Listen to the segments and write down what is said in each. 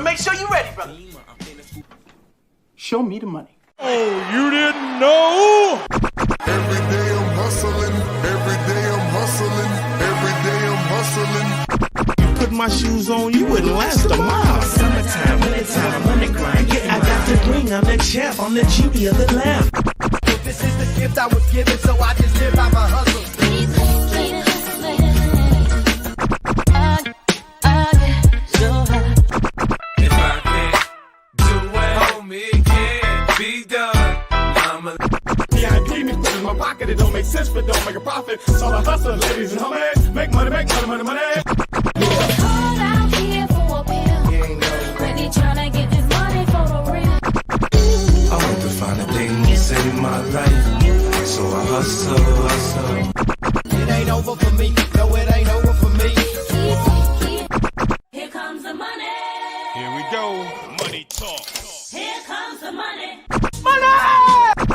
Make sure you're ready, brother. Show me the money. Oh, you didn't know? Every day I'm hustling. Every day I'm hustling. Every day I'm hustling. You put my shoes on, you wouldn't last a mile. Summertime, wintertime, I'm on the grind. Yeah, I got the ring, I'm the champ, I'm the genie of the lamp. This is the gift I was given, so I just live by my hustle. If I can't do it, homie, it can't be done. Yeah, I keep it in my pocket, it don't make sense, but don't make a profit. So I hustle, ladies and homies. Make money, money, money, money. Hard out here for a pill. Really tryna get this money for the real. I want to find a thing to save my life, so I hustle. It ain't over for me. No, it ain't over for me. Here comes the money. Here we go. Money talk. Here comes the money.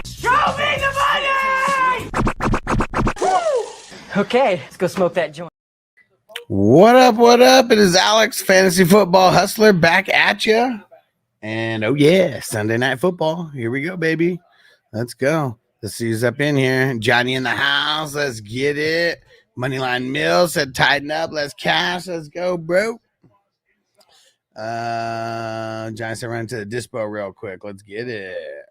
Show me the money! Okay, let's go smoke that joint. What up? What up? It is Alex, Fantasy Football Hustler, back at you. And oh yeah, Sunday Night Football. Here we go, baby. Let's go. Let's see who's up in here. Johnny in the house. Let's get it. Moneyline Mills said tighten up. Let's cash. Let's go, bro. Johnny said run to the dispo real quick. Let's get it.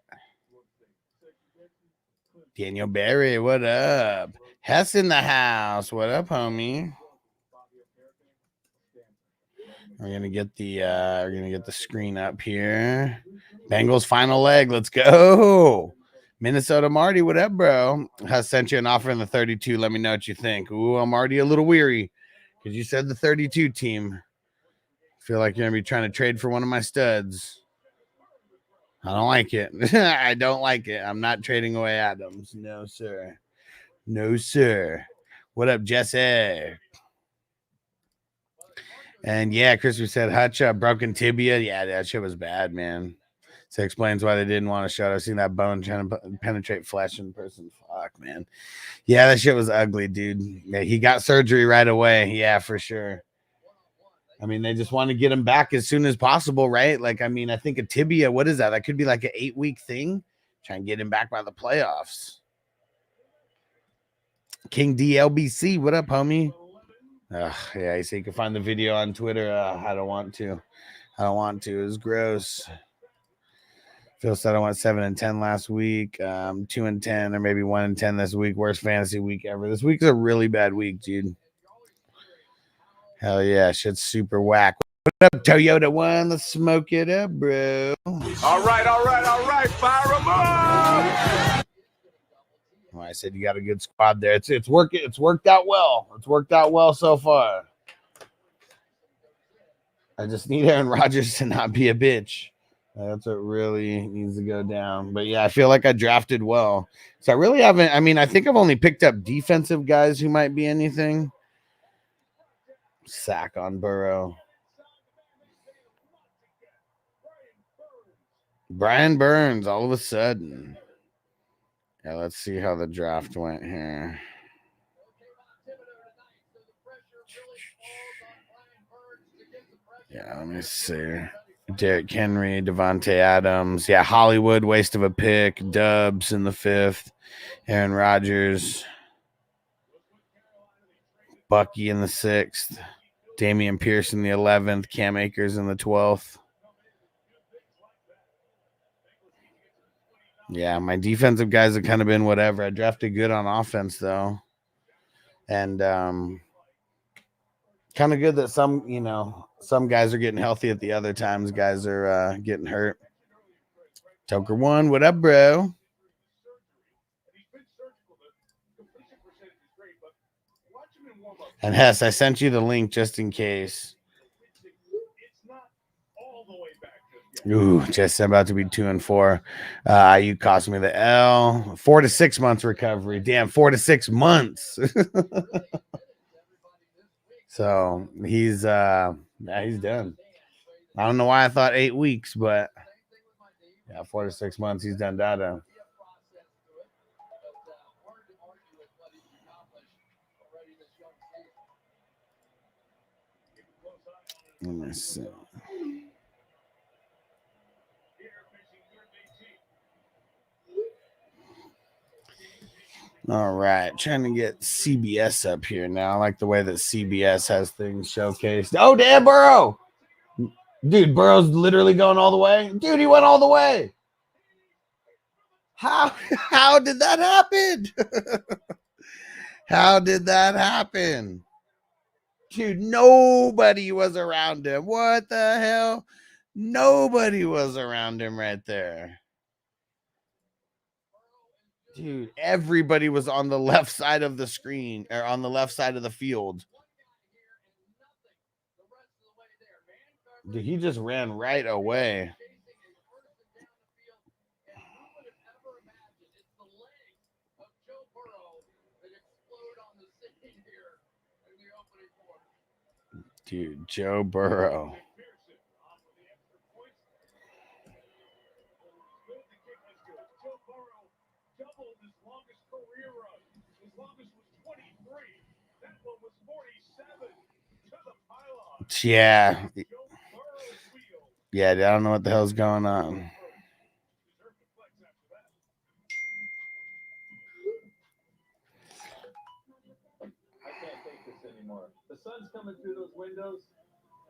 Daniel Barry, what up? Hess in the house. What up, homie? We're gonna get the screen up here. Bengals final leg. Let's go. Minnesota Marty, what up, bro? Hess sent you an offer in the 32. Let me know what you think. Ooh, I'm already a little weary because you said the 32 team. Feel like you're gonna be trying to trade for one of my studs. I don't like it. I don't like it. I'm not trading away Adams. No, sir. No, sir. What up, Jesse? And yeah, Crispy said Hutch broken tibia. Yeah, that shit was bad, man. So explains why they didn't want to show it. I've seen that bone trying to penetrate flesh in person. Fuck, man. Yeah, that shit was ugly, dude. Yeah, he got surgery right away. Yeah, for sure. I mean, they just want to get him back as soon as possible, right? Like, I mean, I think a tibia, what is that? That could be like an 8-week thing. Try and get him back by the playoffs. King DLBC, what up, homie? Yeah, so you can find the video on Twitter. I don't want to. It was gross. Phil said I went 7-10 last week, 2-10, or maybe 1-10 this week. Worst fantasy week ever. This week's a really bad week, dude. Hell yeah, shit's super whack. What up, Toyota One? Let's smoke it up, bro. All right. Fire them up. Well, I said you got a good squad there. It's working. It's worked out well. It's worked out well so far. I just need Aaron Rodgers to not be a bitch. That's what really needs to go down. But yeah, I feel like I drafted well. So I really haven't. I mean, I think I've only picked up defensive guys who might be anything. Sack on Burrow. Brian Burns all of a sudden. Yeah, let's see how the draft went here. Yeah, let me see. Derrick Henry, Devontae Adams. Yeah, Hollywood, waste of a pick. Dubs in the 5th. Aaron Rodgers. Bucky in the 6th. Damian Pierce in the 11th. Cam Akers in the 12th. Yeah, my defensive guys have kind of been whatever. I drafted good on offense, though. And kind of good that some guys are getting healthy at the other times. Guys are getting hurt. Toker One, what up, bro? And Hess, I sent you the link just in case. Ooh, just about to be 2-4. You cost me the L. 4 to 6 months recovery. Damn, 4 to 6 months. So he's done. I don't know why I thought 8 weeks, but yeah, 4 to 6 months. He's done data. Let me see. All right, trying to get CBS up here now. I like the way that CBS has things showcased. Oh, damn, Burrow. Dude, Burrow's literally going all the way. Dude, he went all the way. How did that happen? How did that happen? Dude, nobody was around him. What the hell? Nobody was around him right there. Dude, everybody was on the left side of the screen or on the left side of the field. Dude, he just ran right away. Dude, Joe Burrow. Yeah. Yeah, I don't know what the hell's going on. I can't take this anymore. The sun's coming through those windows.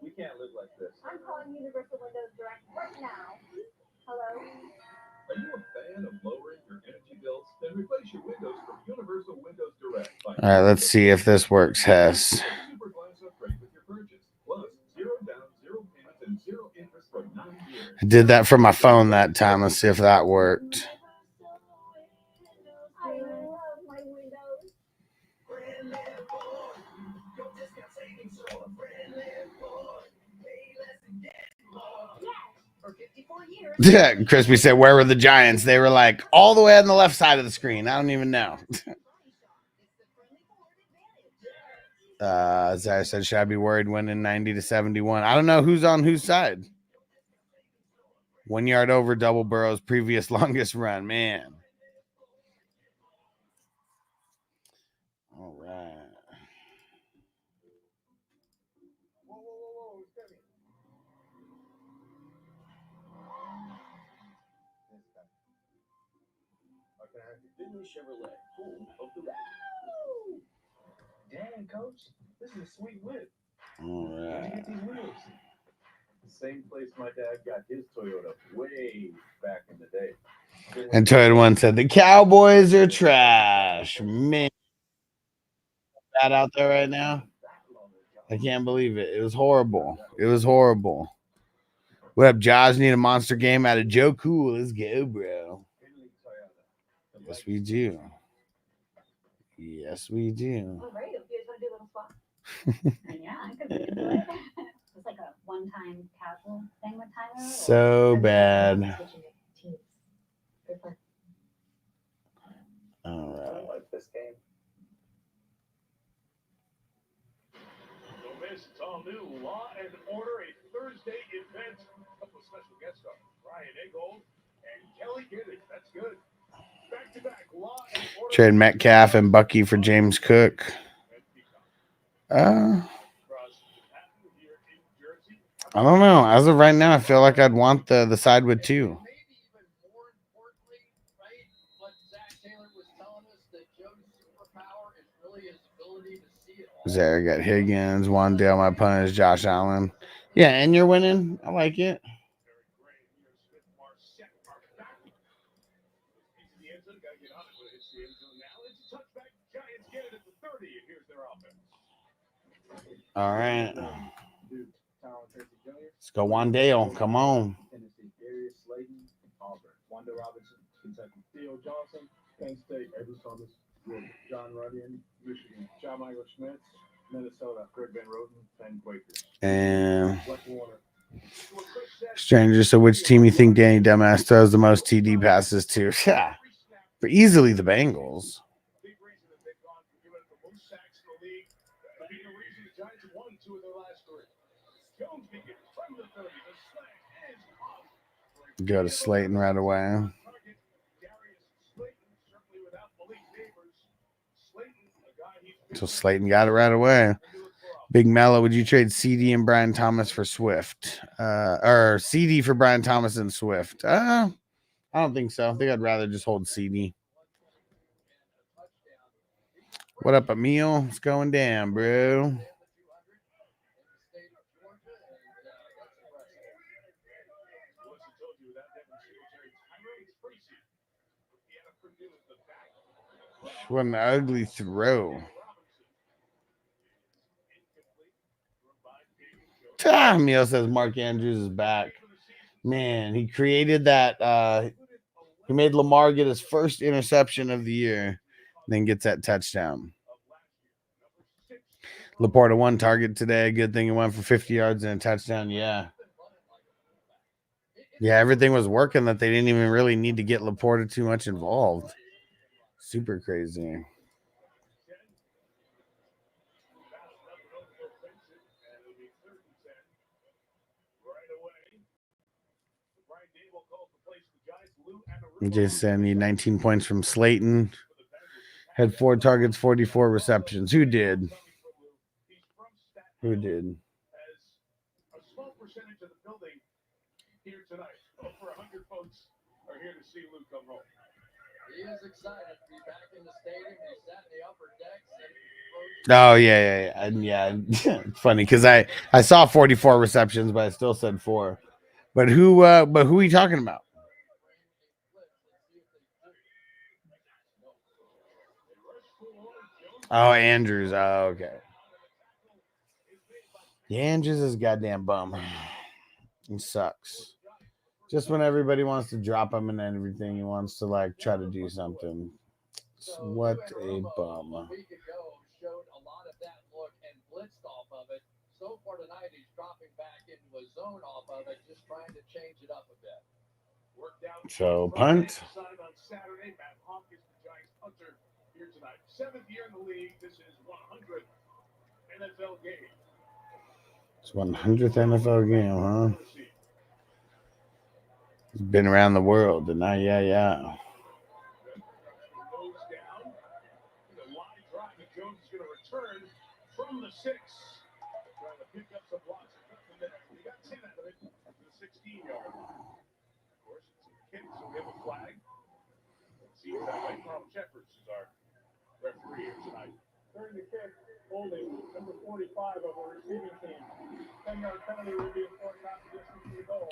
We can't live like this. I'm calling Universal Windows Direct right now. Hello? Are you a fan of lowering your energy bills? Then replace your windows from Universal Windows Direct. All right, let's see if this works, Hess. Super glass upgrade with your purchase. Plus, 0 down, 0 payments, and 0 interest for 9 years. I did that from my phone that time. Let's see if that worked. I love my windows. Yeah, Crispy said, where were the Giants? They were like all the way on the left side of the screen. I don't even know. Zara said, should I be worried winning 90-71? I don't know who's on whose side. 1 yard over double Burrow's previous longest run, man. All right. Chevrolet. Dang, coach, this is a sweet whip. All Where'd you right. get these wheels? The same place my dad got his Toyota way back in the day. And Toyota One said, the Cowboys are trash. Man, that out there right now. I can't believe it. It was horrible. It was horrible. What up, Josh? Need a monster game out of Joe Cool. Let's go, bro. Yes, we do. Yes, we do. All right, if you guys want to do a little swap. Yeah, I could be into it. It's like a one-time casual thing with Tyler. So bad. All right. Like this game. Don't miss, it's all new Law and Order, a Thursday event. A couple of special guest stars, Brian Eggold and Kelly Giddens. That's good. Back-to-back Law and Order. Trade Metcalf and Bucky for James Cook. I don't know. As of right now, I feel like I'd want the side with two. Zara got Higgins, Wandale. My opponent is Josh Allen. Yeah, and you're winning. I like it. All right. Let's go, Wandale. Come on. Wanda Robinson, Kentucky. Theo Johnson, Penn State. Edward Thomas, John Runyon, Michigan. John Michael Schmitz, Minnesota. Greg Van Roten, Penn Quakers. And Wes Warner. Stranger, so which team you think Danny Dumbass throws the most TD passes to? Yeah, but easily the Bengals. Big reason that they've gone from giving up the most sacks in the league to being the reason the Giants have won 2 of their last 3. Jones begins from the 30. The slant is off. Go to Slayton right away. Target Darius Slayton, certainly without Malik Neighbors. Slayton, a guy he's So Slayton got it right away. Big Mello, would you trade CD and Brian Thomas for Swift? Or CD for Brian Thomas and Swift? I don't think so. I think I'd rather just hold CD. What up, Emil? What's going down, bro? What an ugly throw. Emil says Mark Andrews is back. Man, he created that. He made Lamar get his first interception of the year, then gets that touchdown. Laporta 1 target today. Good thing he went for 50 yards and a touchdown. Yeah. Yeah, everything was working that they didn't even really need to get Laporta too much involved. Super crazy. Jason need 19 points from Slayton. Had 4 targets, 44 receptions. Who did? Who did? A small percentage of the building here tonight. Over 100 folks are here to see Luke come home. He is excited to be back in the stadium. He sat in the upper decks. Oh yeah. It's funny because I saw 44 receptions, but I still said 4. But who are you talking about? Oh, Andrews. Oh, okay. Yeah, Andrews is a goddamn bum. He sucks. Just when everybody wants to drop him and everything, he wants to like try to do something. What a bum. A week ago showed a lot of that look and blitzed off of it. So far tonight, he's dropping back into a zone off of it, just trying to change it up a bit. Worked out. So punt. On Saturday, Matt Hopkins, the Giants punter, here tonight. 7th year in the league. This is 100th NFL game. It's 100th NFL game, huh? He's been around the world, and now, yeah. Goes down. The line drive, and Jones is going to return from the 6. Trying to pick up some blocks. He got 10 out of it to the 16-yard line. Of course, it's a kick, so we have a flag. It seems that way. Carl Jeffers is our referee here tonight. During the kick, holding number 45 of our receiving team. 10-yard penalty will be enforced after distance to the goal.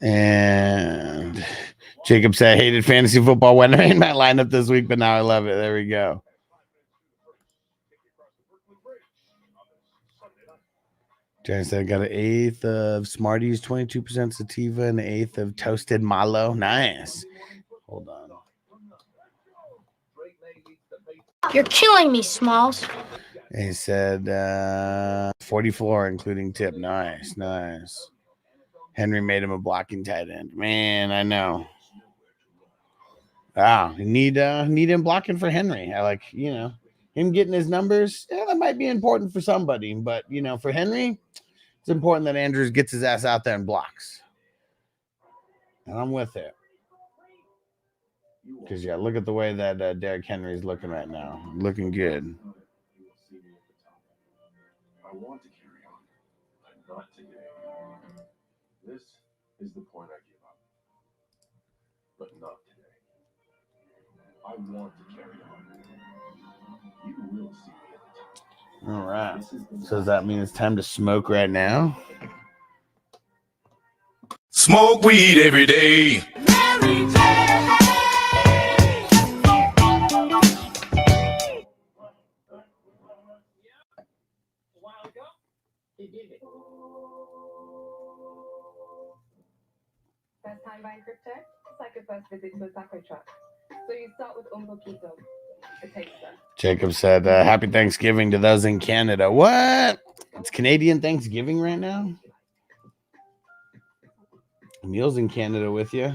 And Jacob said, I hated fantasy football when I made my lineup this week, but now I love it. There we go. Jan said, I got an 1/8 of Smarties, 22% sativa, and an 1/8 of toasted mallow. Nice. Hold on. You're killing me, Smalls. And he said 44, including tip. Nice. Henry made him a blocking tight end. Man, I know. Need him blocking for Henry. I like, him getting his numbers. Yeah, that might be important for somebody, but for Henry, it's important that Andrews gets his ass out there and blocks. And I'm with it. Because look at the way that Derrick Henry is looking right now. Looking good. I want to carry on, but not today. This is the point I give up, but not today. I want to carry on. You will see me at the top. All right. So does that mean it's time to smoke right now? Smoke weed every day. He did it. First time buying crypto? It's like a first visit to a taco truck. So you start with un poquito, a taster. Jacob said, happy Thanksgiving to those in Canada. What? It's Canadian Thanksgiving right now? Emil's in Canada with you.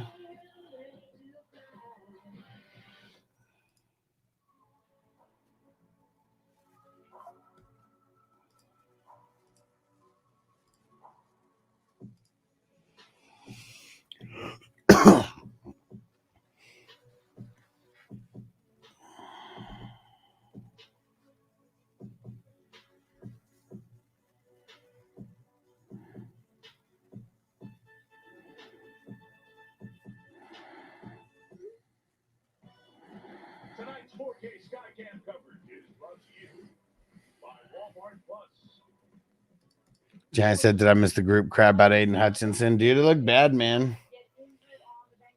Giant said, did I miss the group crap about Aiden Hutchinson? Dude, it looked bad, man.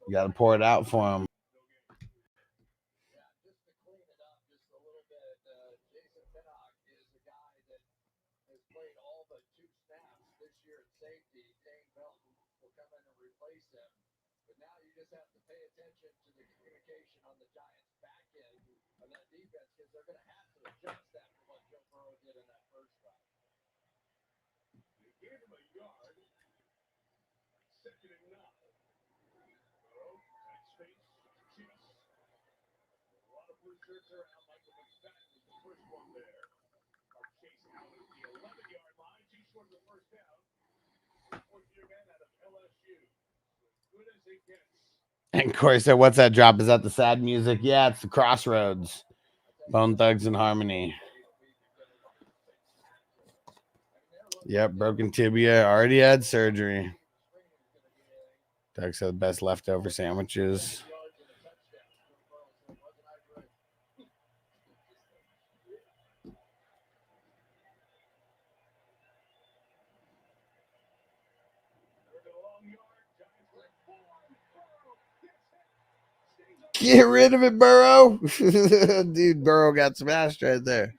You got to pour it out for him. And Corey said, what's that drop? Is that the sad music? Yeah, it's the Crossroads. Bone Thugs and Harmony. Yep, broken tibia. Already had surgery. Doug said best leftover sandwiches. Get rid of it, Burrow. Dude, Burrow got smashed right there.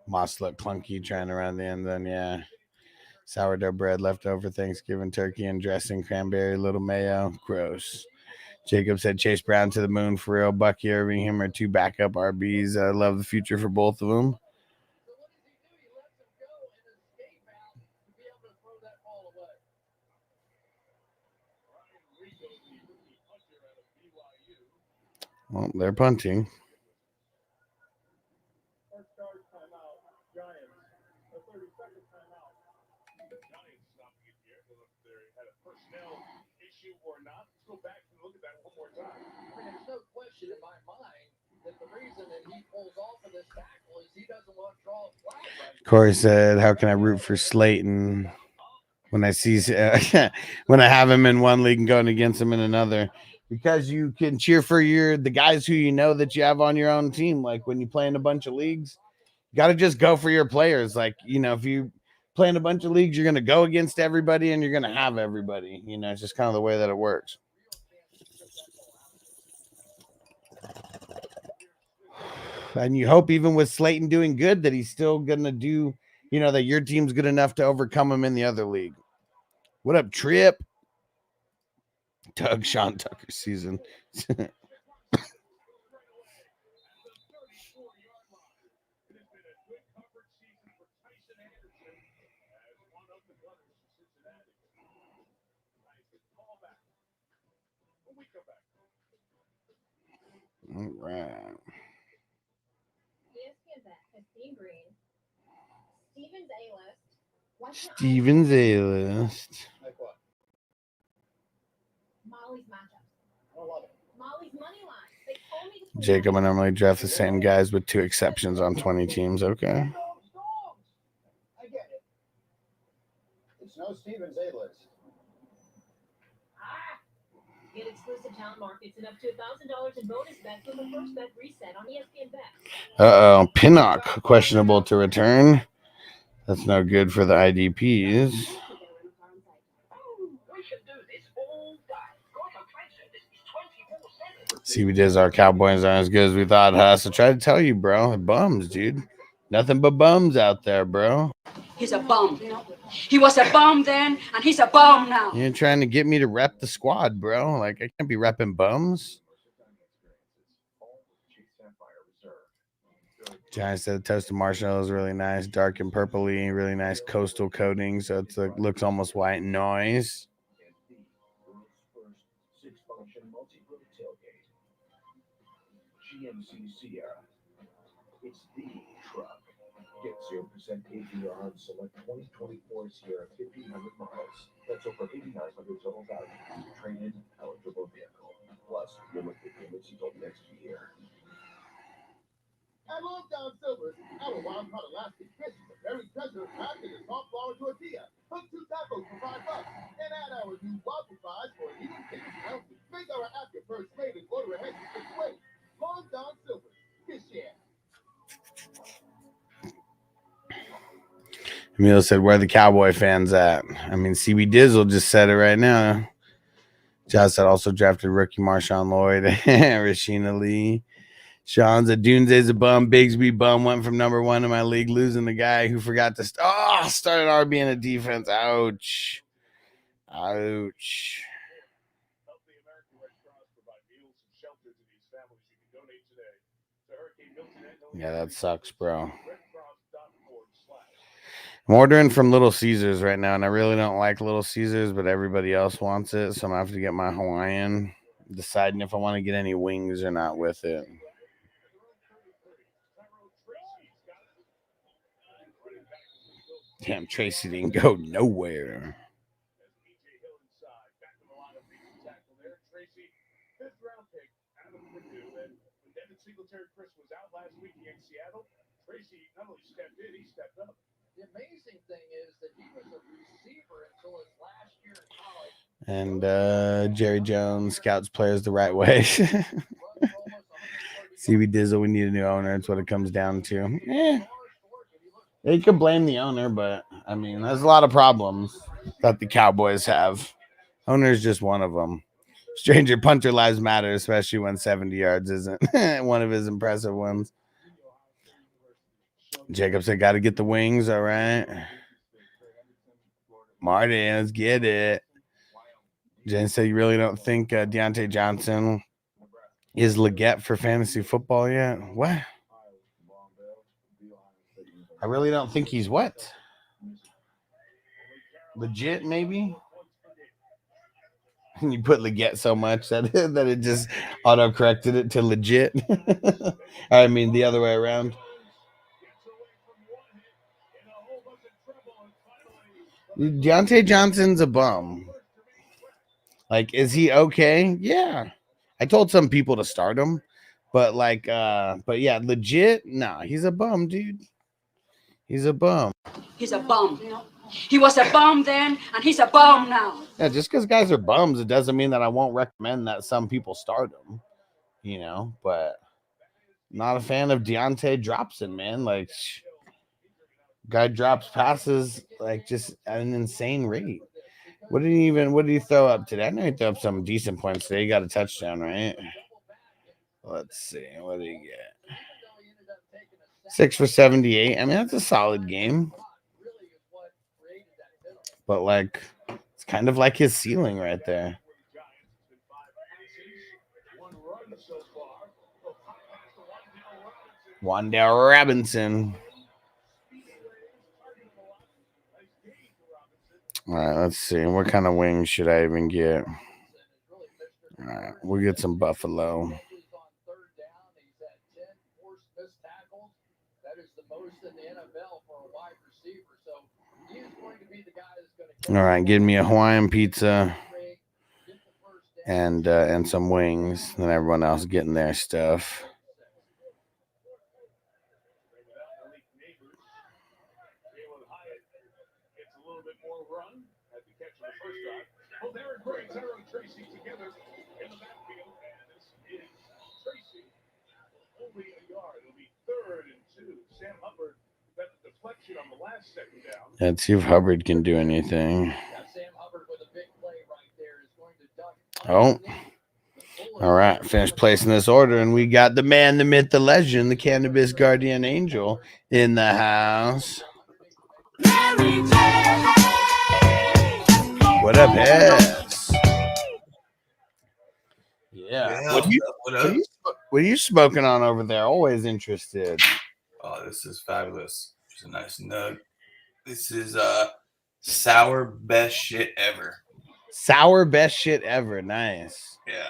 Moss looked clunky trying to run the end, then yeah. Sourdough bread, leftover Thanksgiving turkey and dressing, cranberry, little mayo. Gross. Jacob said Chase Brown to the moon for real. Bucky Irving, him are two backup RBs. I love the future for both of them. Well, they're punting. Corey said, how can I root for Slayton when I see when I have him in one league and going against him in another? Because you can cheer for the guys who you know that you have on your own team. Like when you play in a bunch of leagues, you got to just go for your players. Like, you know, if you play in a bunch of leagues, you're going to go against everybody and you're going to have everybody. You know, it's just kind of the way that it works. And you hope even with Slayton doing good that he's still going to do, you know, that your team's good enough to overcome him in the other league. What up, Trip? Doug Sean Tucker season. All right. Steven's A-list. Jacob, I normally draft the same guys with 2 exceptions on 20 teams. Okay. I get it. It's no Steven's A-list. Get exclusive talent markets and up to $1,000 in bonus bets with the first bet reset on ESPN Bet. Uh-oh. Pinnock, questionable to return. That's no good for the IDPs. CB Diz, our Cowboys aren't as good as we thought, huh? So try to tell you, bro. Bums, dude. Nothing but bums out there, bro. He's a bum. He was a bum then, and he's a bum now. You're trying to get me to rep the squad, bro. Like, I can't be repping bums. Giants said toasted marshmallow is really nice, dark and purpley, really nice coastal coating, so it's like, looks almost white noise. GMC Sierra. It's the truck. Get 0% APR on select 2024 Sierra 1,500 miles. That's over $8,900 total value. Trade-in eligible vehicle. Plus, monthly payments until next year. At Longdown Silver's, our wild caught Alaskan fish is a very treasure packed in a soft flour tortilla. Cook 2 tacos for $5 and add our new waffle fries for an even bigger healthy. Make our app your first mate and order ahead to 6 ways. Longdown Silver's, fish share. Emil said, where are the Cowboy fans at? I mean, CB Dizzle just said it right now. Josh said also drafted rookie Marshawn Lloyd, Rashina Lee. Sean's a Doomsday's a bum. Bigsby bum went from number 1 in my league, losing the guy who forgot to started RB in a defense. Ouch. Ouch. Yeah, that sucks, bro. I'm ordering from Little Caesars right now, and I really don't like Little Caesars, but everybody else wants it, so I'm going to have to get my Hawaiian, deciding if I want to get any wings or not with it. Damn, Tracy didn't go nowhere. Tracy not only stepped in, he stepped up. The amazing thing is that he was a receiver until his last year in college. And Jerry Jones scouts players the right way. CB Dizzle, we need a new owner. That's what it comes down to. They could blame the owner, but I mean, there's a lot of problems that the Cowboys have. Owner's just one of them. Stranger punter lives matter, especially when 70 yards isn't one of his impressive ones. Jacob said, got to get the wings. All right. Marty, let's get it. Jen said, you really don't think Deontay Johnson is legit for fantasy football yet? What? I really don't think he's what? Legit, maybe? You put legit so much that it just auto-corrected it to legit. I mean, the other way around. Deontay Johnson's a bum. Like, is he okay? Yeah. I told some people to start him, but yeah, legit, no, he's a bum, dude. He's a bum. He's a bum. He was a bum then, and he's a bum now. Yeah, just because guys are bums, it doesn't mean that I won't recommend that some people start them, you know, but not a fan of Deontay Dropson, man. Like, guy drops passes like just at an insane rate. What did he throw up today? I know he threw up some decent points today. He got a touchdown, right? Let's see. What did he get? 6 for 78. I mean, that's a solid game. But like, it's kind of like his ceiling right there. Wan'Dale Robinson. All right, let's see. What kind of wings should I even get? All right, we'll get some buffalo. All right, give me a Hawaiian pizza and some wings. Then everyone else getting their stuff. Tracy together in the backfield, and this is Tracy. Only a yard. It'll be 3rd and 2. Sam Hubbard got the deflection on the last second down. Let's see if Hubbard can do anything. Sam Hubbard with a big play right there is going to duck. Oh. All right, finished placing this order, and we got the man, the myth, the legend, the cannabis guardian angel in the house. What up, Hess? Yeah. What are you smoking on over there? Always interested. Oh, this is fabulous. It's a nice nug. This is sour best shit ever. Sour best shit ever. Nice. Yeah.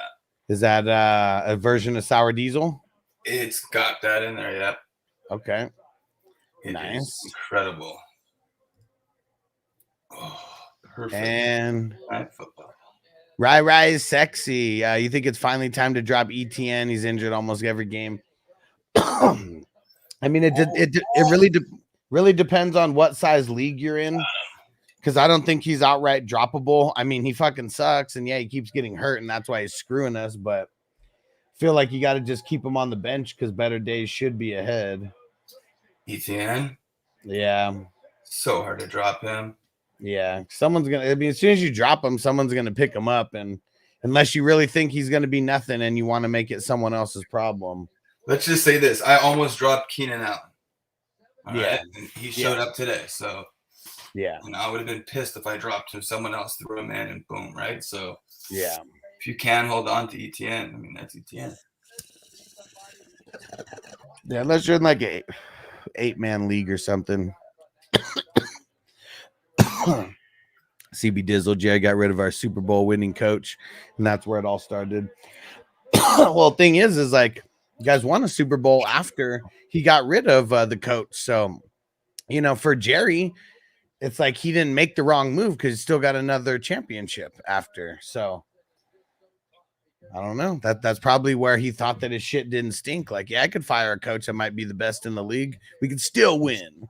Is that a version of sour diesel? It's got that in there, yeah. Okay. It nice. Is incredible. Oh, perfect. And football. Rai is sexy. You think it's finally time to drop ETN? He's injured almost every game. I mean, it really depends on what size league you're in, because I don't think he's outright droppable. I mean, he fucking sucks, and yeah, he keeps getting hurt, and that's why he's screwing us. But I feel like you got to just keep him on the bench because better days should be ahead. ETN? Yeah. So hard to drop him. Yeah, someone's gonna. I mean, as soon as you drop him, someone's gonna pick him up, and unless you really think he's gonna be nothing, and you want to make it someone else's problem. Let's just say this: I almost dropped Keenan Allen. All Yeah, right? And he showed up today, so yeah, I would have been pissed if I dropped him. Someone else threw him in, and boom, right? So yeah. if you can hold on to ETN, I mean that's ETN. Yeah, unless you're in like a 8-man league or something. CB Dizzle, Jay got rid of our Super Bowl winning coach, and that's where it all started. Well, thing is like you guys won a Super Bowl after he got rid of the coach. So, for Jerry, it's like he didn't make the wrong move because he still got another championship after. So I don't know. That's probably where he thought that his shit didn't stink. Like, yeah, I could fire a coach that might be the best in the league. We could still win.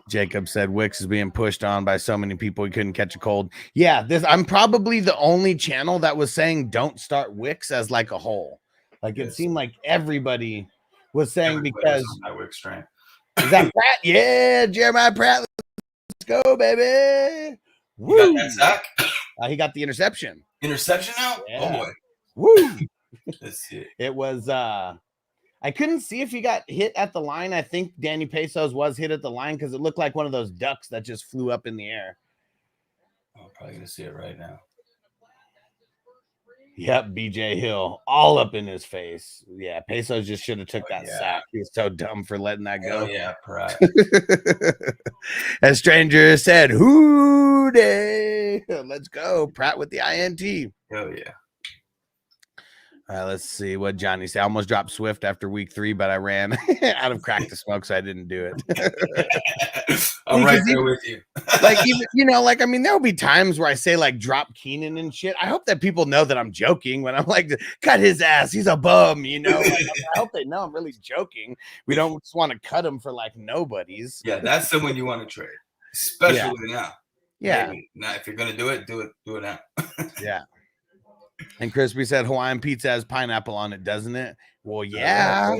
Jacob said Wicks is being pushed on by so many people he couldn't catch a cold. Yeah, I'm probably the only channel that was saying don't start Wicks as like a whole. Like it seemed like everybody was saying because Wicks strain. Is that Pratt? Yeah, Jeremiah Pratt. Let's go, baby. You got that sack? He got the interception. Interception now? Yeah. Oh boy. Woo. Let's see. It was I couldn't see if he got hit at the line. I think Danny Pesos was hit at the line because it looked like one of those ducks that just flew up in the air. I'm probably gonna see it right now. Yep, BJ Hill all up in his face. Yeah, Pesos just should have took that sack. He was so dumb for letting that go. Oh yeah, Pratt. As Stranger said, "Hoo day, let's go." Pratt with the INT. Oh yeah. All right, let's see what Johnny said. I almost dropped Swift after week 3, but I ran out of crack to smoke, so I didn't do it. I'm right there with you. Like, even, I mean, there'll be times where I say like drop Keenan and shit. I hope that people know that I'm joking when I'm like, cut his ass. He's a bum, Like, I hope they know I'm really joking. We don't just want to cut him for like nobodies. Yeah, that's someone you want to trade, especially now. Yeah. Maybe. Now, if you're gonna do it now. Yeah. And Crispy said Hawaiian pizza has pineapple on it, doesn't it? Well, yeah.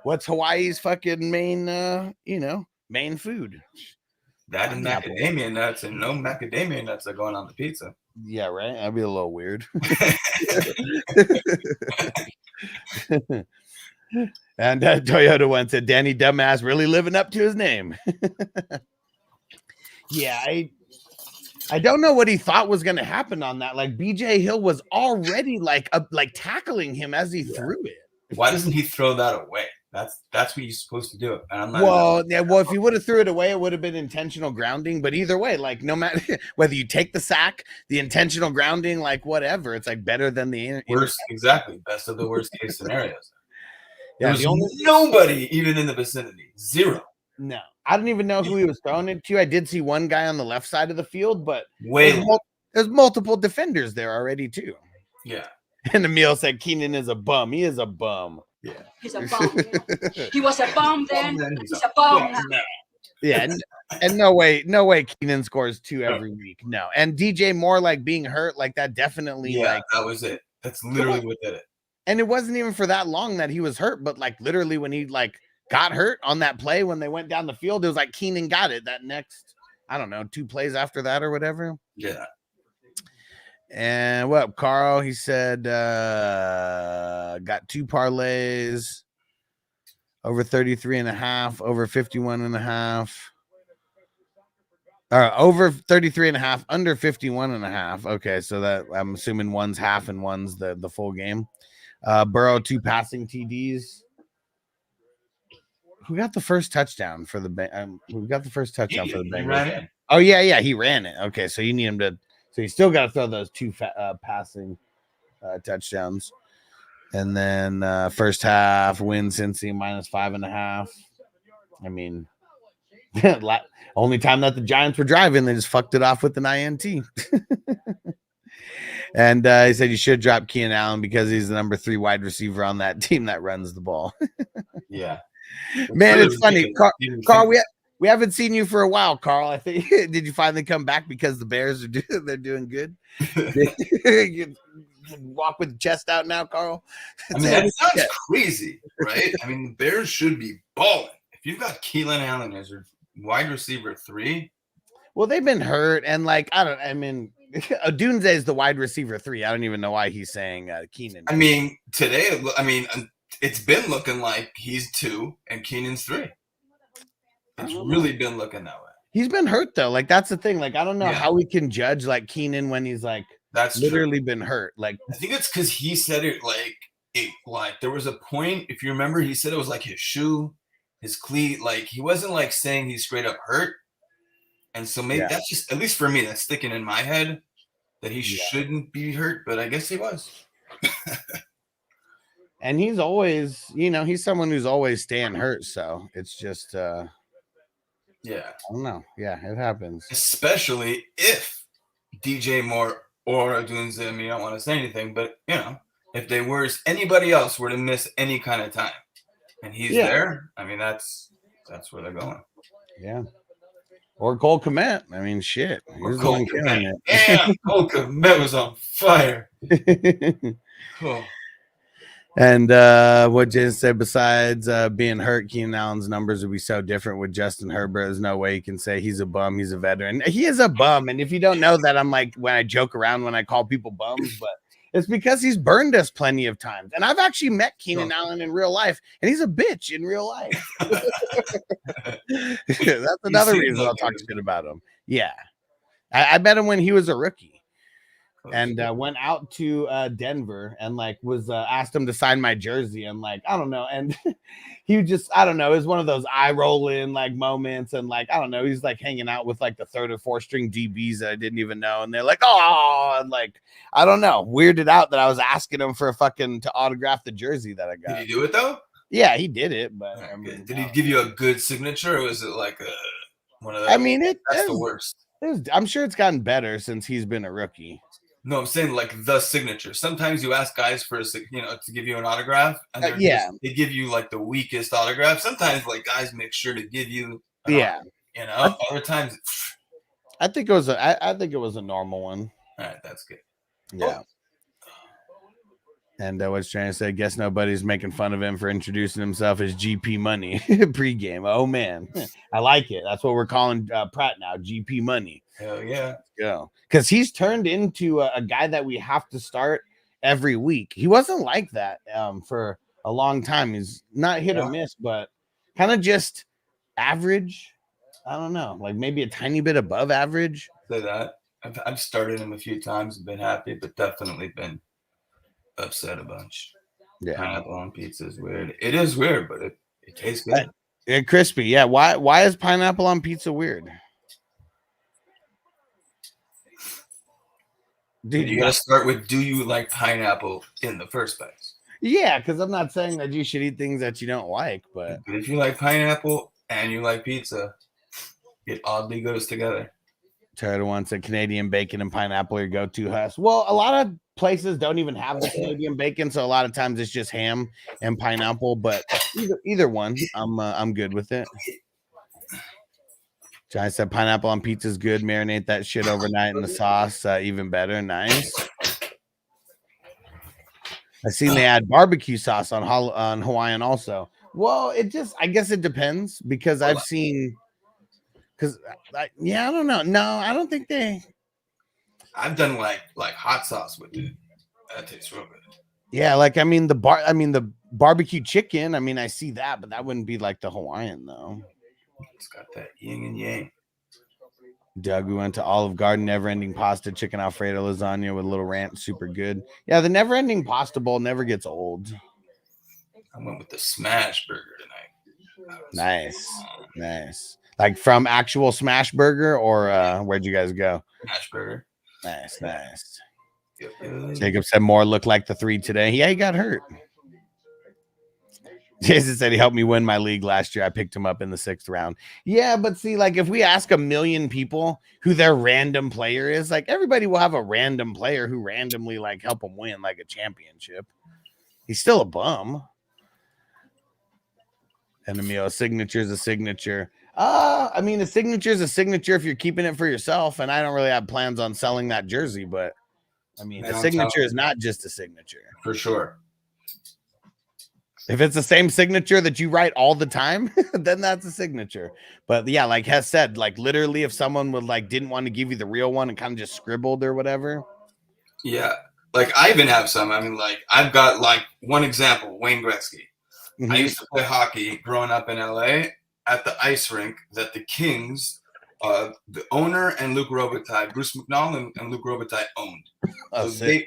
What's Hawaii's fucking main, main food? That and macadamia nuts, and no macadamia nuts are going on the pizza. Yeah, right. That'd be a little weird. And Toyota one said Danny Dumbass really living up to his name. Yeah, I don't know what he thought was going to happen on that. Like BJ Hill was already like tackling him as he threw it. Why doesn't he throw that away? That's what you're supposed to do. And I'm not well, if he would have threw it away, it would have been intentional grounding. But either way, like no matter whether you take the sack, the intentional grounding, like whatever, it's like better than the worst. Exactly, best of the worst case scenarios. Yeah, There's nobody even in the vicinity. Zero. No, I don't even know who he was throwing it to. I did see one guy on the left side of the field, but there's multiple defenders there already too. Yeah. And Emil said Keenan is a bum. He is a bum. Yeah. He's a bum. He was a bum then. He's a bum now. Yeah, and no way Keenan scores 2 every week. No. And DJ Moore like being hurt like that definitely like that was it. That's literally what did it. And it wasn't even for that long that he was hurt, but like literally when he like got hurt on that play when they went down the field, it was like Keenan got it that next, I don't know, 2 plays after that or whatever. Yeah. And what up, Carl? He said got 2 parlays over 33.5, over 51.5. Over 33.5, under 51.5. Okay, so that I'm assuming one's half and one's the full game. Burrow 2 passing TDs. Who got the first touchdown for the who got the first touchdown for the Bengals? Oh yeah, he ran it. Okay, so you need him to. So you still got to throw those 2 passing touchdowns, and then first half win Cincy -5.5. I mean, only time that the Giants were driving, they just fucked it off with an INT. And he said you should drop Keenan Allen because he's the number 3 wide receiver on that team that runs the ball. Yeah. Man, it's funny, Carl. We haven't seen you for a while, Carl. I think did you finally come back because the Bears are they're doing good? walk with chest out now, Carl? I mean, that sounds crazy, right? I mean, the Bears should be balling. If you've got Keelan Allen as your wide receiver 3. Well, they've been hurt, and Odunze is the wide receiver 3. I don't even know why he's saying Keenan. I mean, today, it's been looking like he's 2 and Keenan's 3. It's really been looking that way. He's been hurt though. Like that's the thing. Like I don't know how we can judge like Keenan when he's like literally been hurt. Like I think it's because he said it like there was a point. If you remember, he said it was like his shoe, his cleat. Like he wasn't like saying he's straight up hurt. And so maybe that's just, at least for me, that's sticking in my head that he shouldn't be hurt. But I guess he was. And he's always, he's someone who's always staying hurt. So it's just. Yeah. I don't know. Yeah, it happens. Especially if DJ Moore or Odunze, I mean, I don't want to say anything, but, if anybody else were to miss any kind of time and he's there, I mean, that's where they're going. Yeah. Or Cole Kmet. I mean, shit. He's Cole Kmet. Damn, Cole Kmet was on fire. Cool. And what Jason said, besides being hurt, Keenan Allen's numbers would be so different with Justin Herbert. There's no way you can say he's a bum. He's a veteran. He is a bum. And if you don't know that, I'm like, when I joke around when I call people bums, but it's because he's burned us plenty of times. And I've actually met Keenan Allen in real life, and he's a bitch in real life. That's another reason I'll talk shit about him. Yeah. I met him when he was a rookie. And went out to Denver and was asked him to sign my jersey and I don't know, and he just I don't know, it was one of those eye rolling moments, and I don't know, he's hanging out with the 3rd or 4th string DBs that I didn't even know, and they're like, oh, and I don't know, weirded out that I was asking him for to autograph the jersey that I got. Did he do it though? Yeah, he did it, but I mean, did he give you a good signature, or was it one of those? I mean, that's the worst. I'm sure it's gotten better since he's been a rookie. No, I'm saying the signature. Sometimes you ask guys for to give you an autograph, and they give you the weakest autograph. Sometimes guys make sure to give you other times. I think it was a normal one. All right, that's good. Yeah. And what's trying to say? Guess nobody's making fun of him for introducing himself as GP Money pregame. Oh man, I like it. That's what we're calling Pratt now, GP Money. Hell yeah, let's go. Because he's turned into a guy that we have to start every week. He wasn't like that for a long time. He's not hit or miss, but kind of just average. I don't know, maybe a tiny bit above average. Say that. I've started him a few times and been happy, but definitely been upset a bunch. Yeah, pineapple on pizza is weird. It is weird, but it tastes good. It's crispy. Yeah. Why is pineapple on pizza weird? Dude, you gotta start with, do you like pineapple in the first place? Yeah, because I'm not saying that you should eat things that you don't like, but if you like pineapple and you like pizza, it oddly goes together. Turtle one said Canadian bacon and pineapple are your go-to Huss. Well, a lot of places don't even have the Canadian bacon, so a lot of times it's just ham and pineapple. But either one, I'm good with it. Johnny said pineapple on pizza is good. Marinate that shit overnight in the sauce, even better. Nice. I seen they add barbecue sauce on Hawaiian also. Well, I guess it depends because I've seen. Because I don't know. No, I don't think they. I've done like hot sauce with it. That tastes real good. Yeah, the barbecue chicken. I mean, I see that, but that wouldn't be like the Hawaiian though. It's got that yin and yang. Doug, we went to Olive Garden, never-ending pasta, chicken Alfredo lasagna with a little ranch, super good. Yeah, the never-ending pasta bowl never gets old. I went with the smash burger tonight. Nice. Like from actual Smash Burger, or where'd you guys go? Smash Burger. Nice. Yep. Jacob said more looked like the 3 today. Yeah, he got hurt. Jason said he helped me win my league last year. I picked him up in the 6th round. Yeah, but see, if we ask 1 million people who their random player is, everybody will have a random player who randomly help them win a championship. He's still a bum. Enemy, a signature is a signature. I mean, a signature is a signature if you're keeping it for yourself, and I don't really have plans on selling that jersey, but I mean, Man, a I'm signature telling is not just a signature. For sure. If it's the same signature that you write all the time, then that's a signature. But yeah, like Hess said, like literally if someone would like didn't want to give you the real one and kind of just scribbled or whatever. Yeah. Like I even have some. I mean, like I've got like one example, Wayne Gretzky. I used to play hockey growing up in LA at the ice rink that the Kings, the owner and Luc Robitaille, Bruce McNall and Luc Robitaille owned.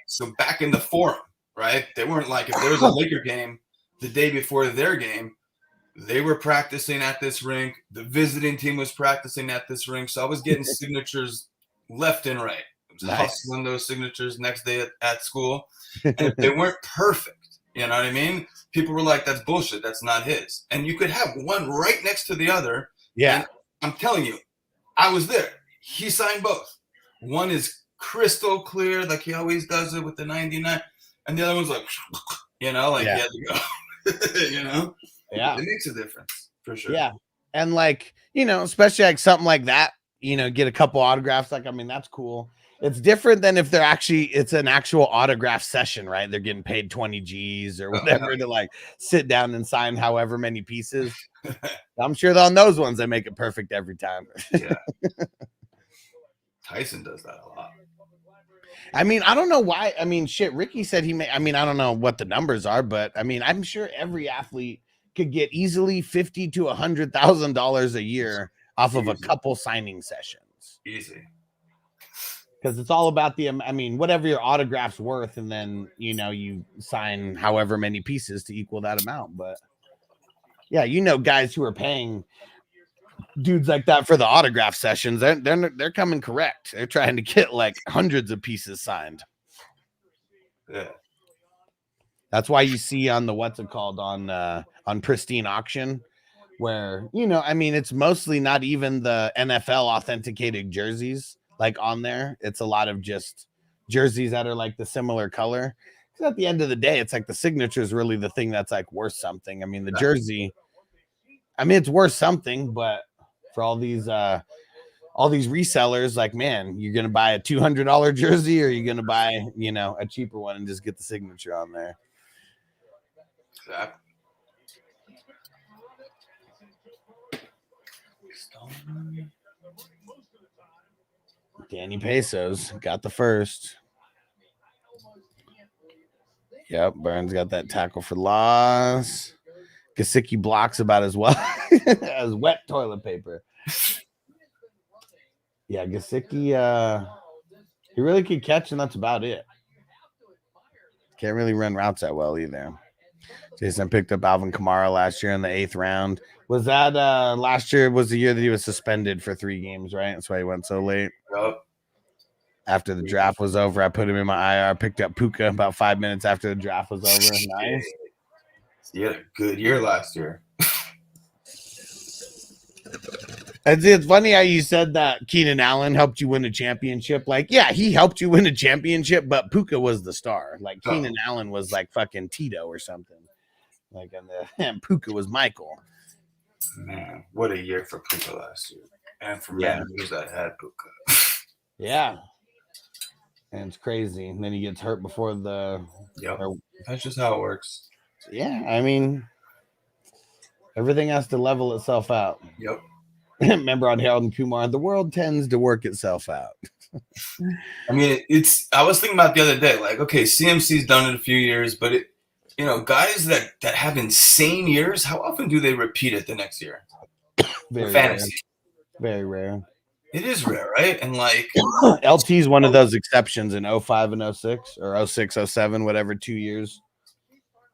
So back in the Forum, right? They weren't like if there was a Laker game the day before their game, they were practicing at this rink. The visiting team was practicing at this rink. So I was getting signatures left and right. I was hustling those signatures next day at school. And if they weren't perfect, you know what I mean? People were like, that's bullshit. That's not his. And you could have one right next to the other. Yeah. And I'm telling you, I was there. He signed both. One is crystal clear, like he always does it with the 99. And the other one's like, you know, like he had to go. You know? Yeah. It makes a difference for sure. Yeah. And like, you know, especially like something like that, you know, get a couple autographs. Like, I mean, that's cool. It's different than if it's an actual autograph session, right? They're getting paid 20 G's or whatever to like sit down and sign however many pieces. I'm sure on those ones, they make it perfect every time. Yeah. Tyson does that a lot. I mean, I don't know why. I mean, shit, Ricky said I mean, I don't know what the numbers are, but I mean, I'm sure every athlete could get easily $50,000 to $100,000 a year off of a couple signing sessions. Easy. Because it's all about I mean, whatever your autograph's worth, and then, you know, you sign however many pieces to equal that amount. But yeah, you know, guys who are paying dudes like that for the autograph sessions, they're coming correct. They're trying to get like hundreds of pieces signed. Yeah. That's why you see on the what's it called on Pristine Auction, where, you know, I mean, it's mostly not even the NFL authenticated jerseys like on there. It's a lot of just jerseys that are like the similar color. Because at the end of the day, it's like the signature is really the thing that's like worth something. I mean, the jersey, I mean, it's worth something, but for all these resellers, like, man, you're gonna buy a $200 jersey, or you're gonna buy, you know, a cheaper one and just get the signature on there. Exactly. Danny Pesos got the first. Yep, Burns got that tackle for loss. Gesicki blocks about as well as wet toilet paper. Yeah, Gesicki, he really could catch, and that's about it. Can't really run routes that well either. Jason picked up Alvin Kamara last year in the 8th round. Was that last year was the year that he was suspended for 3 games, right? That's why he went so late. Yep. After the draft was over, I put him in my IR, picked up Puka about 5 minutes after the draft was over. Nice. You had a good year last year. It's funny how you said that Keenan Allen helped you win a championship. Like, yeah, he helped you win a championship, but Puka was the star. Like, Keenan Allen was like fucking Tito or something. Like, and Puka was Michael. Man, what a year for Puka last year. And for managers that had Puka. Yeah. And it's crazy. And then he gets hurt before That's just how it works. Yeah, I mean, everything has to level itself out. Yep. Remember on Harold and Kumar, the world tends to work itself out. I mean, I was thinking about the other day, like, okay, CMC's done it a few years, but you know, guys that have insane years, how often do they repeat it the next year? Very fantasy. Rare. Very rare. It is rare, right? And like LT is one of those exceptions in 05 and 06 or 06, 07, whatever, 2 years.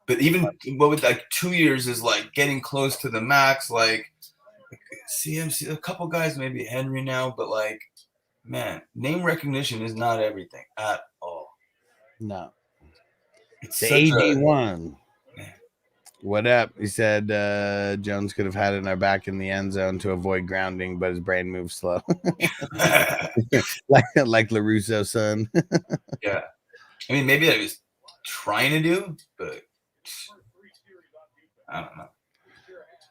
But even with like 2 years is like getting close to the max. Like CMC, a couple guys, maybe Henry now, but like, man, name recognition is not everything at all. No. It's the AD1. What up? He said Jones could have had it in our back in the end zone to avoid grounding, but his brain moves slow. like LaRusso, son. Yeah. I mean, maybe that he was trying to do, but I don't know.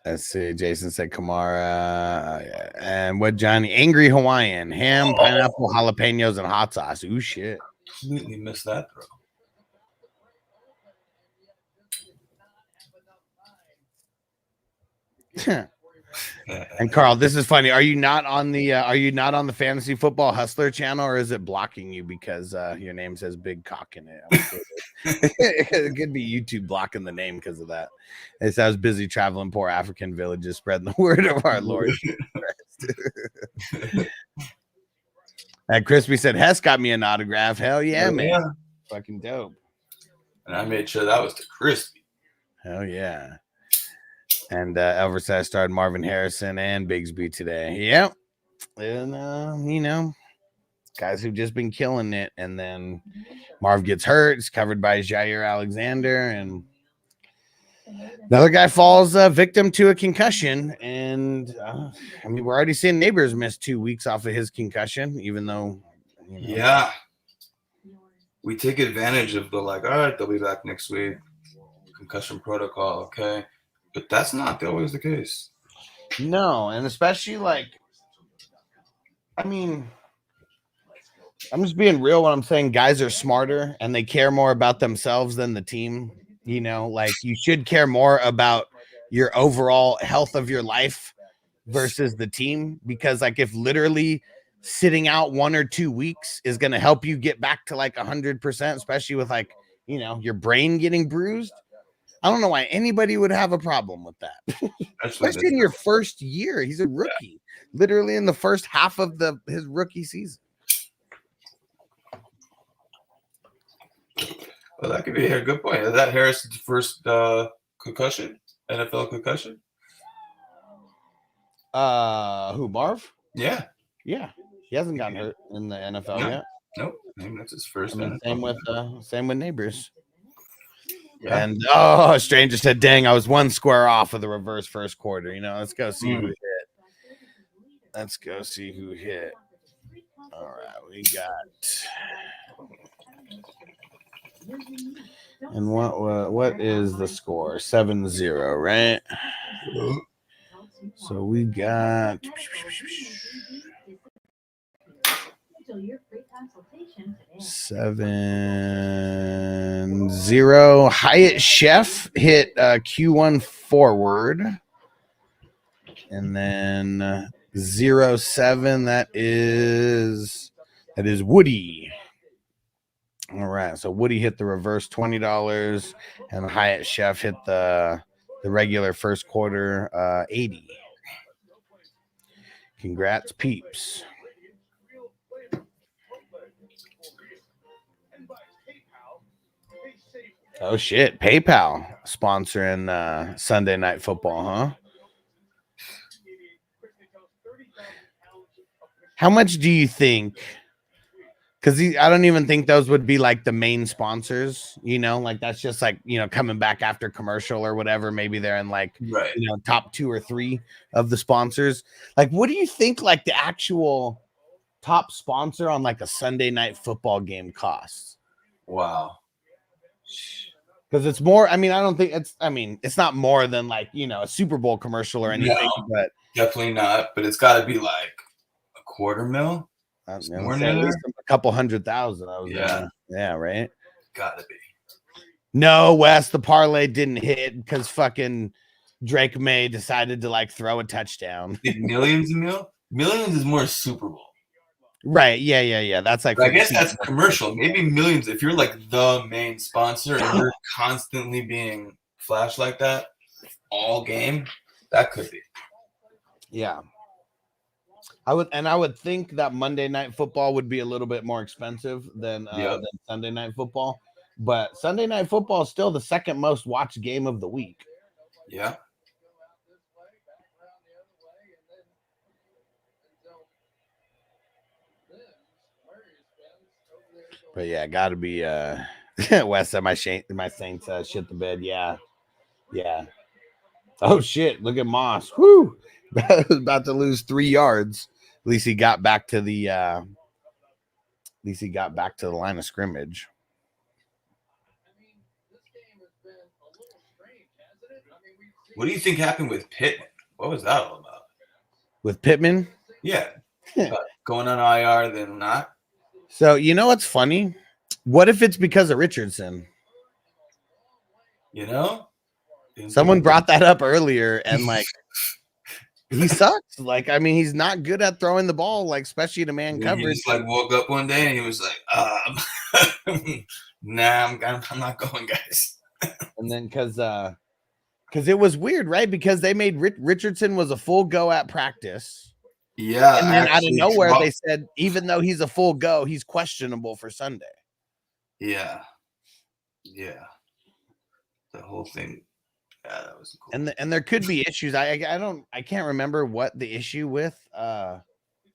Let's see. Jason said Kamara. And what Johnny? Angry Hawaiian. Ham, pineapple, jalapenos, and hot sauce. Ooh, shit. Completely missed that throw. And Carl, this is funny. Are you not on the Fantasy Football Hustler channel, or is it blocking you because your name says Big Cock in it? It could be YouTube blocking the name because of that. It says busy traveling poor African villages, spreading the word of our Lord Jesus Christ. And Crispy said, Hess got me an autograph. Hell yeah, man. Yeah. Fucking dope. And I made sure that was to Crispy. Hell yeah. And Elver said I started Marvin Harrison and Bigsby today. Yep. And, guys who've just been killing it. And then Marv gets hurt. It's covered by Jair Alexander. And another guy falls victim to a concussion. And, we're already seeing Neighbors miss 2 weeks off of his concussion, even though. Yeah. We take advantage of the all right, they'll be back next week. Concussion protocol, okay. But that's not always the case. No, and especially I'm just being real when I'm saying guys are smarter and they care more about themselves than the team. You should care more about your overall health of your life versus the team, because if literally sitting out 1 or 2 weeks is going to help you get back to 100%, especially with your brain getting bruised. I don't know why anybody would have a problem with that. Especially in your first year. He's a rookie. Literally in the first half of his rookie season. Well, that could be a good point. Is that Harrison's first concussion? NFL concussion? Who, Marv? Yeah. Yeah. He hasn't gotten hurt in the NFL yet. Nope. Maybe that's his first. Same with Neighbors. Yeah. And Stranger said, dang, I was 1 square off of the reverse first quarter. Let's go see who hit. Let's go see who hit. All right, we got. And what is the score? 7-0, right? So we got 7-0. Hyatt Chef hit Q1 forward, and then 0-7. That is Woody. All right, so Woody hit the reverse $20, and Hyatt Chef hit the regular first quarter 80. Congrats, peeps. Oh shit, PayPal sponsoring Sunday Night Football, huh? How much do you think? Because I don't even think those would be the main sponsors, that's just coming back after commercial or whatever. Maybe they're in top 2 or 3 of the sponsors. What do you think the actual top sponsor on a Sunday Night Football game costs? Wow. Because it's more, I don't think it's not more than a Super Bowl commercial or anything, but definitely not. But it's got to be $250,000. At least a couple $100,000. Yeah, right. Gotta be. No, Wes, the parlay didn't hit because fucking Drake May decided to throw a touchdown. Millions and millions is more Super Bowl. Right. Yeah. That's I guess that's commercial. Maybe millions if you're the main sponsor and you're constantly being flashed like that all game. That could be. Yeah. I would think that Monday Night Football would be a little bit more expensive than Sunday Night Football, but Sunday Night Football is still the second most watched game of the week. Yeah. But yeah, got to be West said my Saints shit the bed. Yeah. Oh shit! Look at Moss. Whoo! About to lose 3 yards. At least he got back to the line of scrimmage. What do you think happened with Pittman? What was that all about? With Pittman? Yeah. Going on IR, then not. So you know what's funny? What if it's because of Richardson? You know, Someone brought that up earlier, and like he sucks. Like, I mean, he's not good at throwing the ball, like especially to man coverage. He just like woke up one day and he was like, nah, I'm not going, guys. And then because it was weird, right? Because they made Richardson was a full go at practice. Yeah, and then out of nowhere they said even though he's a full go, he's questionable for Sunday. Yeah, the whole thing. Yeah, that was cool. And there could be issues. I can't remember what the issue with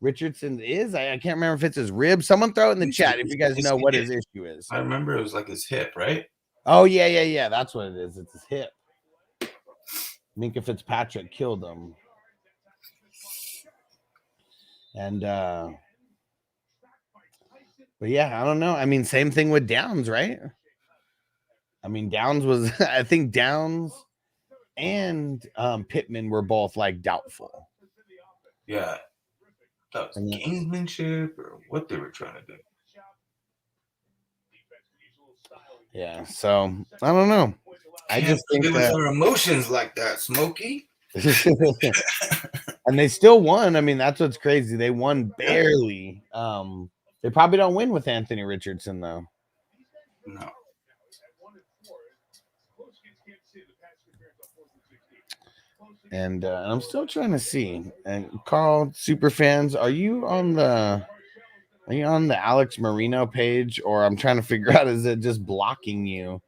Richardson is. I can't remember if it's his rib. Someone throw it in the chat if you guys know what his issue is. I remember it was like his hip, right? Oh yeah. That's what it is. It's his hip. Minka Fitzpatrick killed him. And but yeah, I don't know. I mean, same thing with Downs, right? I mean, Downs was I think Downs and Pittman were both like doubtful. Yeah. That was gamesmanship or what they were trying to do. Yeah, so I don't know. I just think that our emotions like that, Smokey. And they still won. I mean, that's what's crazy. They won barely. They probably don't win with Anthony Richardson though. No. And I'm still trying to see. And Carl, super fans, are you on the Alex Marino page, or I'm trying to figure out is it just blocking you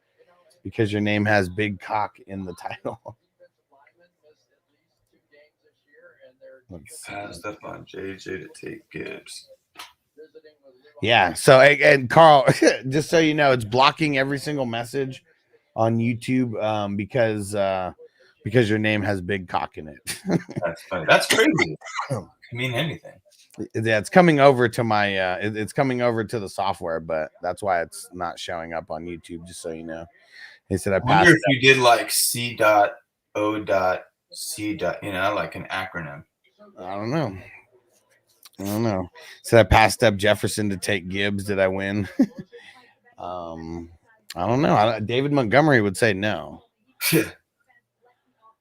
because your name has big cock in the title? Passed up on JJ to take Gibbs. Yeah. So and Carl, just so you know, it's blocking every single message on YouTube because your name has big cock in it. That's funny. That's crazy. It can mean anything. Yeah, it's coming over to my it's coming over to the software, but that's why it's not showing up on YouTube, just so you know. They said I wonder if you did like C.O.C. You know, like an acronym. I don't know. Said I passed up Jefferson to take Gibbs. Did I win? I don't know. David Montgomery would say no.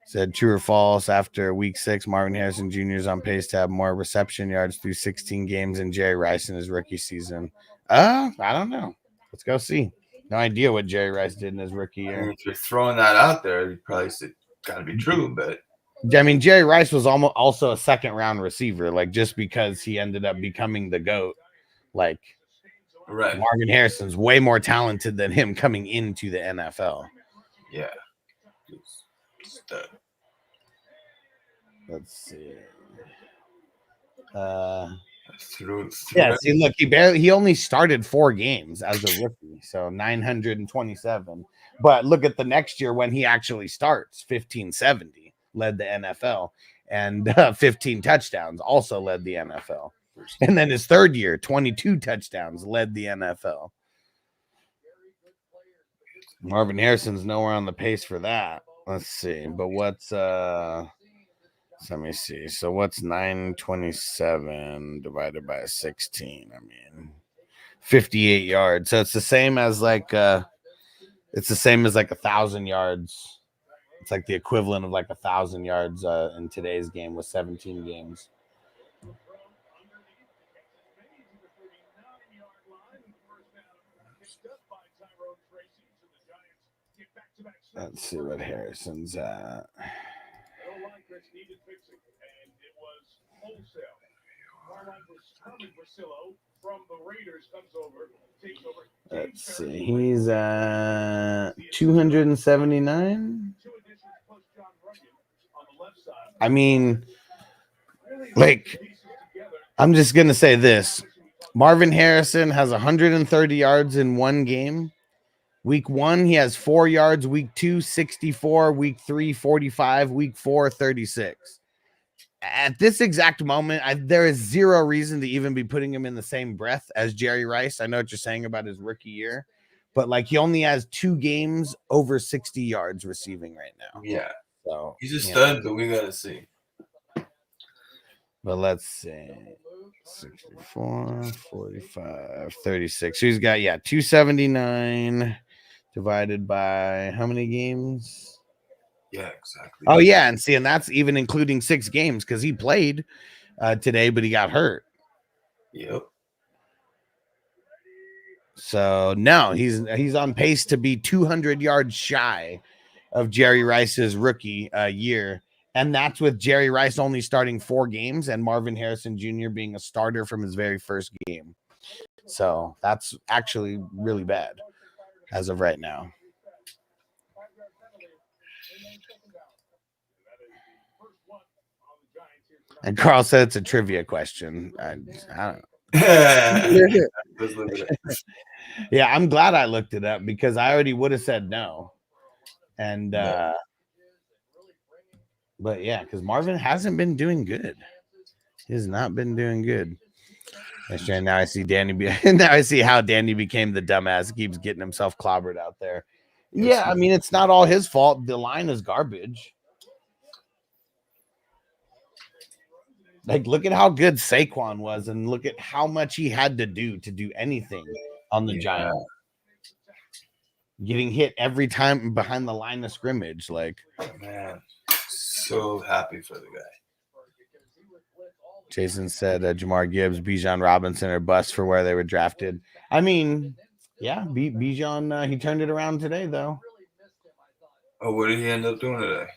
Said true or false, after week 6, Marvin Harrison Jr. is on pace to have more reception yards through 16 games than Jerry Rice in his rookie season. I don't know. Let's go see. No idea what Jerry Rice did in his rookie year. I mean, if you're throwing that out there, you probably said got to be true, but I mean, Jerry Rice was also a second-round receiver, like just because he ended up becoming the GOAT. Like, right. Marvin Harrison's way more talented than him coming into the NFL. Yeah. Let's see. Yeah, see, look, he only started 4 games as a rookie, so 927. But look at the next year when he actually starts, 1570 led the NFL, and 15 touchdowns also led the NFL. And then his third year, 22 touchdowns led the NFL. Marvin Harrison's nowhere on the pace for that. Let's see. But what's let me see. So what's 927 divided by 16? I mean, 58 yards. So it's the same as like 1,000 yards. It's like the equivalent of like 1,000 yards in today's game with 17 games. Let's see what Harrison's at. Let's see. He's at 279. I mean, like, I'm just going to say this. Marvin Harrison has 130 yards in one game. Week 1, he has 4 yards. Week 2, 64. Week 3, 45. Week 4, 36. At this exact moment, there is zero reason to even be putting him in the same breath as Jerry Rice. I know what you're saying about his rookie year, but like he only has 2 games over 60 yards receiving right now. Yeah. So he's a stud, but we got to see. But let's see. 64, 45, 36. So he's got 279 divided by how many games? Yeah, exactly. Oh yeah, and see, and that's even including 6 games because he played today, but he got hurt. Yep. So no, he's on pace to be 200 yards shy of Jerry Rice's rookie year. And that's with Jerry Rice only starting 4 games and Marvin Harrison Jr. being a starter from his very first game. So that's actually really bad as of right now. And Carl said it's a trivia question. I don't know. Yeah, I'm glad I looked it up because I already would have said no. And but yeah, because Marvin hasn't been doing good. He has not been doing good. Now I see Danny. Now I see how Danny became the dumbass. He keeps getting himself clobbered out there. Yeah, I mean it's not all his fault. The line is garbage. Like, look at how good Saquon was, and look at how much he had to do anything on the Giants. Getting hit every time behind the line of scrimmage. Like, man, so happy for the guy. Jason said Jamar Gibbs, Bijan Robinson are bust for where they were drafted. I mean, yeah, Bijan, he turned it around today, though. Oh, what did he end up doing today?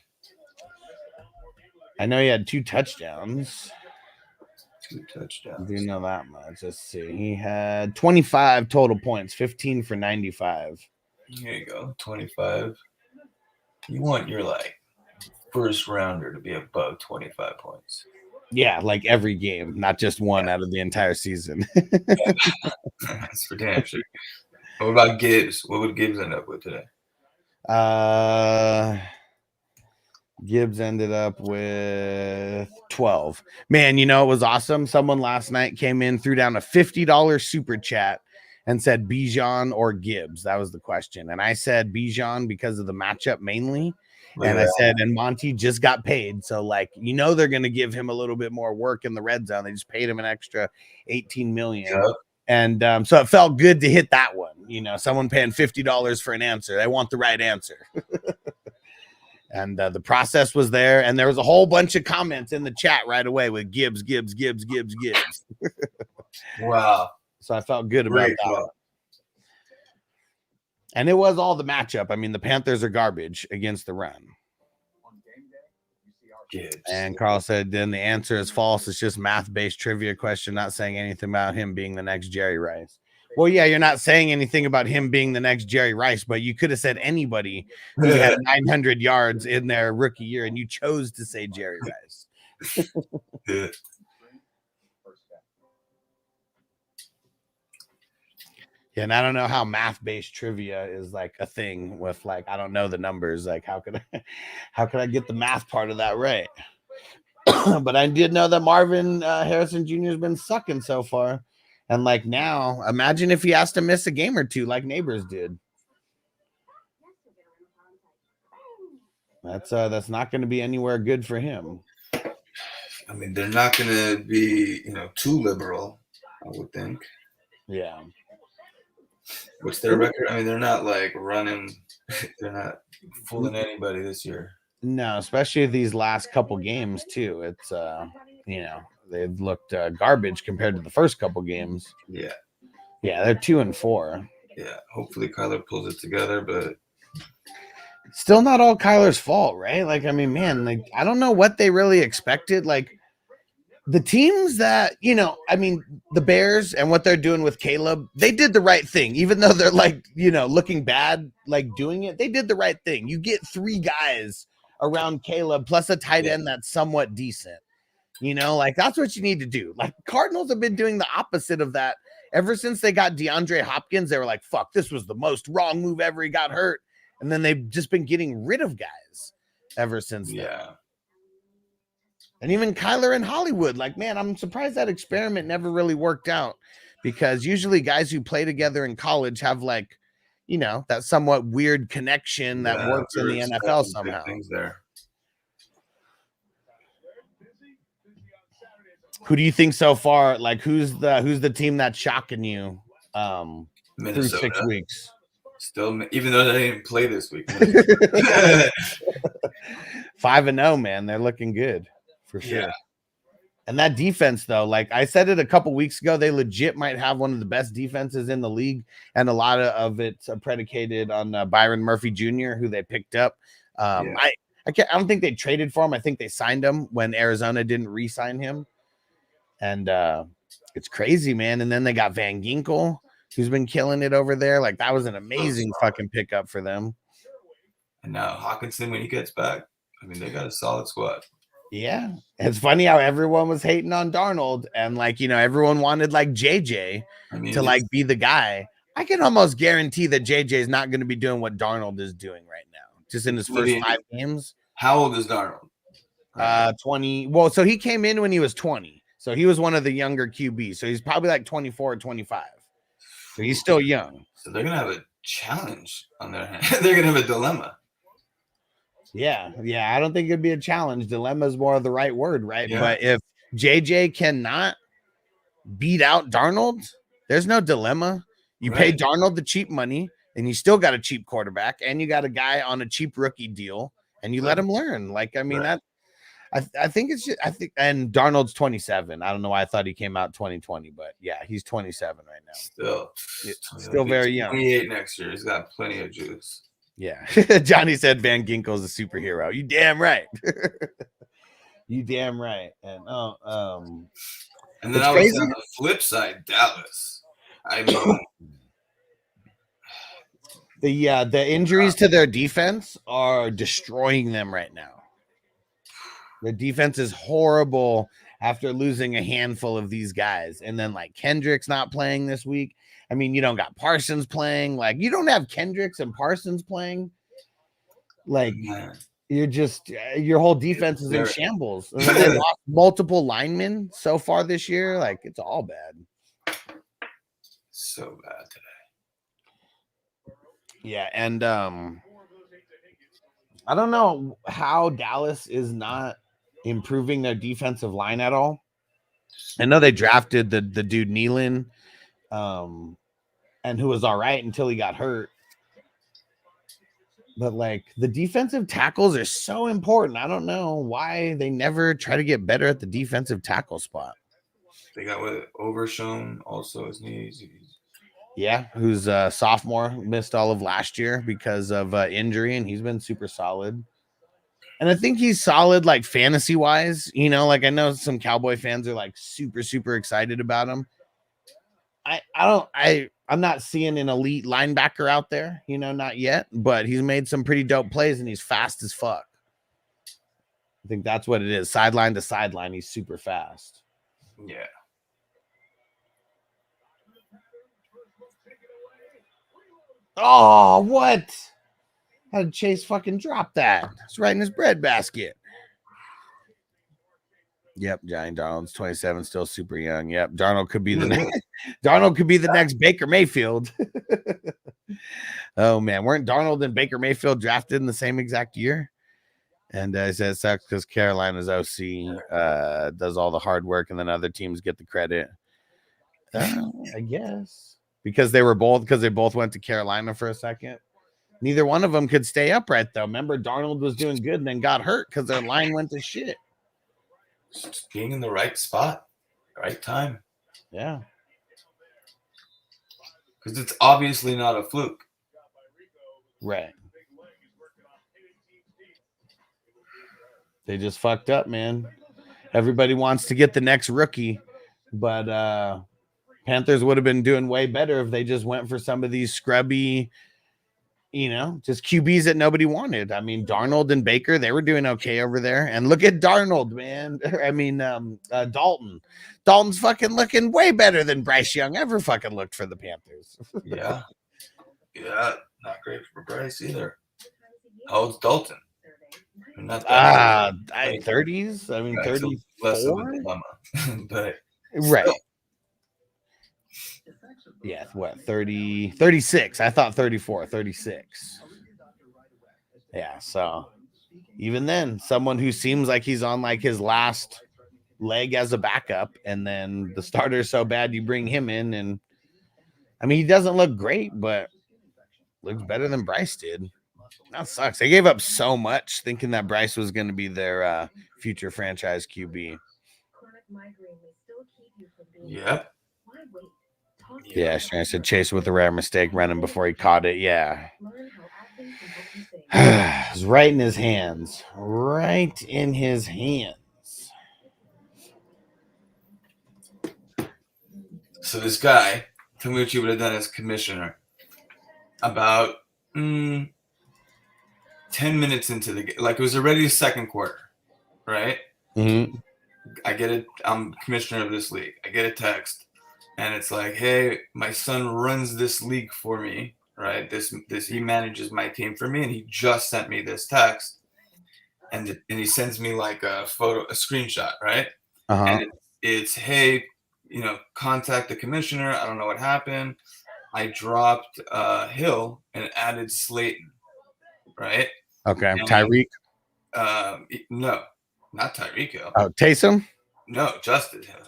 I know he had 2 touchdowns. 2 touchdowns. Do you know that much? Let's see. He had 25 total points, 15 for 95. Here you go, 25. You want your first rounder to be above 25 points. Yeah, like every game, not just one out of the entire season. That's for damn sure. What about Gibbs? What would Gibbs end up with today? Gibbs ended up with 12. Man, you know, it was awesome. Someone last night came in, threw down a $50 super chat and said Bijan or Gibbs. That was the question. And I said Bijan because of the matchup mainly. And I said, and Monty just got paid. So, they're going to give him a little bit more work in the red zone. They just paid him an extra $18 million. Yep. And so it felt good to hit that one. You know, someone paying $50 for an answer. They want the right answer. And the process was there. And there was a whole bunch of comments in the chat right away with Gibbs. Wow. So I felt good about that one. And it was all the matchup. I mean, the Panthers are garbage against the run. Gibbs. And Carl said, then the answer is false. It's just math-based trivia question, not saying anything about him being the next Jerry Rice. Well, yeah, you're not saying anything about him being the next Jerry Rice, but you could have said anybody who had 900 yards in their rookie year, and you chose to say Jerry Rice. Yeah, and I don't know how math-based trivia is a thing with I don't know the numbers. How could I get the math part of that right? But I did know that Marvin Harrison Jr. has been sucking so far. And now, imagine if he has to miss a game or two like Neighbors did. That's not going to be anywhere good for him. I mean, they're not going to be, too liberal, I would think. Yeah. What's their record? I mean, they're not running. They're not fooling anybody this year. No, especially these last couple games too. It's they've looked garbage compared to the first couple games. Yeah, they're 2-4. Yeah, hopefully Kyler pulls it together, but still not all Kyler's fault, right? I mean, man, I don't know what they really expected. The teams that, the Bears and what they're doing with Caleb, they did the right thing. Even though they're looking bad, doing it, they did the right thing. You get 3 guys around Caleb plus a tight end that's somewhat decent. That's what you need to do. Cardinals have been doing the opposite of that ever since they got DeAndre Hopkins. They were like, fuck, this was the most wrong move ever. He got hurt. And then they've just been getting rid of guys ever since then. Yeah. And even Kyler in Hollywood, man, I'm surprised that experiment never really worked out, because usually guys who play together in college have that somewhat weird connection that works in the NFL somehow. Things there. Who do you think so far? Like, who's the team that's shocking you through Minnesota. 6 weeks? Still, even though they didn't play this week. 5-0, man. They're looking good for sure. Yeah. And that defense, though, like I said it a couple weeks ago, they legit might have one of the best defenses in the league, and a lot of it's predicated on Byron Murphy Jr., who they picked up. I don't think they traded for him. I think they signed him when Arizona didn't re-sign him, and it's crazy, man. And then they got Van Ginkel, who's been killing it over there. Like that was an amazing fucking pickup for them. And now Hawkinson, when he gets back, I mean, they got a solid squad. Yeah, it's funny how everyone was hating on Darnold, and like everyone wanted like JJ to like be the guy. I can almost guarantee that JJ is not going to be doing what Darnold is doing right now, just in his first 5 games. How old is Darnold? 20. Well, so he came in when he was 20, so he was one of the younger QBs. So he's probably like 24 or 25. So he's still young. So they're gonna have a challenge on their hand. They're gonna have a dilemma. Yeah. I don't think it'd be a challenge. Dilemma is more of the right word, right? Yeah. But if JJ cannot beat out Darnold, there's no dilemma. You pay Darnold the cheap money, and you still got a cheap quarterback, and you got a guy on a cheap rookie deal, and you let him learn. Like, I mean, I think it's just, and Darnold's 27. I don't know why I thought he came out 2020, but yeah, he's 27 right now. Still very young. 28 next year. He's got plenty of juice. Yeah. Johnny said Van Ginkel's a superhero. You damn right. You damn right. And and then I was on the flip side, Dallas. I mean, the injuries to their defense are destroying them right now. The defense is horrible after losing a handful of these guys. And then like Kendrick's not playing this week. I mean, you don't got Parsons playing. Like, you don't have Kendricks and Parsons playing. Like, you're just your whole defense is in shambles. And they lost multiple linemen so far this year. Like, it's all bad. So bad today. Yeah, and I don't know how Dallas is not improving their defensive line at all. I know they drafted the dude Nealon, and who was all right until he got hurt. But like the defensive tackles are so important. I don't know why they never try to get better at the defensive tackle spot. They got with Overshown also his knees. Yeah, who's a sophomore, missed all of last year because of injury, and he's been super solid. And I think he's solid, like fantasy wise. Like I know some Cowboy fans are like super, super excited about him. I'm not seeing an elite linebacker out there, not yet, but he's made some pretty dope plays and he's fast as fuck. I think that's what it is. Sideline to sideline, he's super fast. Yeah. Oh, what? How did Chase fucking drop that? It's right in his bread basket. Yep, Johnny Darnold's 27, still super young. Yep, Darnold could be the next Baker Mayfield. Oh man, weren't Darnold and Baker Mayfield drafted in the same exact year? And I said it sucks because Carolina's OC does all the hard work, and then other teams get the credit. I guess because they both went to Carolina for a second. Neither one of them could stay upright though. Remember, Darnold was doing good and then got hurt because their line went to shit. Just being in the right spot, right time. Yeah. Because it's obviously not a fluke. Right. They just fucked up, man. Everybody wants to get the next rookie, but Panthers would have been doing way better if they just went for some of these scrubby, just QBs that nobody wanted. I mean, Darnold and Baker, they were doing okay over there. And look at Darnold, man. I mean, Dalton. Dalton's fucking looking way better than Bryce Young ever fucking looked for the Panthers. Yeah. Yeah, not great for Bryce either. How old's Dalton? Not that 30s. I mean, 34. Less of a dilemma, but right. Still. Yeah, what, 30, 36. I thought 34, 36. Yeah, so even then, someone who seems like he's on like his last leg as a backup, and then the starter is so bad you bring him in, and I mean he doesn't look great, but looks better than Bryce did. That sucks. They gave up so much thinking that Bryce was going to be their future franchise QB. Yep. Yeah, I said Chase with a rare mistake running before he caught it. Yeah. It was right in his hands. Right in his hands. So this guy, tell me what you would have done as commissioner. About 10 minutes into the game, like it was already the second quarter, right? Mm-hmm. I get it. I'm commissioner of this league. I get a text, and it's like, "Hey, my son runs this league for me, right? This he manages my team for me, and he just sent me this text, and he sends me like a photo, a screenshot, right? And it's hey, contact the commissioner. I don't know what happened. I dropped Hill and added Slayton, right? Okay, and, Tyreek. No, not Tyreek Hill. Oh, Taysom. No, Justin Hill.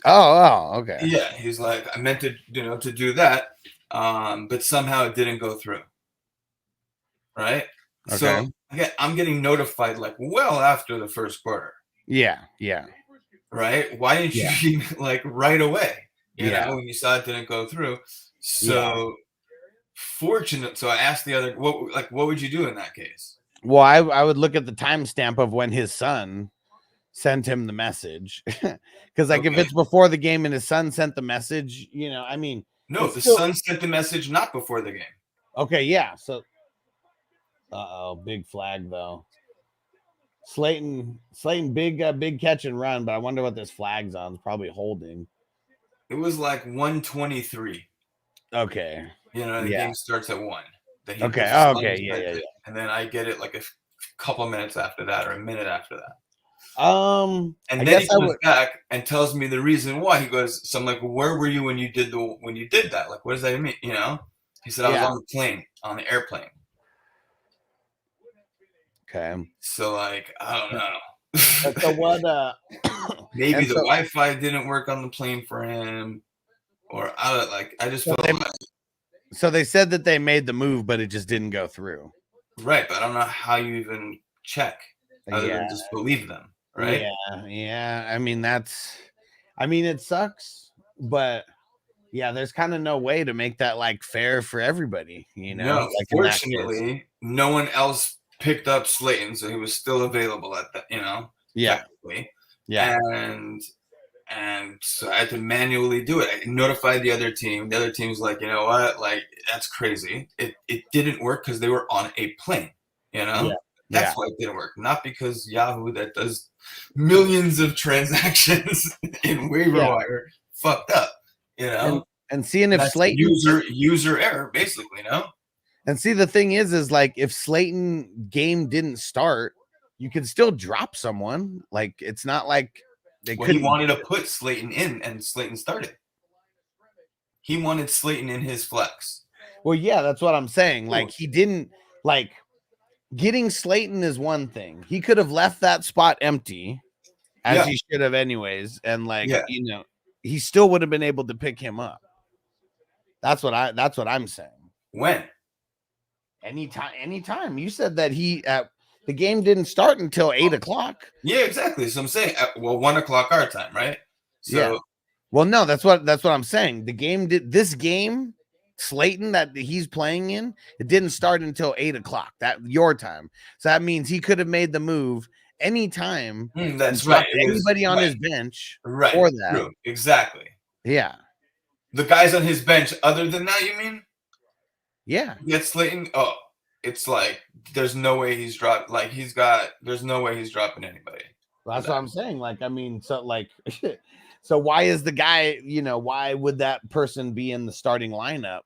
Oh, okay. Yeah, he's like, I meant to, to do that, but somehow it didn't go through. Right. Okay. So again, I'm getting notified like well after the first quarter. Yeah. Right. Why didn't you like right away? You know, when you saw it didn't go through. So fortunate. So I asked the other, what would you do in that case? Well, I would look at the timestamp of when his son sent him the message, because like if it's before the game and his son sent the message, I mean, no, the son sent the message not before the game. Okay, yeah. So, big flag though. Slayton, big catch and run, but I wonder what this flag's on. It's probably holding. It was like 1:23. Okay. The game starts at 1. Okay. Yeah. And then I get it like a couple of minutes after that, or a minute after that. And then he comes back and tells me the reason why. He goes, so I'm like, where were you when you did that? Like, what does that mean? He said, I was on the plane, on the airplane. Okay. So like, I don't know. So what? Maybe the Wi-Fi didn't work on the plane for him, or I just felt like. So they said that they made the move, but it just didn't go through. Right, but I don't know how you even check other than just believe them, right? Yeah. I mean, it sucks, but yeah, there's kind of no way to make that like fair for everybody, No, like fortunately, no one else picked up Slayton, so he was still available at that, Yeah. Yeah. And so I had to manually do it. I notified the other team. The other team's like, you know what? Like, that's crazy. It didn't work because they were on a plane, That's why it didn't work. Not because Yahoo, that does millions of transactions in waiver wire, fucked up, And seeing if that's Slayton user error, basically, And see, the thing is like if Slayton game didn't start, you could still drop someone. Like it's not like they couldn't. He wanted to put Slayton in, and Slayton started. He wanted Slayton in his flex. Well, yeah, that's what I'm saying. Like he didn't like getting Slayton is one thing. He could have left that spot empty, as he should have anyways, and he still would have been able to pick him up. That's what I'm saying. When? Anytime. You said that the game didn't start until 8:00. Yeah, exactly. So I'm saying, 1:00 our time, right? So, yeah. Well, no, that's what I'm saying. This game, Slayton that he's playing in, it didn't start until 8:00. That your time. So that means he could have made the move anytime. That's right. Anybody on his bench, right? For that, true. Exactly. Yeah. The guys on his bench. Other than that, you mean? Yeah. Get Slayton. Oh, it's like there's no way he's dropped. Like there's no way he's dropping anybody. Well, that's what I'm saying. Like, I mean, so like, so why is the guy? Why would that person be in the starting lineup?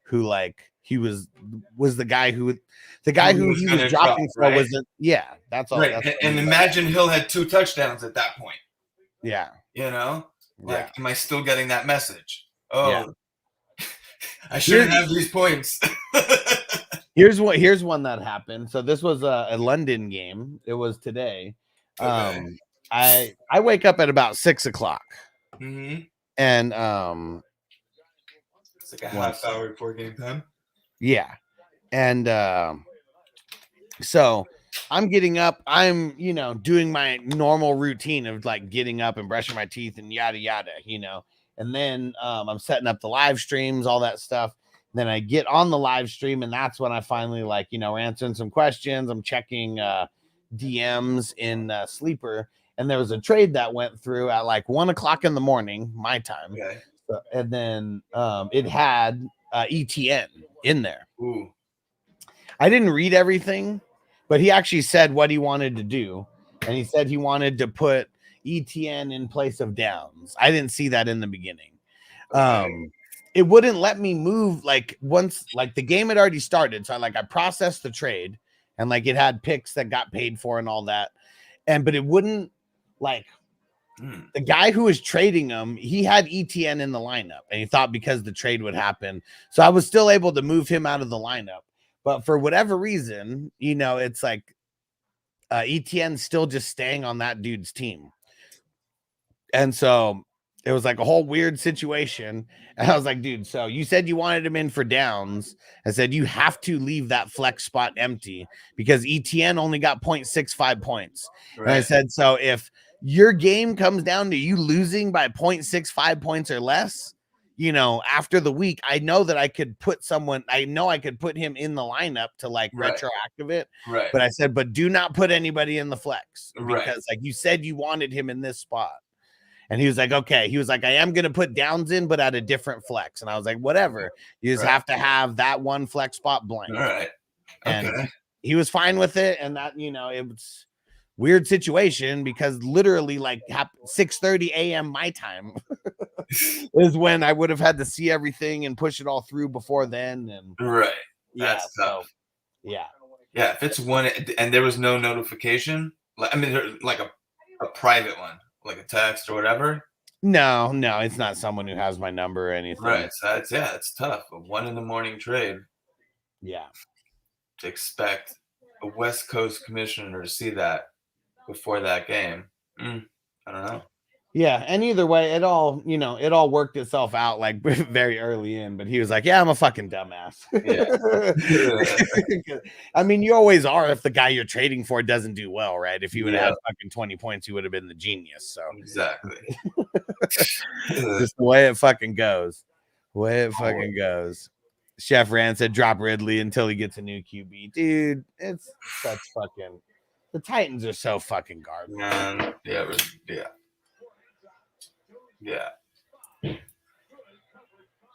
Who like he was the guy who he was dropping for right? Wasn't? Yeah, that's all. Right. That's and imagine Hill had 2 touchdowns at that point. Yeah. Like, am I still getting that message? Oh. Yeah. I shouldn't have these points. Here's one that happened. So this was a London game. It was today. Okay. I wake up at about 6 o'clock. Mm-hmm. And it's like a half hour before game time. Yeah. And so I'm getting up, I'm, you know, doing my normal routine of like getting up and brushing my teeth and yada yada, you know. And then I'm setting up the live streams, all that stuff. Then I get on the live stream, and that's when I finally, like, you know, answering some questions. I'm checking DMs in Sleeper, and there was a trade that went through at like 1 o'clock in the morning, my time. Okay. And then it had ETN in there. Ooh. I didn't read everything, but he actually said what he wanted to do. And he said he wanted to put ETN in place of Downs. I didn't see that in the beginning. Okay. It wouldn't let me move, like, once, like, the game had already started. So I processed the trade, and like it had picks that got paid for and all that. But it wouldn't, like, the guy who was trading them, he had ETN in the lineup, and he thought because the trade would happen. So I was still able to move him out of the lineup. But for whatever reason, you know, it's like ETN still just staying on that dude's team. And so it was like a whole weird situation. And I was like, dude, so you said you wanted him in for Downs. I said, you have to leave that flex spot empty because ETN only got 0.65 points. Right. And I said, so if your game comes down to you losing by 0.65 points or less, you know, after the week, I know that I could put someone, I know I could put him in the lineup to like retroactive it. Right. But I said, but do not put anybody in the flex because Right. like you said, you wanted him in this spot. And he was like, okay. He was like, I am going to put Downs in, but at a different flex. And I was like, whatever. You just have to have that one flex spot blank. All right. Okay. And he was fine with it. And that, you know, it was weird situation because literally like 6:30 a.m. my time is when I would have had to see everything and push it all through before then. And right. That's tough. So, yeah. Yeah. If it's one and there was no notification, like, I mean, like a private one, like a text or whatever. No, it's not someone who has my number or anything. Right. So it's tough. A 1 a.m. trade. Yeah. To expect a West Coast commissioner to see that before that game. I don't know. Yeah, and either way, it all, you know, it all worked itself out like very early in, but he was like, yeah, I'm a fucking dumbass. Yeah. I mean, you always are if the guy you're trading for doesn't do well, right? If he would have had fucking 20 points, he would have been the genius. So exactly. Just the way it fucking goes. Chef Rand said drop Ridley until he gets a new QB. Dude, it's such fucking, the Titans are so fucking garbage. Man, yeah.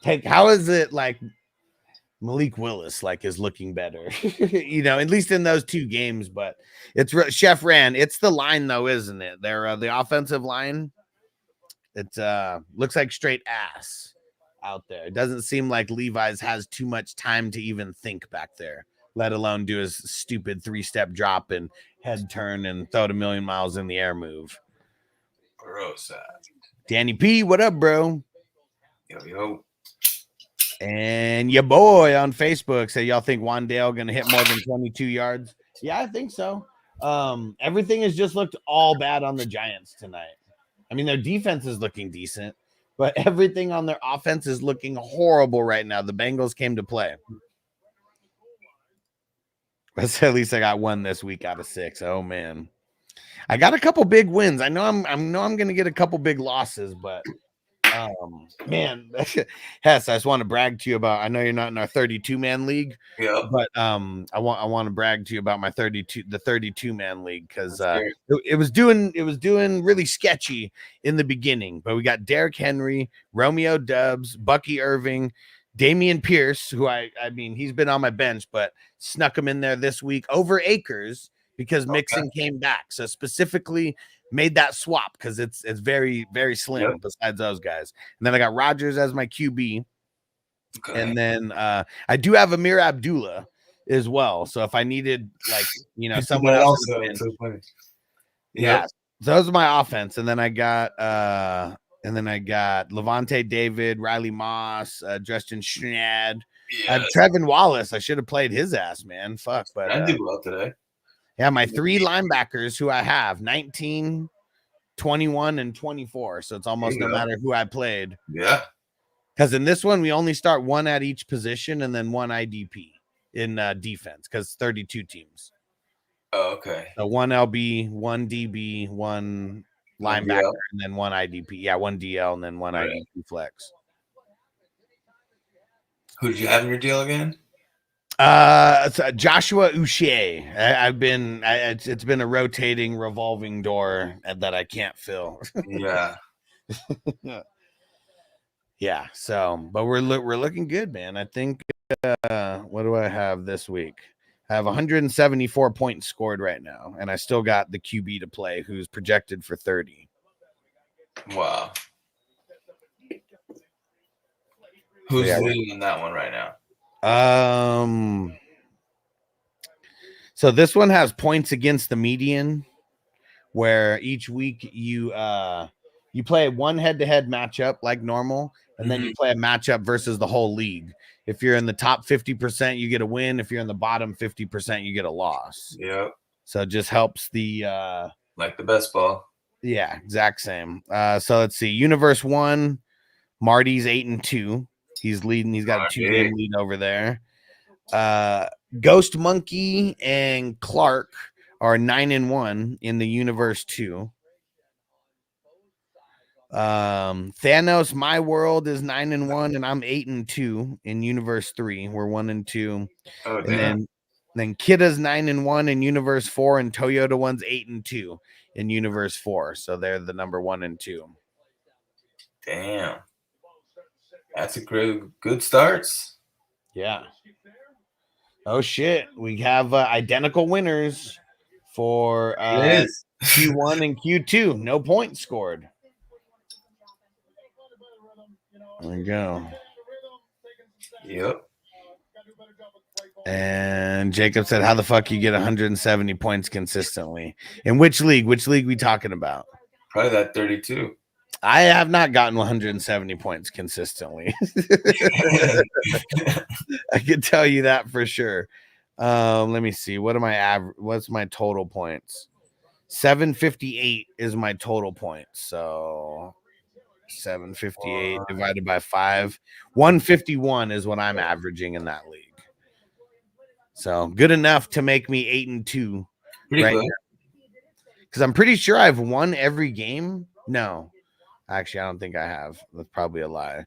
Like, how is it like Malik Willis like is looking better? You know, at least in those two games. But it's Chef Rand. It's the line though, isn't it? They're the offensive line. It looks like straight ass out there. It doesn't seem like Levi's has too much time to even think back there, let alone do his stupid 3-step drop and head turn and throw it a million miles in the air move. Gross. Danny P, what up, bro? Yo. And your boy on Facebook said, y'all think Wandale gonna hit more than 22 yards? Yeah, I think so. Everything has just looked all bad on the Giants tonight. I mean, their defense is looking decent, but everything on their offense is looking horrible right now. The Bengals came to play. But at least I got one this week out of 6. Oh man. I got a couple big wins. I know I'm going to get a couple big losses, but man, Hess, I just want to brag to you about, I know you're not in our 32-man league, but I want to brag to you about my 32-man league because it was doing really sketchy in the beginning, but we got Derrick Henry, Romeo Doubs, Bucky Irving, Damian Pierce, who I mean, he's been on my bench, but snuck him in there this week over Akers because Mixon came back. So specifically made that swap because it's very, very slim besides those guys. And then I got Rodgers as my QB. Okay. And then I do have Amir Abdullah as well. So if I needed, like, you know, someone else. So funny. Yeah. Those are my offense. And then I got Levante David, Riley Moss, Justin Schneid. Trevin Wallace. I should have played his ass, man. Fuck. But I did well today. Yeah, my 3 linebackers who I have, 19, 21 and 24. So it's almost no matter who I played. Yeah. Because in this one, we only start one at each position and then one IDP in defense because 32 teams. Oh, okay. So one LB, one DB, one linebacker, and then one IDP. Yeah, one DL and then one IDP flex. Who did you have in your deal again? Joshua Uche. It's been a rotating, revolving door that I can't fill. Yeah. Yeah. So, but we're looking good, man. I think. What do I have this week? I have 174 points scored right now, and I still got the QB to play, who's projected for 30. Wow. Who's leading in that one right now? So this one has points against the median, where each week you play one head-to-head matchup like normal, and then you play a matchup versus the whole league. If you're in the top 50%, you get a win. If you're in the bottom 50%, you get a loss. Yep. So it just helps the like the best ball. Yeah, exact same. So let's see. Universe 1, Marty's 8-2. He's leading. He's got a 2-game lead over there. Ghost Monkey and Clark are 9-1 in the Universe 2. Thanos, My World is 9-1, and I'm 8-2 in Universe 3. We're 1-2. Oh, and then Kidda's 9-1 in Universe 4, and Toyota one's 8-2 in Universe 4. So they're the number 1 and 2. Damn. That's a good starts. Yeah. Oh shit. We have identical winners for Q1 and Q2. No points scored. There we go. Yep. And Jacob said, how the fuck you get 170 points consistently? In which league? Which league we talking about? Probably that 32. I have not gotten 170 points consistently. I can tell you that for sure. Let me see. What's my total points? 758 is my total points. So 758 divided by 5. 151 is what I'm averaging in that league. So good enough to make me 8-2 right now. Because I'm pretty sure I've won every game. No. Actually, I don't think I have. That's probably a lie.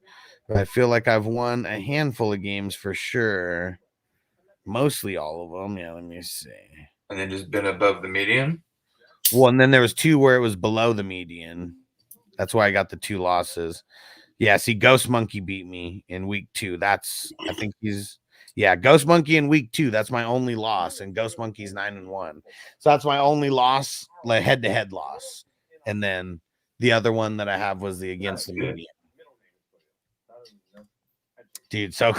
But I feel like I've won a handful of games for sure. Mostly all of them. Yeah, let me see. And then just been above the median? Well, and then there was 2 where it was below the median. That's why I got the 2 losses. Yeah, see, Ghost Monkey beat me in week 2. Ghost Monkey in week 2. That's my only loss. And Ghost Monkey's 9-1. So that's my only loss, like head-to-head loss. And then the other one that I have was the against the median. Dude, so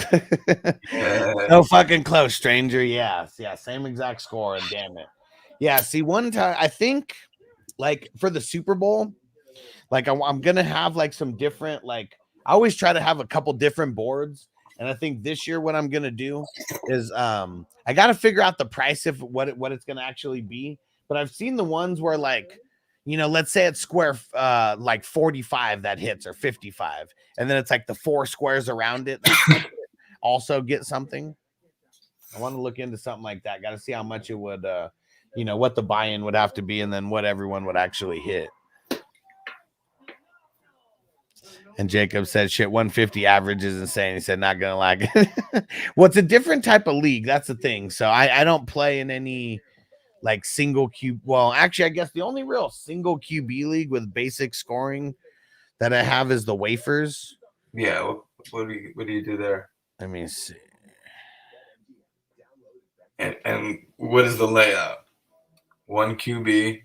fucking close, stranger. Yeah, same exact score, and damn it. Yeah, see, one time I think, like for the Super Bowl, like I'm gonna have like some different, like I always try to have a couple different boards, and I think this year what I'm gonna do is I gotta figure out the price of what it's gonna actually be. But I've seen the ones where like, you know, let's say it's square like 45 that hits or 55, and then it's like the 4 squares around it that also get something. I want to look into something like that. Got to see how much it would, you know, what the buy-in would have to be, and then what everyone would actually hit. And Jacob said, shit, 150 average is insane. He said, not gonna lie. Well, it's a different type of league. That's the thing. So I don't play in any like single QB. Well, actually, I guess the only real single QB league with basic scoring that I have is the wafers. Yeah. What do you do there? Let me see. And what is the layout? 1 QB.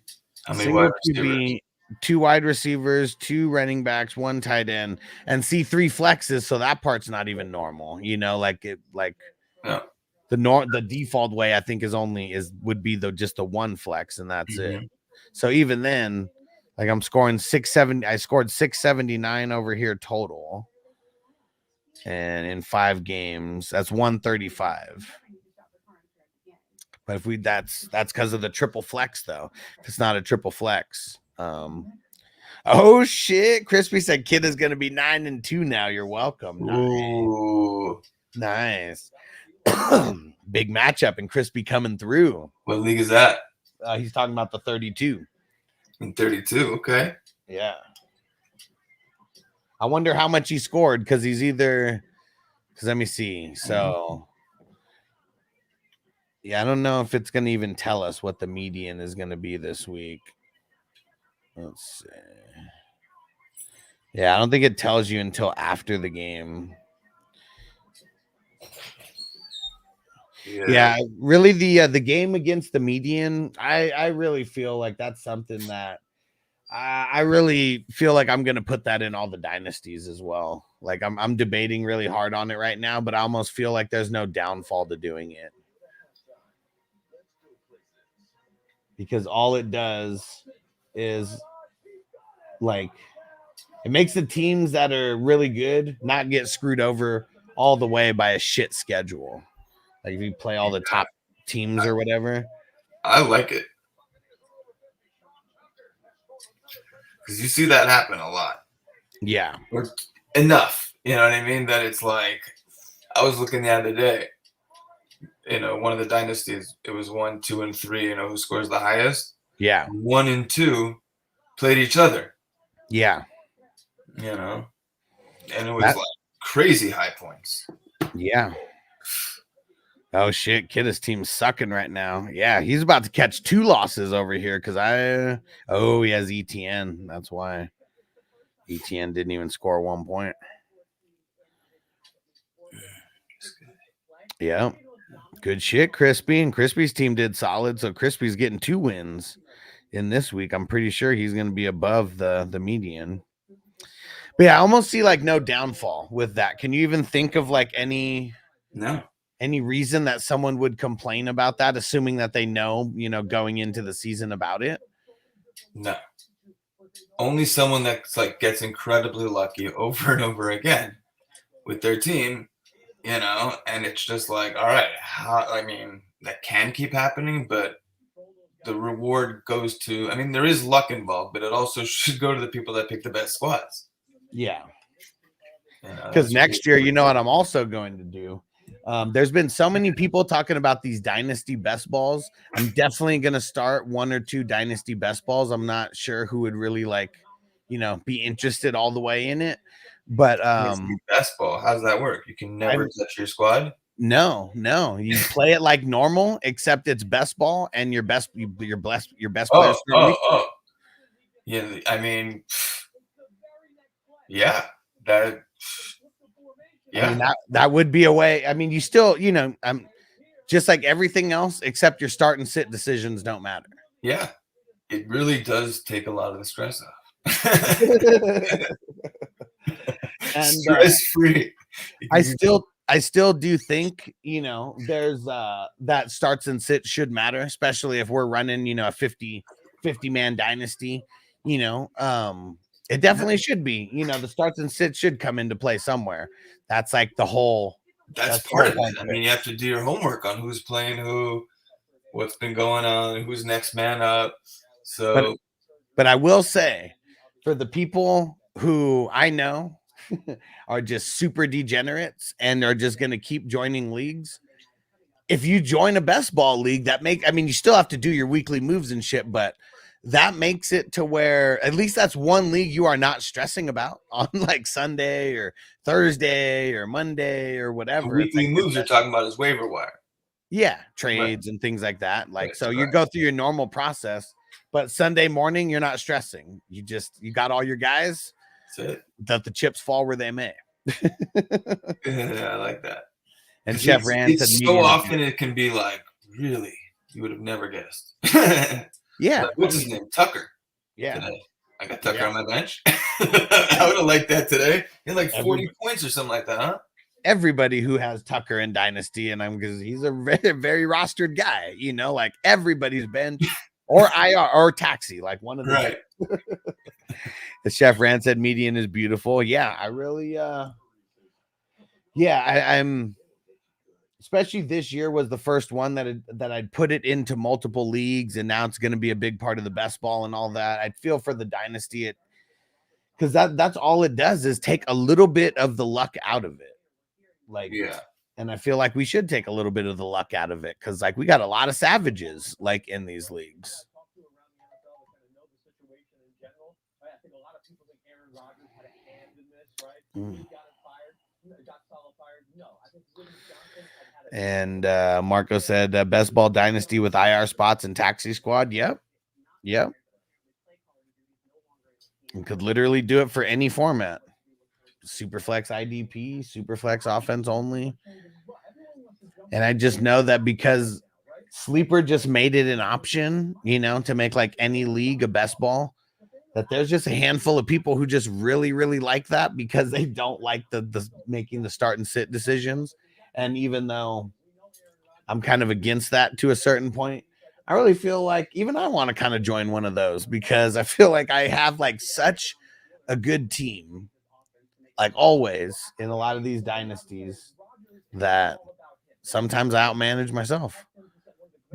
How many wide receivers? 2 wide receivers, 2 running backs, 1 tight end, and 3 flexes. So that part's not even normal. You know, the default way I think would be just the 1 flex, and that's it. So even then, like I'm scoring 670. I scored 679 over here total, and in 5 games, that's 135. But if that's because of the triple flex though. If it's not a triple flex, Oh shit! Crispy said Kid is gonna be 9-2 now. You're welcome. Ooh. Nice. Big matchup and Crispy coming through. What league is that? He's talking about the 32. In 32, okay. Yeah. I wonder how much he scored because he's either. Because let me see. So. Yeah, I don't know if it's going to even tell us what the median is going to be this week. Let's see. Yeah, I don't think it tells you until after the game. Yeah, really the game against the median, I really feel like that's something that I really feel like I'm going to put that in all the dynasties as well. Like I'm debating really hard on it right now, but I almost feel like there's no downfall to doing it. Because all it does is like it makes the teams that are really good not get screwed over all the way by a shit schedule. Like if you play all the top teams or whatever. I like it. Because you see that happen a lot. Yeah. Or enough. You know what I mean? That it's like, I was looking the other day, one of the dynasties, it was 1, 2, and 3, who scores the highest. Yeah. 1 and 2 played each other. Yeah. And it was like crazy high points. Yeah. Oh shit, Kidda's team's sucking right now. Yeah, he's about to catch 2 losses over here because he has ETN. That's why ETN didn't even score 1 point. Yeah. Good shit, Crispy. And Crispy's team did solid. So Crispy's getting 2 wins in this week. I'm pretty sure he's going to be above the median. But yeah, I almost see like no downfall with that. Can you even think of like any reason that someone would complain about that, assuming that they know, going into the season about it? No. Only someone that's like gets incredibly lucky over and over again with their team. And it's just like, all right, that can keep happening, but the reward goes to, there is luck involved, but it also should go to the people that pick the best squads. Yeah. Because next year, you know what I'm also going to do? There's been so many people talking about these dynasty best balls. I'm definitely going to start 1 or 2 dynasty best balls. I'm not sure who would really be interested all the way in it. But best ball, how does that work? You can never touch your squad? No. You play it like normal, except it's best ball and your best players. Yeah, yeah. That would be a way. You still, just like everything else, except your start and sit decisions don't matter. Yeah, it really does take a lot of the stress off. And stress free. I still do think there's that starts and sits should matter, especially if we're running a 50 man dynasty. It definitely should be. The starts and sits should come into play somewhere. That's like the whole. That's part of it. You have to do your homework on who's playing who, what's been going on, who's next man up. So, but I will say, for the people who I know are just super degenerates and are just going to keep joining leagues, if you join a best ball league, you still have to do your weekly moves and shit, but that makes it to where at least that's one league you are not stressing about on like Sunday or Thursday or Monday or whatever. The weekly moves you're talking about is waiver wire. Yeah, trades and things like that. You go through your normal process, but Sunday morning you're not stressing. You got all your guys. That's it. That the chips fall where they may. Yeah, I like that. And Chef Rand said, so often it can be like, really, you would have never guessed. Yeah. Like, what's his name? Tucker. Yeah. Today. I got Tucker on my bench. I would have liked that today. He had like 40 points or something like that, huh? Everybody who has Tucker in Dynasty, and because he's a very, very rostered guy, like everybody's bench or IR or taxi, like one of the right. The Chef Rand said median is beautiful. Yeah, I really I'm especially this year was the first one that I'd put it into multiple leagues, and now it's going to be a big part of the best ball and all that. I'd feel for the dynasty. because that's all it does is take a little bit of the luck out of it. Like, Yeah. And I feel like we should take a little bit of the luck out of it because, like, we got a lot of savages like in these leagues. And Marco said best ball dynasty with IR spots and taxi squad. Yep. You could literally do it for any format. Superflex IDP, Superflex offense only. And I just know that because Sleeper just made it an option, to make like any league a best ball, that there's just a handful of people who just really, really like that because they don't like the making the start and sit decisions. And even though I'm kind of against that to a certain point, I really feel like even I want to kind of join one of those because I feel like I have like such a good team, like always in a lot of these dynasties, that sometimes I outmanage myself.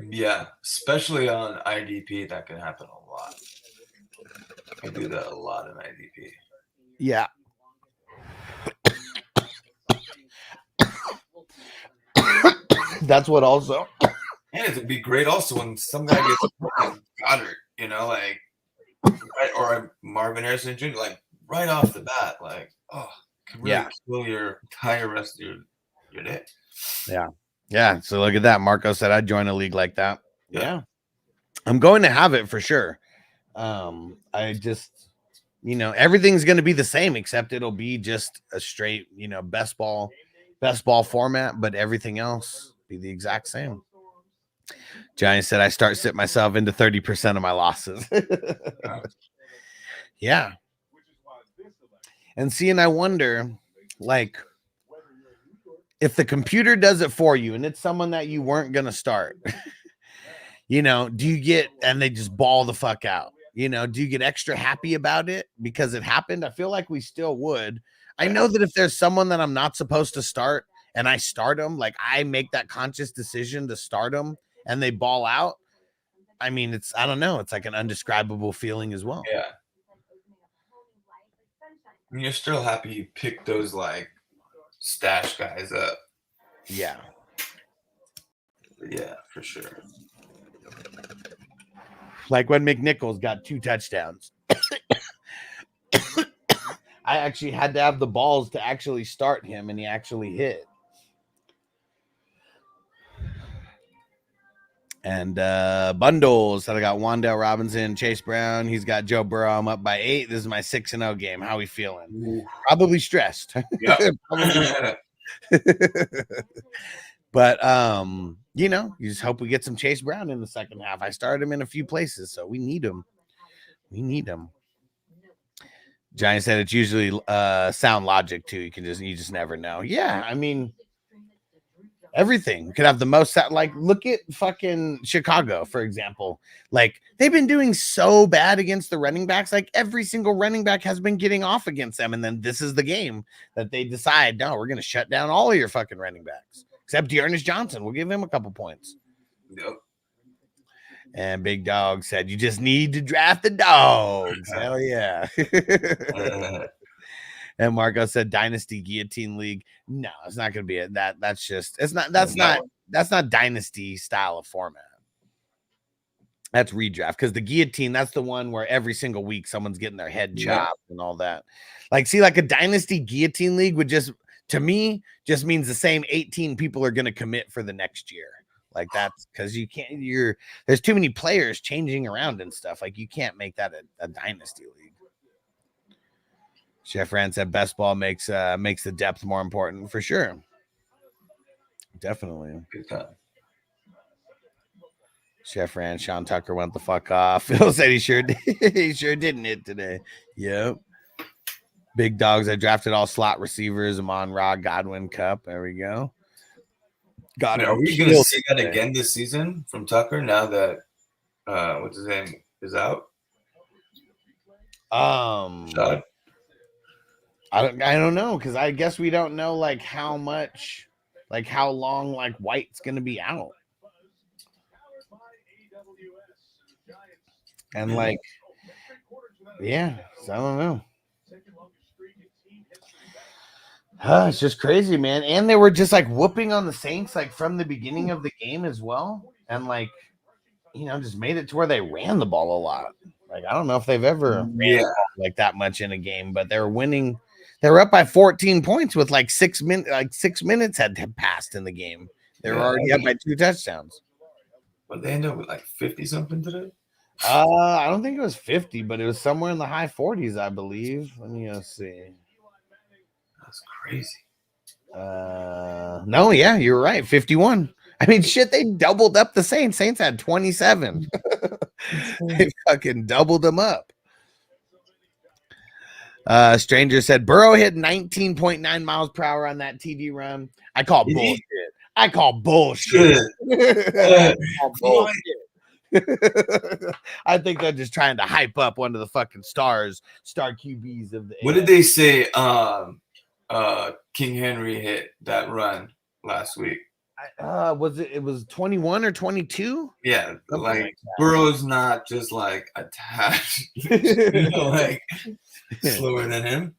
Yeah, especially on IDP, that can happen a lot. I do that a lot in IDP. Yeah. That's what also. And it'd be great also when some guy gets like Goddard, or Marvin Harrison Jr., like right off the bat, like, can really kill your entire rest of your day. Yeah. Yeah. So look at that. Marco said I'd join a league like that. Yeah. I'm going to have it for sure. I just, everything's going to be the same, except it'll be just a straight, best ball format, but everything else be the exact same. Johnny said I start sit myself into 30% of my losses. Yeah. And I wonder, like, if the computer does it for you and it's someone that you weren't going to start, do you get, and they just ball the fuck out, do you get extra happy about it because it happened? I feel like we still would. I know that if there's someone that I'm not supposed to start and I start them, like I make that conscious decision to start them and they ball out. I mean, I don't know. It's like an undescribable feeling as well. Yeah. I mean, you're still happy you picked those like stash guys up. Yeah. Yeah, for sure. Like when McNichols got 2 touchdowns. I actually had to have the balls to actually start him, and he actually hit. And bundles that I got Wan'Dale Robinson, Chase Brown. He's got Joe Burrow. I'm up by 8. This is my 6-0 game. How we feeling? Ooh. Probably stressed. Yeah. But you just hope we get some Chase Brown in the second half. I started him in a few places, so we need him. Giant said it's usually sound logic too. You just never know. Yeah, I mean, everything. We could have the most, like, look at fucking Chicago, for example. Like, they've been doing so bad against the running backs. Like, every single running back has been getting off against them. And then this is the game that they decide, no, we're going to shut down all of your fucking running backs. Except Dearness Johnson. We'll give him a couple points. Yep. And Big Dog said, you just need to draft the dogs. Hell yeah. And Marco said Dynasty Guillotine League. No, it's not going to be it. That's not Dynasty style of format. That's redraft, because the guillotine, that's the one where every single week someone's getting their head chopped and all that. Like, see, like a Dynasty Guillotine League would just, to me, just means the same 18 people are going to commit for the next year. Like, that's because there's too many players changing around and stuff. Like, you can't make that a Dynasty League. Chef Rand said best ball makes the depth more important, for sure. Definitely. Good time. Chef Rand, Sean Tucker went the fuck off. Phil said he sure didn't hit today. Yep. Big Dogs. I drafted all slot receivers. Amon-Ra, Godwin, Cup. There we go. Are we going to see that again this season from Tucker now that what's his name is out? I don't know, because I guess we don't know like how much, like how long like White's going to be out. And like, yeah, so I don't know. It's just crazy, man. And they were just like whooping on the Saints like from the beginning of the game as well. And like, just made it to where they ran the ball a lot. Like, I don't know if they've ever ran the ball like that much in a game, but they're winning. They were up by 14 points with like 6 minutes. Like 6 minutes had passed in the game. They were already up by 2 touchdowns. But they ended up with like 50 something today. I don't think it was 50, but it was somewhere in the high 40s, I believe. Let me see. That's crazy. No, yeah, you're right. 51. I mean, shit, they doubled up the Saints. Saints had 27. They fucking doubled them up. Stranger said Burrow hit 19.9 miles per hour on that TD run. I call bullshit. I call bullshit. I think they're just trying to hype up one of the fucking star QBs of the. What did they say? King Henry hit that run last week. Was it was 21 or 22? Yeah, like Burrow's not just like attached, like slower than him.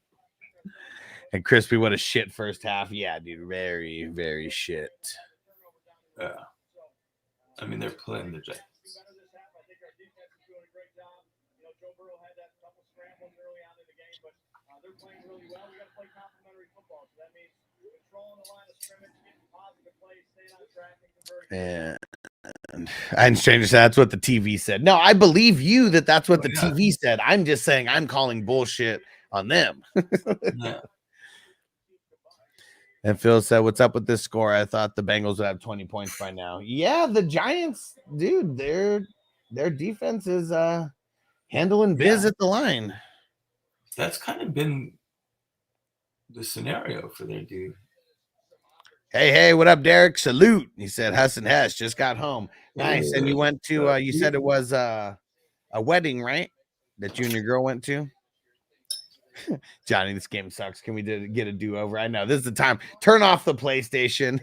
And Crispy, what a shit first half. Yeah, dude, very, very shit. Yeah, I mean they're playing the Jets. And Stranger said that's what the TV said. No, I believe you that's what the TV said. I'm just saying I'm calling bullshit on them. Yeah. And Phil said, "What's up with this score? I thought the Bengals would have 20 points by now." Yeah, the Giants, dude, their defense is handling biz at the line. That's kind of been the scenario for their dude. Hey, what up, Derek? Salute. He said Husson Hess just got home. Nice. And you went to you said it was a wedding, right? That you and your girl went to. Johnny, this game sucks. Can we get a do-over? I know this is the time. Turn off the PlayStation.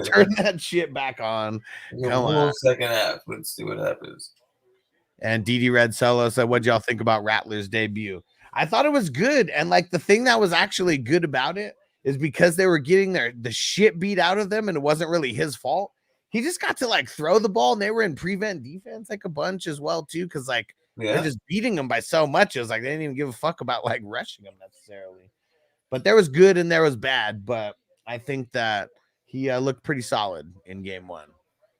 Turn that shit back on. Come on. Second half. Let's see what happens. And DD Red Solo said, "What'd y'all think about Rattler's debut?" I thought it was good. And like the thing that was actually good about it is because they were getting the shit beat out of them and it wasn't really his fault. He just got to like throw the ball and they were in prevent defense like a bunch as well too, because like they're just beating them by so much. It was like they didn't even give a fuck about like rushing them necessarily. But there was good and there was bad. But I think that he looked pretty solid in game 1.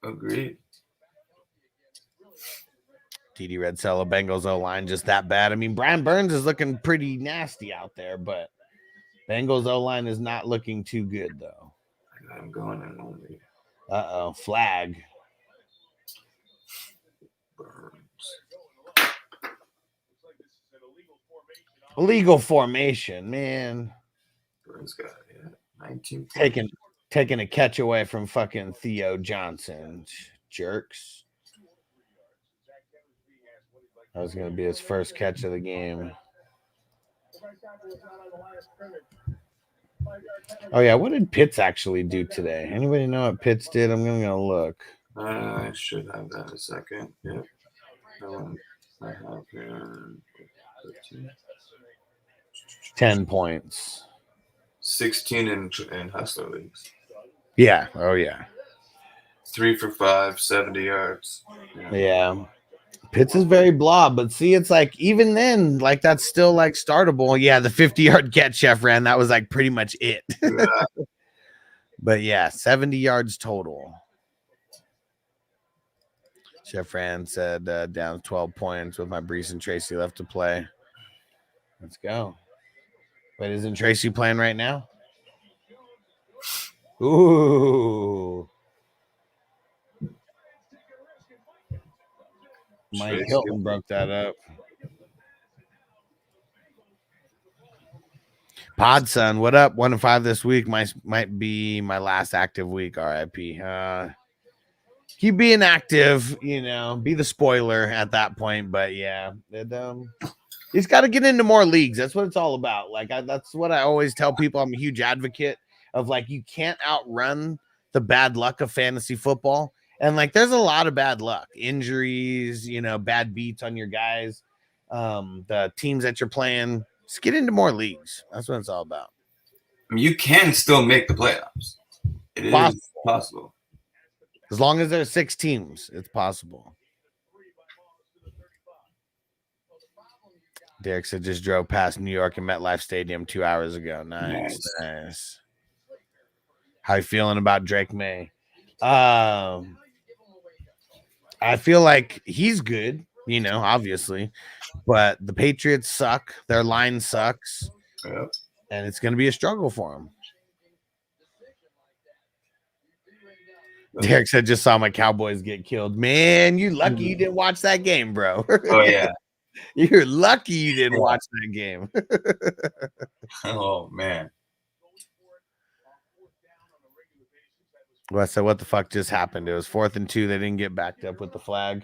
Agreed. TD Red Cello, Bengals O-line just that bad. I mean, Brian Burns is looking pretty nasty out there, but Bengals O-line is not looking too good, though. I'm going in only. Uh-oh, flag. Burns. Illegal formation, man. Burns got 19. Taking a catch away from fucking Theo Johnson. Jerks. That was going to be his first catch of the game. Oh, yeah. What did Pitts actually do today? Anybody know what Pitts did? I'm going to go look. I should have that in a second. Yep. That one I have here. 13. 10 points. 16 in hustler leagues. Yeah. Oh, yeah. 3 for 5, 70 yards. Yeah. Pitts is very blah, but see, it's like even then, like that's still like startable. Yeah, the 50-yard catch Chef ran, that was like pretty much it. Yeah. But yeah, 70 yards total. Chef Ran said down 12 points with my Brees and Tracy left to play. Let's go. Wait, isn't Tracy playing right now? Ooh. Mike Hilton broke that up. Podson, what up? 1-5 this week. Might be my last active week. RIP. Keep being active, be the spoiler at that point. But yeah, he's got to get into more leagues. That's what it's all about. Like that's what I always tell people. I'm a huge advocate of like you can't outrun the bad luck of fantasy football. And like, there's a lot of bad luck, injuries, bad beats on your guys, the teams that you're playing. Just get into more leagues. That's what it's all about. I mean, you can still make the playoffs. It is possible. As long as there's 6 teams, it's possible. Derek said just drove past New York and MetLife Stadium 2 hours ago. Nice. How you feeling about Drake May? I feel like he's good, you know, obviously, but the Patriots suck. Their line sucks, and it's going to be a struggle for him. Derek said, just saw my Cowboys get killed. Man, you lucky you didn't watch that game, bro. Oh, yeah. You're lucky you didn't watch that game. Oh, man. Well, so what the fuck just happened? It was 4th and 2. They didn't get backed up with the flag.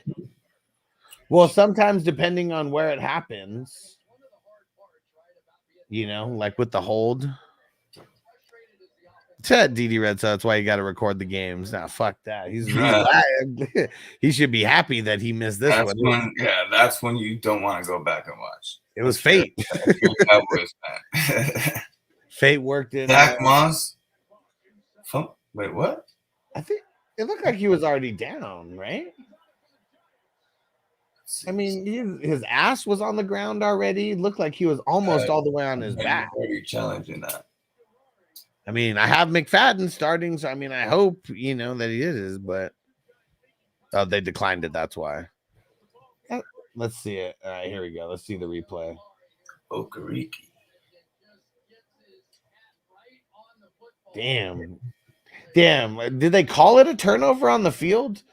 Well, sometimes depending on where it happens, you know, like with the hold. DD Red, so that's why you got to record the games. Nah, fuck that. He should be happy that he missed this one. That's when you don't want to go back and watch. It was fate. Cowboys, Fate worked in. Zach Moss. Wait, what? I think it looked like he was already down, right? I mean, his ass was on the ground already. It looked like he was almost all the way on his back. Very challenging that. I mean, I have McFadden starting, so I mean, I hope you know that he is, but they declined it. That's why. Let's see it. All right, here we go. Let's see the replay. Okariki. Damn. Did they call it a turnover on the field?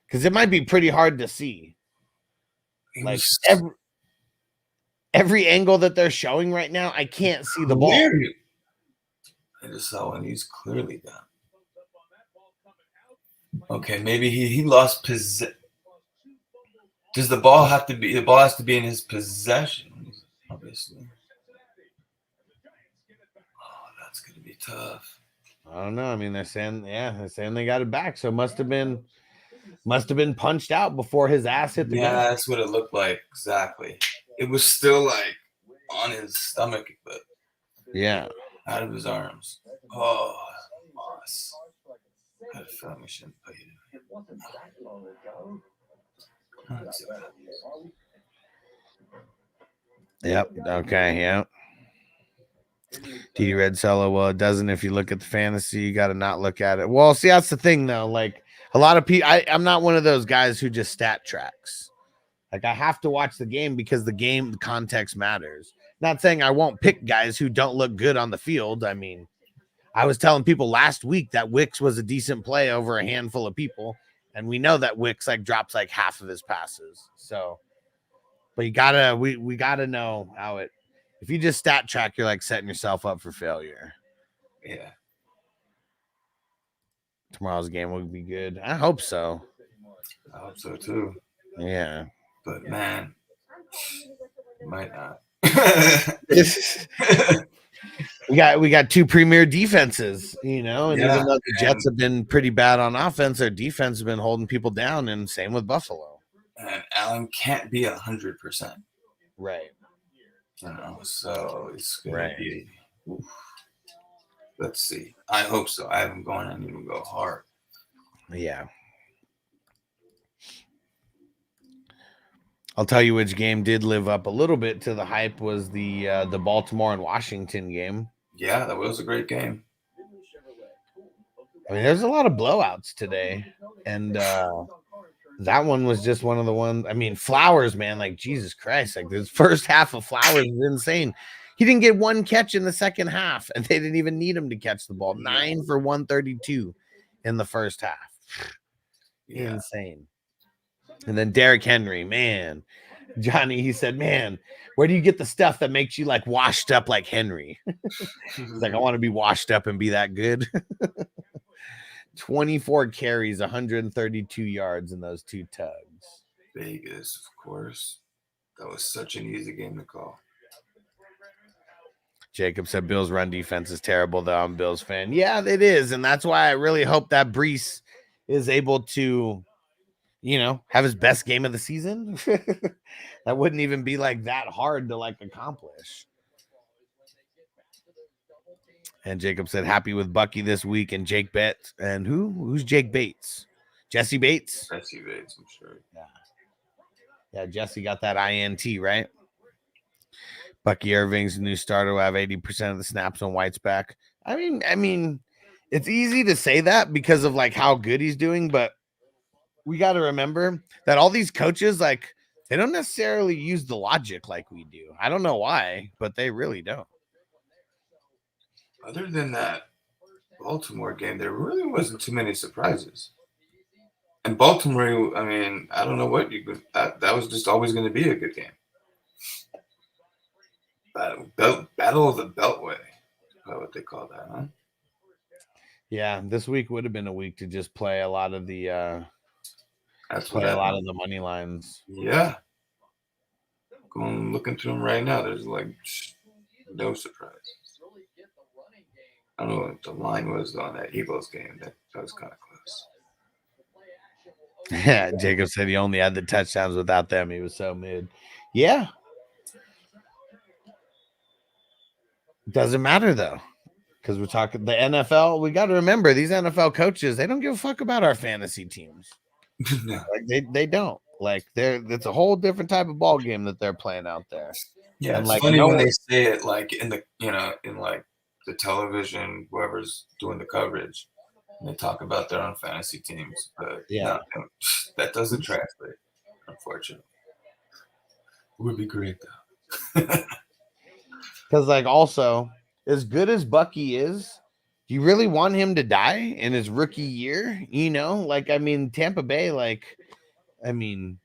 Because it might be pretty hard to see. Like every angle that they're showing right now, I can't see the ball. I just saw one. He's clearly down. Okay, maybe he lost possession. Does the ball have to be? The ball has to be in his possession, obviously. Oh, that's gonna be tough. I don't know. I mean, they're saying they got it back, so it must have been punched out before his ass hit the ground. Yeah, that's what it looked like. Exactly. It was still like on his stomach, but yeah, out of his arms. Oh, Moss. I felt we shouldn't play it. Yep. Okay. Yep. TD Red Solo. Well, it doesn't if you look at the fantasy. You got to not look at it. Well, see, that's the thing, though. Like a lot of people, I'm not one of those guys who just stat tracks. Like I have to watch the game because the context matters. Not saying I won't pick guys who don't look good on the field. I mean, I was telling people last week that Wicks was a decent play over a handful of people. And we know that Wicks like drops like half of his passes. So, but we gotta know how it, if you just stat track, you're like setting yourself up for failure. Yeah. Tomorrow's game will be good. I hope so. I hope so too. Yeah. But man, might not. We got 2 premier defenses, you know, and even though the Jets have been pretty bad on offense, their defense has been holding people down, and same with Buffalo. And Allen can't be 100%. Right. You know, so it's gonna be. Oof. Let's see. I hope so. I haven't gone and even go hard. Yeah. I'll tell you which game did live up a little bit to the hype was the Baltimore and Washington game. Yeah, that was a great game. I mean, there's a lot of blowouts today, and that one was just one of the ones. I mean, Flowers, man, like Jesus Christ, like this first half of Flowers is insane. He didn't get one catch in the second half, and they didn't even need him to catch the ball. 9 for 132 in the first half. Yeah. Insane. And then Derrick Henry, man, Johnny, he said, man, where do you get the stuff that makes you like washed up like Henry? He's like, I want to be washed up and be that good. 24 carries, 132 yards in those 2 tugs. Vegas, of course. That was such an easy game to call. Jacob said Bills' run defense is terrible, though. I'm a Bills fan. Yeah, it is. And that's why I really hope that Brees is able to, you know, have his best game of the season. That wouldn't even be like that hard to like accomplish. And Jacob said happy with Bucky this week and Jake Bates. And who's Jake Bates? Jesse Bates? Jesse Bates, I'm sure. Yeah, Jesse got that INT, right? Bucky Irving's new starter will have 80% of the snaps on White's back. I mean, it's easy to say that because of like how good he's doing, but we got to remember that all these coaches, like, they don't necessarily use the logic like we do. I don't know why, but they really don't. Other than that Baltimore game, there really wasn't too many surprises. And Baltimore, I mean, I don't know what you could. That was just always going to be a good game. Battle of the Beltway. What they call that, huh? Yeah, this week would have been a week to just play a lot of the of the money lines. Yeah. Going looking through them right now. There's like no surprise. I don't know what the line was on that Eagles game. That was kind of close. Yeah, Jacob said he only had the touchdowns without them. He was so mid. Yeah. Doesn't matter though, because we're talking the NFL. We got to remember these NFL coaches, they don't give a fuck about our fantasy teams. No. Like they don't. Like it's a whole different type of ball game that they're playing out there. Yeah, and it's like funny when they say it like in the in like the television, whoever's doing the coverage, and they talk about their own fantasy teams. But yeah, no, that doesn't translate, unfortunately. It would be great though. Because like also, as good as Bucky is, do you really want him to die in his rookie year? You know, like I mean, Tampa Bay, like I mean,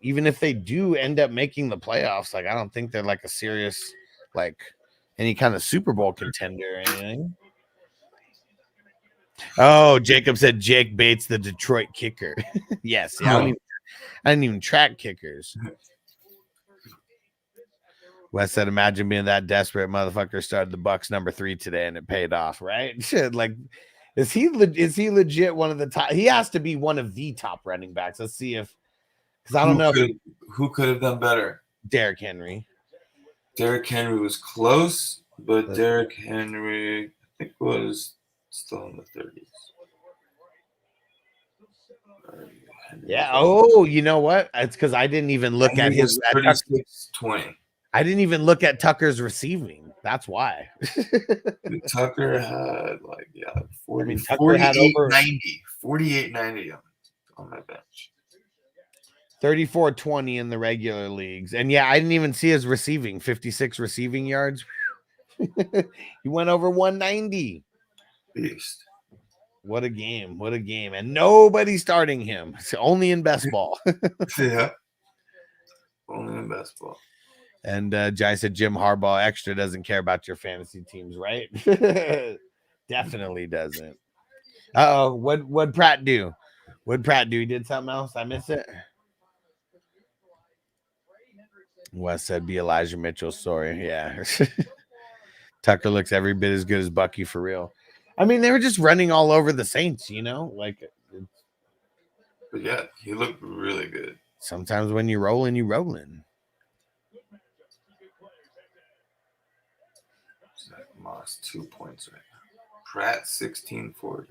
even if they do end up making the playoffs, like I don't think they're like a serious like any kind of Super Bowl contender or anything. Oh, Jacob said Jake Bates, the Detroit kicker. Yes, yeah, I didn't even track kickers. Wes said, imagine being that desperate motherfucker started the Bucks number 3 today and it paid off, right? Shit, like, is he legit one of the top? He has to be one of the top running backs. Let's see if, because I don't know who could have done better. Derrick Henry. Derrick Henry was close, but Derrick Henry, I think, was still in the 30s. Yeah. Oh, you know what? It's because I didn't even look at his 36-20. I didn't even look at Tucker's receiving. That's why. Tucker had 40, Tucker 48, had over 90, 48-90 on my bench. 34-20 in the regular leagues. And yeah, I didn't even see his receiving, 56 receiving yards. He went over 190. Beast. What a game. What a game. And nobody's starting him. It's only in best ball. Yeah. Only in best ball. And Jai said Jim Harbaugh extra doesn't care about your fantasy teams, right? Definitely doesn't. Uh-oh. What'd Pratt do? What'd Pratt do? He did something else? I missed it. Wes said be Elijah Mitchell's story. Yeah. Tucker looks every bit as good as Bucky for real. I mean, they were just running all over the Saints, you know? Like, but yeah, he looked really good. Sometimes when you're rolling, you're rolling. Zach Moss 2 points right now. Pratt 16-40.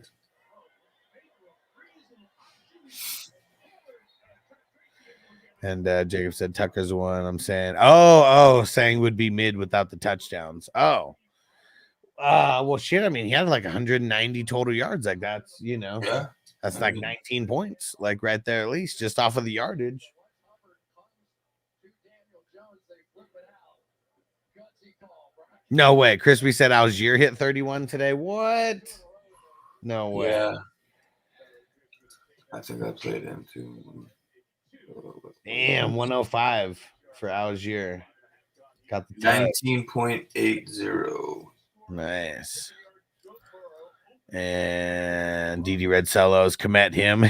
And Jacob said Tucker's one. I'm saying, saying would be mid without the touchdowns. Oh, well, shit. I mean, he had like 190 total yards. Like that's, you know, that's like 19 points, like right there, at least just off of the yardage. No way. Crispy said Algier hit 31 today. What? No way. Yeah. I think I played him too. Damn, 105 for Algier. Got the 19.80. Nice. And DD Red Celos commit him.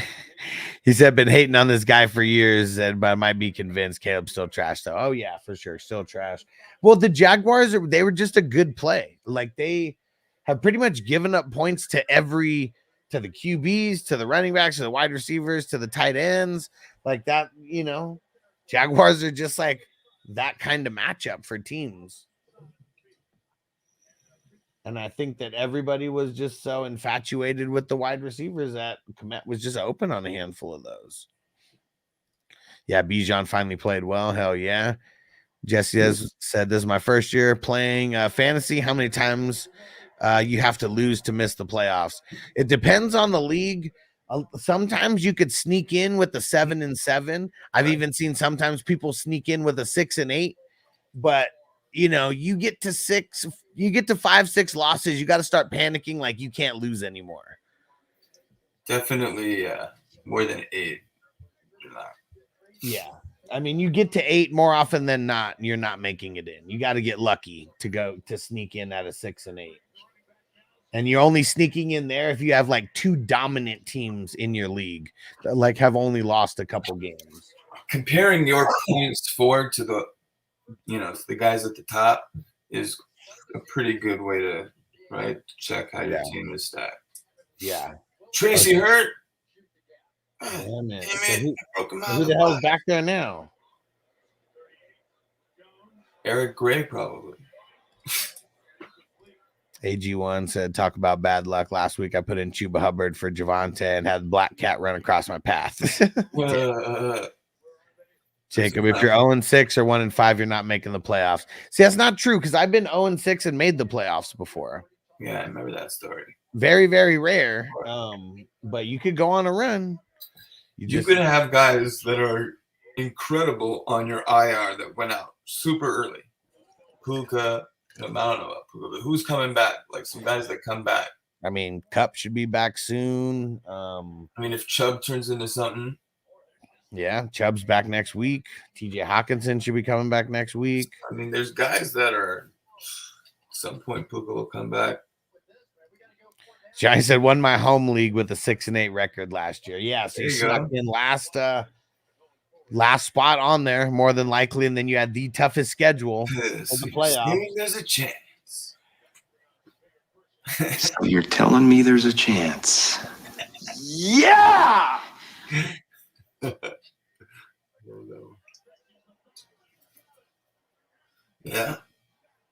He said, been hating on this guy for years, but I might be convinced Caleb's still trash, though. Oh, yeah, for sure. Still trash. Well, the Jaguars, they were just a good play. Like, they have pretty much given up points to the QBs, to the running backs, to the wide receivers, to the tight ends. Like that, you know, Jaguars are just like that kind of matchup for teams. And I think that everybody was just so infatuated with the wide receivers that Komet was just open on a handful of those. Yeah, Bijan finally played well. Hell yeah. Jesse has said, this is my first year playing fantasy. How many times you have to lose to miss the playoffs? It depends on the league. Sometimes you could sneak in with the 7-7. I've even seen sometimes people sneak in with a 6-8. But you get to 5-6 losses, you got to start panicking like you can't lose anymore. Definitely, more than 8. Yeah. I mean, you get to 8 more often than not, you're not making it in. You got to get lucky to sneak in at a 6-8. And you're only sneaking in there if you have like 2 dominant teams in your league that like have only lost a couple games. Comparing your points forward to the guys at the top is a pretty good way to check how your team is stacked. Yeah. Tracy hurt. Damn it. Broke him Who the hell's back there now? Eric Gray, probably. AG1 said, talk about bad luck. Last week I put in Chuba Hubbard for Javante and had Black Cat run across my path. Jacob, if you're 0-6 or 1-5, you're not making the playoffs. See, that's not true because I've been 0-6 and made the playoffs before. Yeah, I remember that story. Very, very rare. But you could go on a run. You could have guys that are incredible on your IR that went out super early. Puka, I don't know about Puka, but who's coming back? Like some guys that come back. I mean, Cup should be back soon. I mean, if Chubb turns into something. Yeah, Chubb's back next week. TJ Hawkinson should be coming back next week. I mean, there's guys that are at some point Puka will come back. Johnny said, won my home league with a 6-8 record last year. Yeah, so you snuck in last spot on there, more than likely, and then you had the toughest schedule of the playoffs. There's a chance. So you're telling me there's a chance? Yeah. Yeah.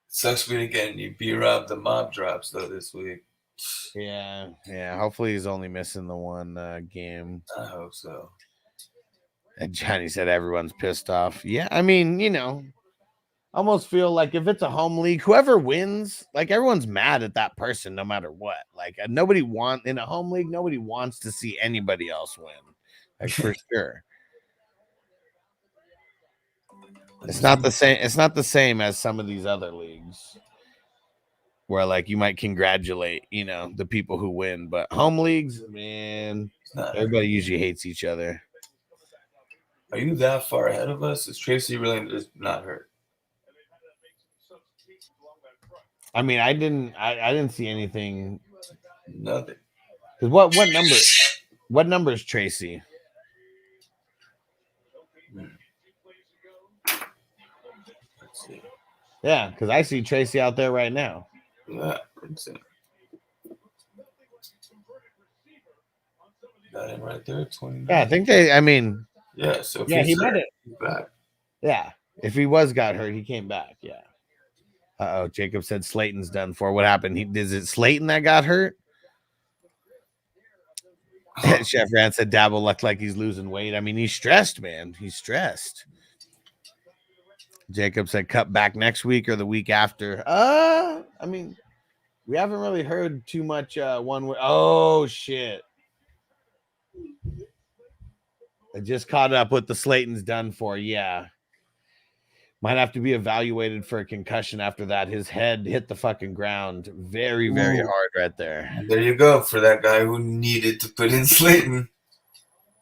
Sucks we didn't get any B-Rob the mob drops though this week. Yeah. Hopefully he's only missing the one game. I hope so. And Johnny said everyone's pissed off. Yeah, I mean, almost feel like if it's a home league, whoever wins, like everyone's mad at that person no matter what. Like in a home league, nobody wants to see anybody else win. Like for sure. It's not the same. It's not the same as some of these other leagues where like you might congratulate, the people who win, but home leagues, man, everybody usually hates each other. Are you that far ahead of us? Is Tracy really just not hurt? I mean, I didn't see anything. Nothing. Because what number is Tracy? Let's see. Yeah, because I see Tracy out there right now. Yeah, let's see. Got him right there, 29. Yeah, I think yeah, so yeah, he might have back. Yeah, if he got hurt, he came back. Yeah. Jacob said Slayton's done for. What happened? Is it Slayton that got hurt? Chef Rand said Dabble looked like he's losing weight. I mean, he's stressed, man. He's stressed. Jacob said cut back next week or the week after. I mean, we haven't really heard too much one way. Oh shit. I just caught up with the Slayton's done for. Yeah. Might have to be evaluated for a concussion after that. His head hit the fucking ground very, very hard right there. There you go for that guy who needed to put in Slayton.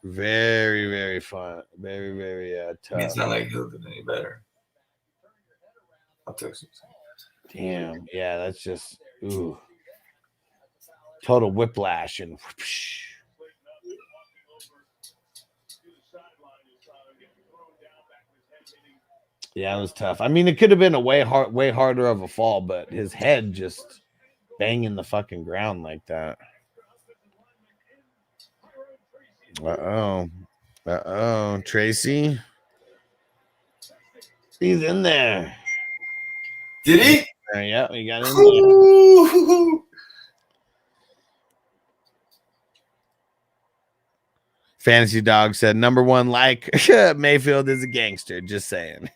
Very, very fun. Very, very tough. It's not like he'll do any better. I'll text him. Damn. Yeah, that's just total whiplash and whoosh. Yeah, it was tough. I mean, it could have been a way harder of a fall, but his head just banging the fucking ground like that. Tracy. He's in there. Did he? Yeah, we got in there. Fantasy Dog said, number one, like Mayfield is a gangster. Just saying.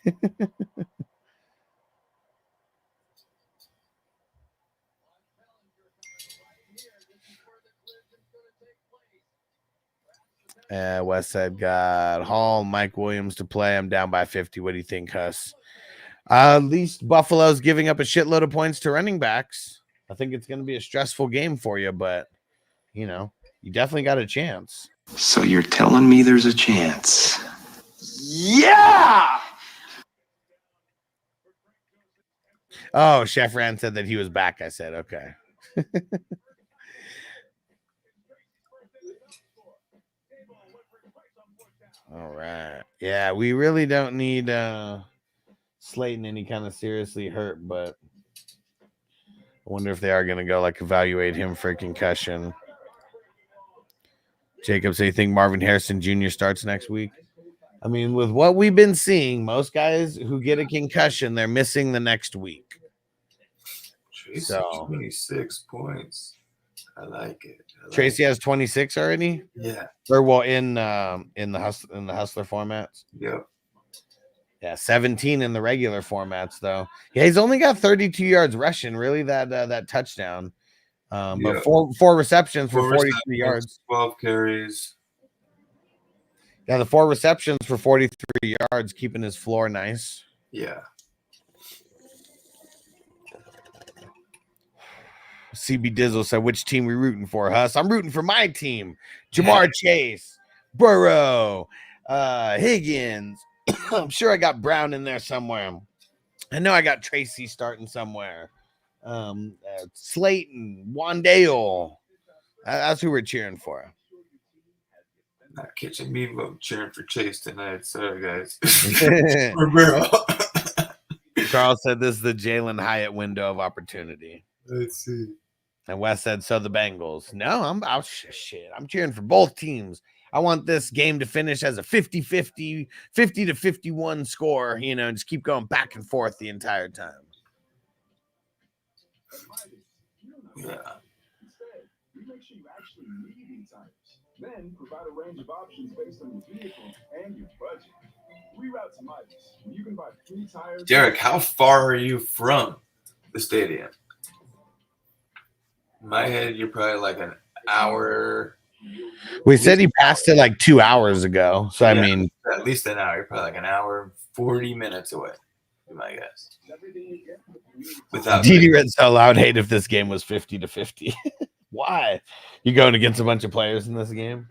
West Side got Hall, Mike Williams to play. I'm down by 50. What do you think, Huss? At least Buffalo's giving up a shitload of points to running backs. I think it's going to be a stressful game for you, but, you know, you definitely got a chance. So you're telling me there's a chance? Yeah! Oh, Chef Rand said that he was back. I said, okay. All right. Yeah, we really don't need Slayton any kind of seriously hurt, but I wonder if they are going to go like evaluate him for concussion. Jacob, so you think Marvin Harrison Jr. starts next week? I mean, with what we've been seeing, most guys who get a concussion, they're missing the next week. Tracy, So 26 points. I like it. Tracy has 26 already. Yeah. Or well, in the hustler formats. Yep. Yeah, 17 in the regular formats though. Yeah, he's only got 32 yards rushing. Really, that touchdown. But four receptions for 43 yards. 12 carries. Yeah, the 4 receptions for 43 yards, keeping his floor nice. Yeah. CB Dizzle said, which team we rooting for, Huss? I'm rooting for my team. Jamar Chase, Burrow, Higgins. I'm sure I got Brown in there somewhere. I know I got Tracy starting somewhere. Slayton, Wandale. That's who we're cheering for. Not catching me, but I'm cheering for Chase tonight. Sorry, guys. For Burrow. Carl said this is the Jalen Hyatt window of opportunity. Let's see. And Wes said, so the Bengals. No, I'm cheering for both teams. I want this game to finish as a 50-50, 50-51 score, you know, and just keep going back and forth the entire time. Yeah. Then provide a range of options based on your vehicle and your budget. Reroute to Midas. You can buy 3 tires. Derek, how far are you from the stadium? In my head, you're probably like an hour. We said he passed it like 2 hours ago. So, yeah, I mean, at least an hour. You're probably like an hour, 40 minutes away, be my guess. Without DD Red so loud hate if this game was 50-50. Why? You going against a bunch of players in this game?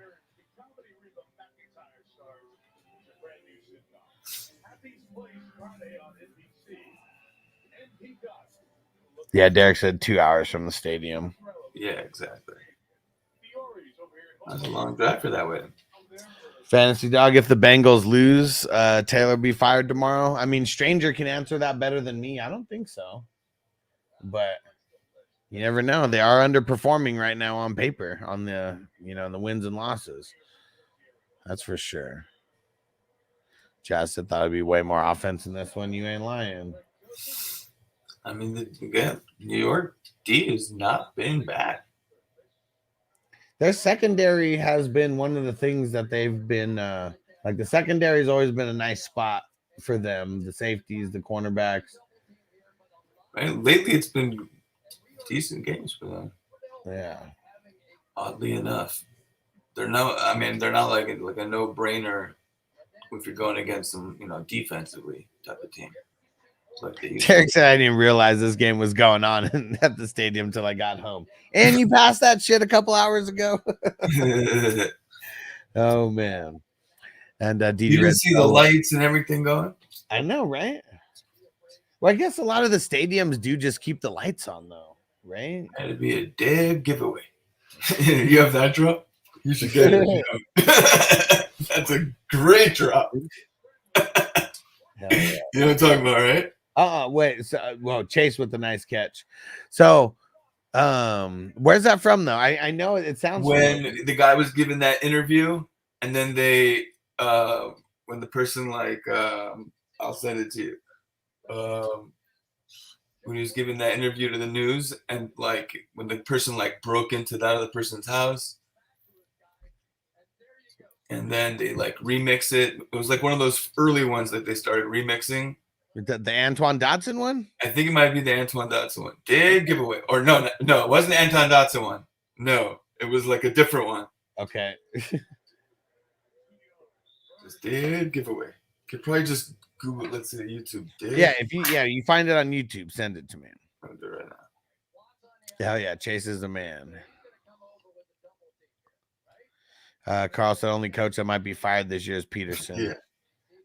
Yeah, Derek said 2 hours from the stadium. Yeah, exactly. That's a long drive for that way. Fantasy Dog, if the Bengals lose, Taylor be fired tomorrow. I mean, Stranger can answer that better than me. I don't think so. But you never know. They are underperforming right now on paper on the, you know, the wins and losses. That's for sure. Jazz said thought it'd be way more offense in this one. You ain't lying. I mean, again, New York D has not been bad. Their secondary has been one of the things that they've been like the secondary has always been a nice spot for them. The safeties, the cornerbacks. Right? Lately, it's been decent games for them. Yeah. Oddly enough, they're not like a no-brainer if you're going against them, you know, defensively type of team. Derek said I didn't realize this game was going on at the stadium until I got home. And you passed that shit a couple hours ago. Oh man. And you can see the lights and everything going. I know, right? Well, I guess a lot of the stadiums do just keep the lights on though, right? That'd be a dead giveaway. You have that drop? You should get it. That's a great drop. Yeah. You know what I'm talking about, right? Wait. So, well, Chase with the nice catch. So, where's that from, though? I know it sounds when the guy was giving that interview, and then they, when the person like, I'll send it to you. when he was giving that interview to the news, and like when the person like broke into that other person's house, and then they like remix it. It was like one of those early ones that they started remixing. The Antoine Dotson one? I think it might be the Antoine Dotson one. Did giveaway. Or no, it wasn't the Antoine Dotson one. No, it was like a different one. Okay. Just did giveaway. Could probably just Google, let's say YouTube. Did. Yeah, if you find it on YouTube, send it to me. I'll do it right now. Hell yeah, Chase is the man. Carl said only coach that might be fired this year is Peterson. Yeah.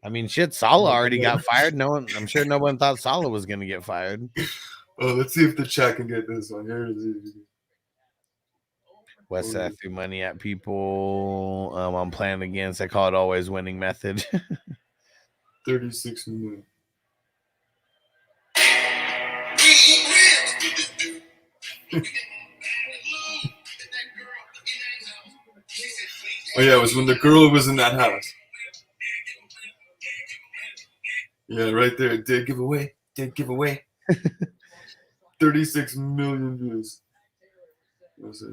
I mean, shit, Saleh already got fired. I'm sure no one thought Saleh was going to get fired. Oh, let's see if the chat can get this one. Here it is. West Side threw money at people. I'm playing against. I call it always winning method. 36 minutes. Oh yeah, it was when the girl was in that house. Yeah, right there. Did give away. 36 million views.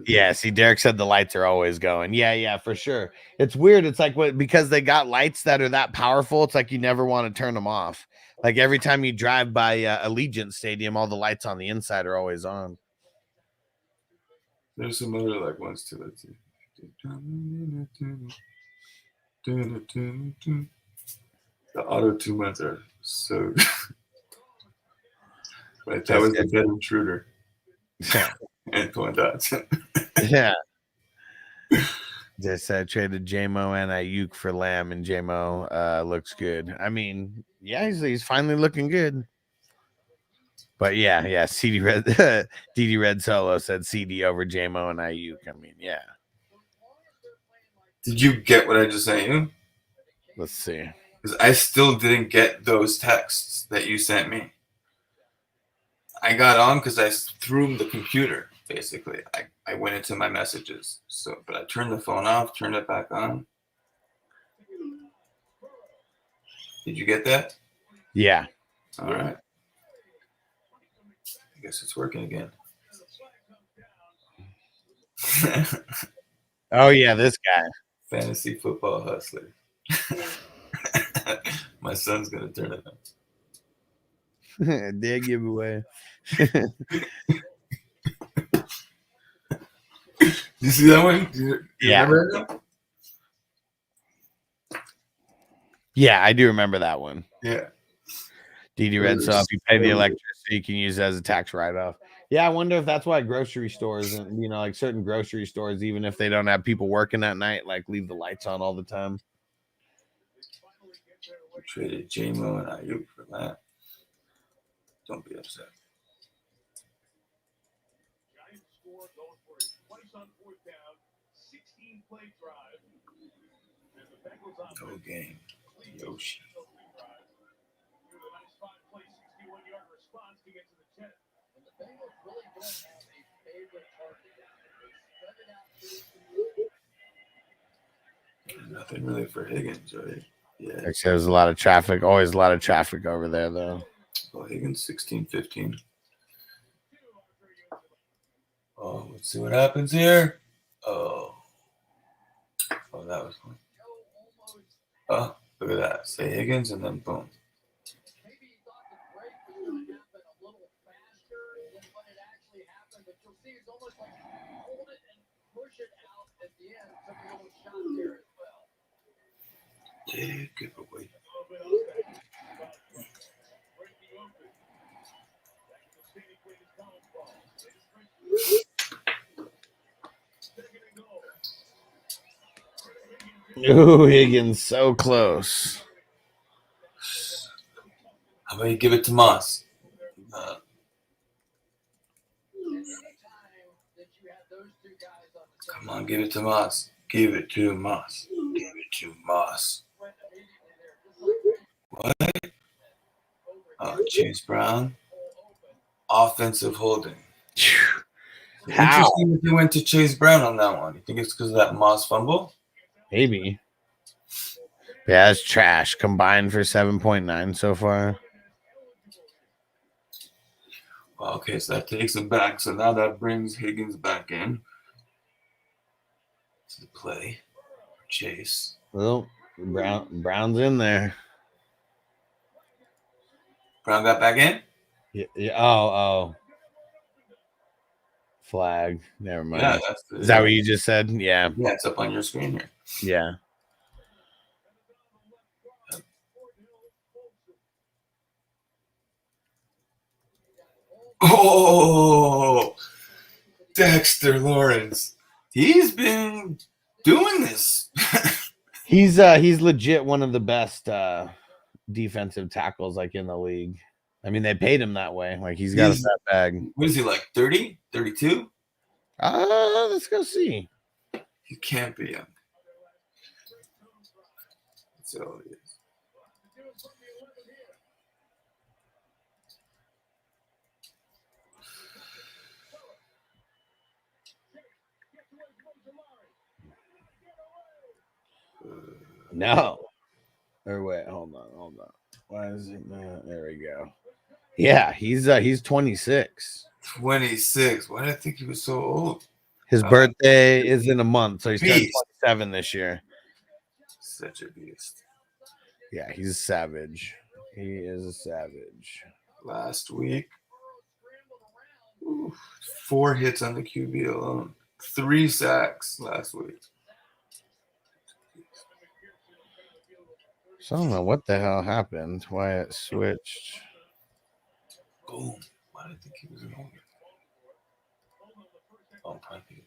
Yeah, see, Derek said the lights are always going. Yeah, for sure. It's weird. It's like because they got lights that are that powerful, it's like you never want to turn them off. Like every time you drive by Allegiant Stadium, all the lights on the inside are always on. There's some other like ones too. Let's see. The auto-tune ones are so right, that was the dead intruder. Yeah. Antoine Dotson. Yeah. Just traded J-Mo and Ayuk for Lamb, and J-Mo looks good. I mean, yeah, he's finally looking good. But yeah, CD Red DD Red Solo said CD over J-Mo and Ayuk. I mean, yeah. Did you get what I just sent you? Let's see. Because I still didn't get those texts that you sent me. I got on because I threw the computer, basically. I went into my messages. But I turned the phone off, turned it back on. Did you get that? Yeah. All right. I guess it's working again. Oh, yeah, this guy. Fantasy football hustler. My son's going to turn it on. Dead giveaway. You see that one? You remember that? Yeah, I do remember that one. Yeah. DD Red, so if you pay the electricity, you can use it as a tax write-off. Yeah, I wonder if that's why grocery stores and like certain grocery stores, even if they don't have people working at night, like leave the lights on all the time. We traded J-Mo and Ayuk for that. Don't be upset. Giants score going for it twice on fourth down, 16-play drive. And the Bengals on No game. Yoshi. With a nice 5-play, 61-yard response to get to the 10. And the Bengals really don't have a favorite target. They spread it out. Nothing really for Higgins, right? Yeah. Actually, there's a lot of traffic. Always a lot of traffic over there, though. Well, Higgins 16-15. Oh, let's see what happens here. Oh, that was fun. Oh, look at that. Say Higgins and then boom. Maybe you thought the break was going to happen a little faster than what it actually happened, but you'll see it's almost like hold it and push it out at the end. Took a little shot there as well. Yeah, give away. Ooh, Higgins, so close. How about you give it to Moss? Come on, give it to Moss. Give it to Moss. Give it to Moss. What? Oh, Chase Brown. Offensive holding. How? Interesting if you went to Chase Brown on that one. You think it's because of that Moss fumble? Maybe. Yeah, it's trash. Combined for 7.9 so far. Okay, so that takes him back. So now that brings Higgins back in to the play. Chase. Well, Brown's in there. Brown got back in? Yeah. Oh. Flag. Never mind. Yeah, is that what you just said? Yeah. Yeah, it's up on your screen here. Yeah. Oh, Dexter Lawrence. He's been doing this. He's legit one of the best defensive tackles like in the league. I mean, they paid him that way. Like he's got a fat bag. What is he like? 30, 32? Let's go see. He can't be young. So it is. No. Or wait, hold on. Why is it not? There we go. Yeah, he's 26. 26. Why did I think he was so old? His birthday is in a month, so he's turning Beast. 27 this year. Such a beast. Yeah, he's a savage. He is a savage. Last week, 4 hits on the QB alone. 3 sacks last week. So I don't know what the hell happened. Why it switched. Boom. Why did I think he was an older? Oh, probably.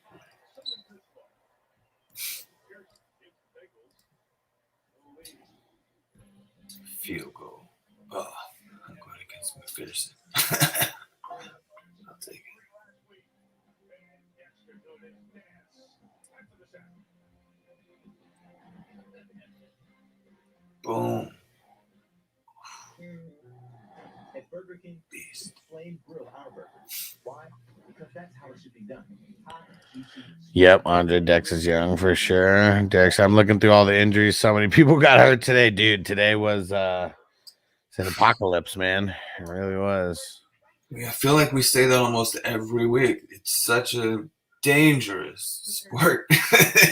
Field goal. Oh, I'm going against McPherson. I'll take it. Boom. At Burger King, Beast. flame grill our burger. Why? Because that's how it should be done. Hot, juicy. Yep, Andre Dex is young for sure. Dex, I'm looking through all the injuries. So many people got hurt today, dude. Today was it's an apocalypse, man. It really was. Yeah, I feel like we say that almost every week. It's such a dangerous sport,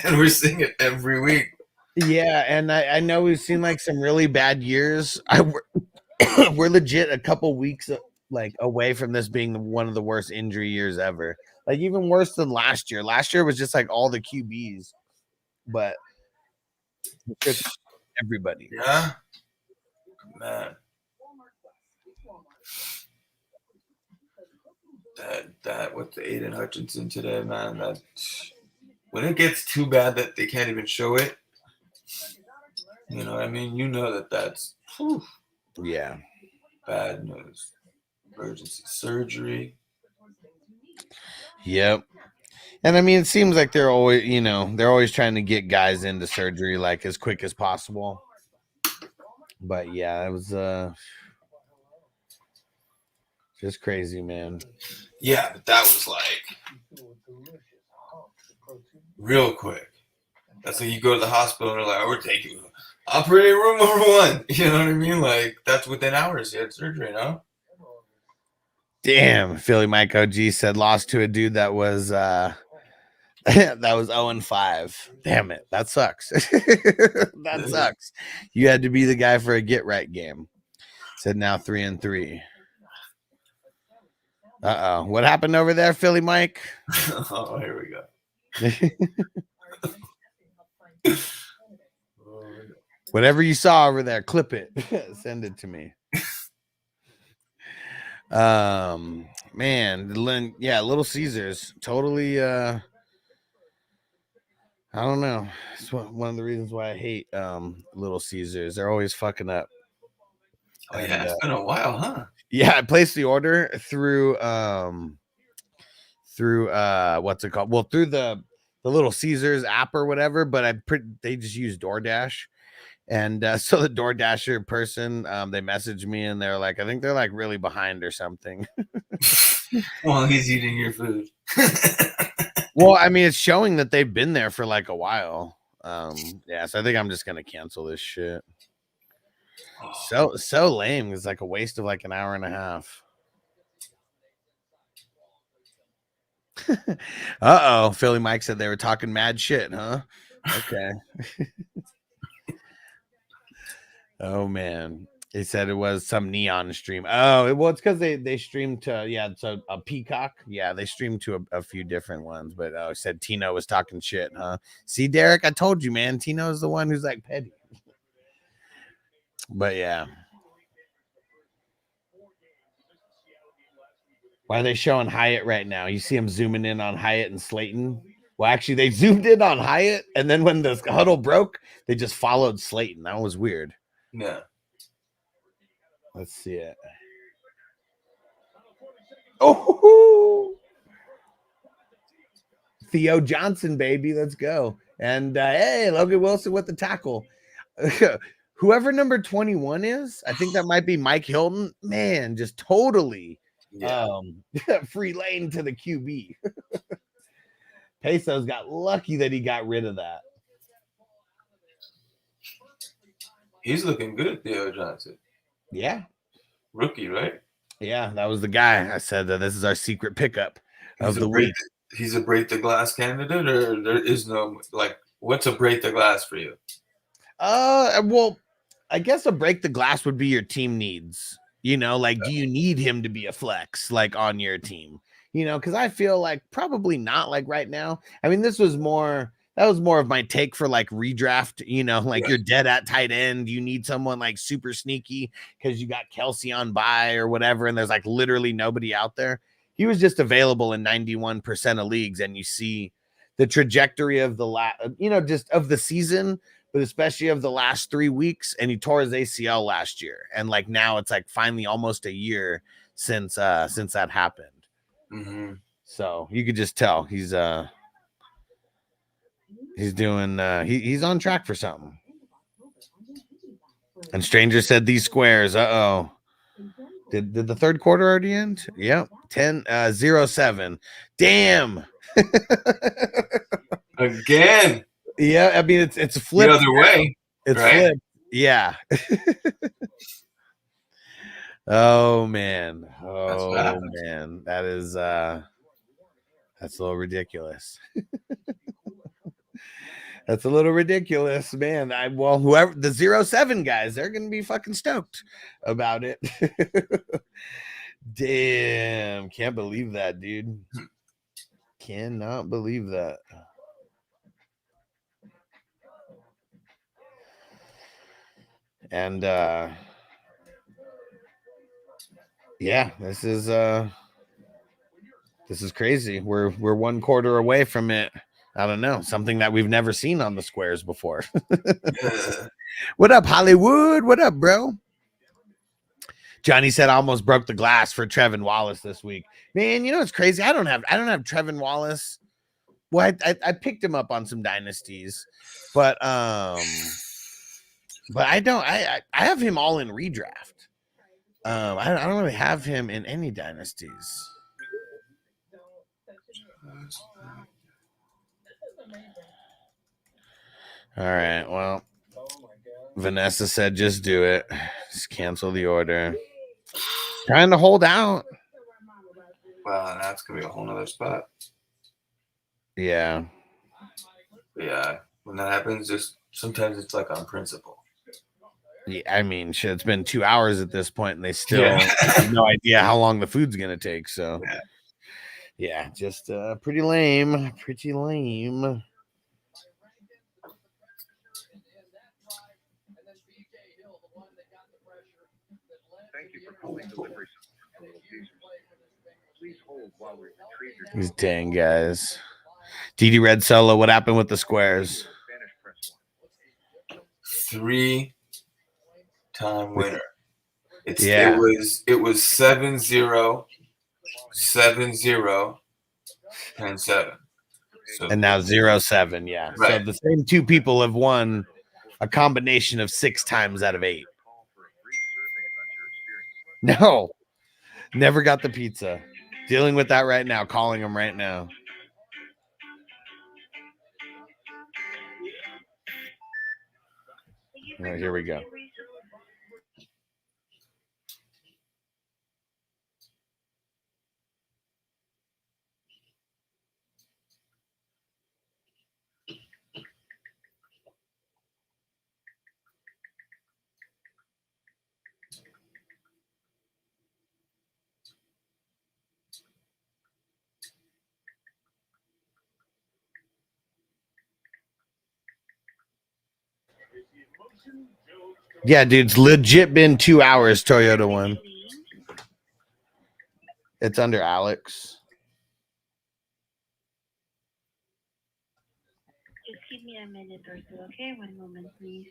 and we're seeing it every week. Yeah, and I know we've seen like some really bad years. We're legit a couple weeks like away from this being one of the worst injury years ever. Like even worse than last year. Last year was just like all the QBs, but everybody. Yeah, man. That with the Aiden Hutchinson today, man. That when it gets too bad that they can't even show it, you know what I mean? You know that's yeah, bad news. Emergency surgery. Yep. And I mean, it seems like they're always trying to get guys into surgery like as quick as possible. But yeah, it was just crazy, man. Yeah, but that was like real quick. That's like you go to the hospital and they're like, oh, we're taking you operating room number 1. You know what I mean? Like that's within hours you had surgery, no? Damn, Philly Mike OG said lost to a dude that was that was 0-5. Damn it, that sucks. That sucks. You had to be the guy for a get right game. Said now 3-3. What happened over there, Philly Mike? Oh, here we go. Whatever you saw over there, clip it. Send it to me. Man, Little Caesars totally I don't know. It's one of the reasons why I hate Little Caesars. They're always fucking up. Oh yeah, it's been a while, huh? Yeah, I placed the order through what's it called? Well, through the Little Caesars app or whatever, but they just use DoorDash. And so the DoorDasher person, they messaged me and they're like, I think they're like really behind or something. Well, he's eating your food. Well, I mean, it's showing that they've been there for like a while. Yeah, so I think I'm just gonna cancel this shit. So lame. It's like a waste of like an hour and a half. Uh-oh. Philly Mike said they were talking mad shit, huh? Okay. Oh, man. He said it was some neon stream. Oh, well, it's because they streamed to, it's a Peacock. Yeah, they streamed to a few different ones, but said Tino was talking shit, huh? See, Derek, I told you, man. Tino is the one who's like petty. But yeah. Why are they showing Hyatt right now? You see him zooming in on Hyatt and Slayton. Well, actually, they zoomed in on Hyatt, and then when the huddle broke, they just followed Slayton. That was weird. Yeah. Let's see it. Oh, Theo Johnson, baby. Let's go. And hey, Logan Wilson with the tackle. Whoever number 21 is, I think that might be Mike Hilton. Man, just totally free lane to the QB. Pesos got lucky that he got rid of that. He's looking good, Theo Johnson. Yeah. Rookie, right? Yeah, that was the guy. I said that this is our secret pickup of the week. He's a break the glass candidate, or there is no, like, what's a break the glass for you? Well, I guess a break the glass would be your team needs. You know, like, do you need him to be a flex, like, on your team? You know, because I feel like probably not, like, right now. I mean, that was more of my take for, like, redraft. You know, like, you're dead at tight end. You need someone, like, super sneaky because you got Kelsey on bye or whatever, and there's, like, literally nobody out there. He was just available in 91% of leagues, and you see the trajectory of just of the season, but especially of the last 3 weeks, and he tore his ACL last year. And like now it's like finally almost a year since that happened. Mm-hmm. So you could just tell he's doing he's on track for something. And Stranger said these squares. Did the third quarter already end? Yep. 10-0-7. Damn. Again. Yeah, I mean it's flipped the other way. It's right? flipped. Yeah. Oh man. Oh man. That is that's a little ridiculous. That's a little ridiculous, man. Whoever the 0-7 guys, they're gonna be fucking stoked about it. Damn, can't believe that, dude. Cannot believe that. And yeah, this is crazy. We're 1 quarter away from it. I don't know, something that we've never seen on the squares before. What up, Hollywood? What up, bro? Johnny said I almost broke the glass for Trevin Wallace this week. Man, you know what's crazy? I don't have Trevin Wallace. Well, I picked him up on some dynasties, but I don't. I have him all in redraft. I don't really have him in any dynasties. All right. Well, Vanessa said just do it. Just cancel the order. Trying to hold out. Wow, that's gonna be a whole nother spot. Yeah. Yeah. When that happens, just sometimes it's like on principle. Yeah, I mean, shit, it's been 2 hours at this point, and they still have no idea how long the food's gonna take. So, yeah, just pretty lame. Pretty lame. Thank you for calling delivery. Please hold while we retrieve your These dang guys. DD Red Solo, what happened with the squares? 3-time winner. It was 7-0, 7-0, and 7. So, and now 0-7. Yeah. Right. So the same two people have won a combination of 6 times out of 8. No, never got the pizza. Dealing with that right now. Calling him right now. All right, here we go. Yeah, dude, it's legit been 2 hours. Toyota one. It's under Alex. Just give me a minute or two, okay? One moment, please.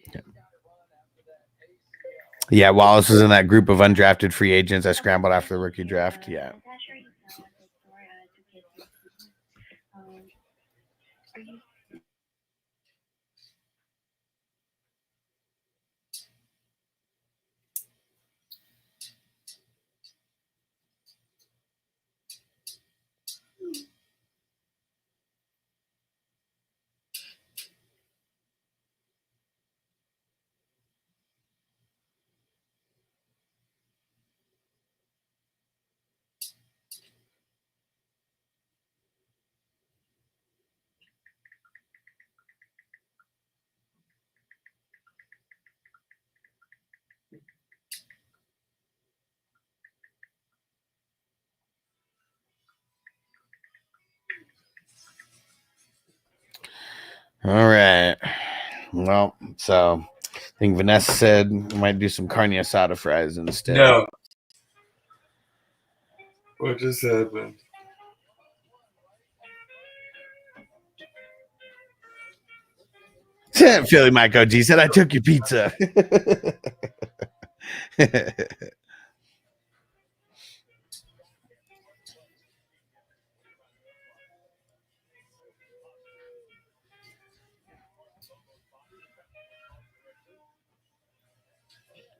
Yeah, Wallace was in that group of undrafted free agents I scrambled after the rookie draft. Yeah. All right. Well, so I think Vanessa said we might do some carne asada fries instead. No. What just happened? Philly Mike OG said I took your pizza.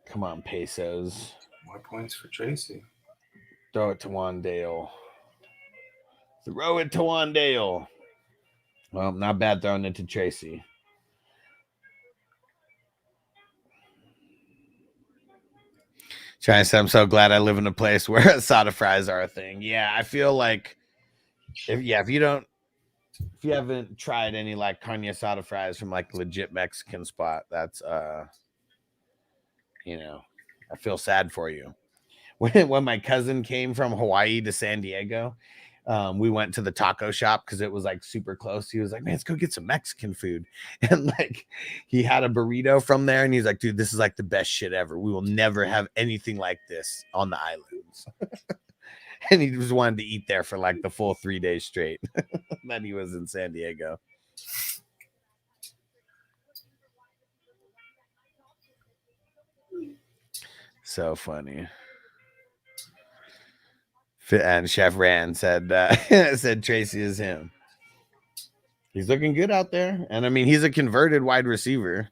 Come on, pesos. More points for Tracy. Throw it to Wandale. Throw it to Wandale. Well, not bad throwing it to Tracy. Trying to say I'm so glad I live in a place where asada fries are a thing. Yeah, I feel like if you haven't tried any like carne asada fries from like legit Mexican spot, that's I feel sad for you. When my cousin came from Hawaii to San Diego, we went to the taco shop because it was like super close. He was like, man, let's go get some Mexican food. And like he had a burrito from there and he's like, dude, this is like the best shit ever. We will never have anything like this on the islands. And he just wanted to eat there for like the full 3 days straight that he was in San Diego. So funny. And Chef Rand said said Tracy is him. He's looking good out there. And I mean, he's a converted wide receiver.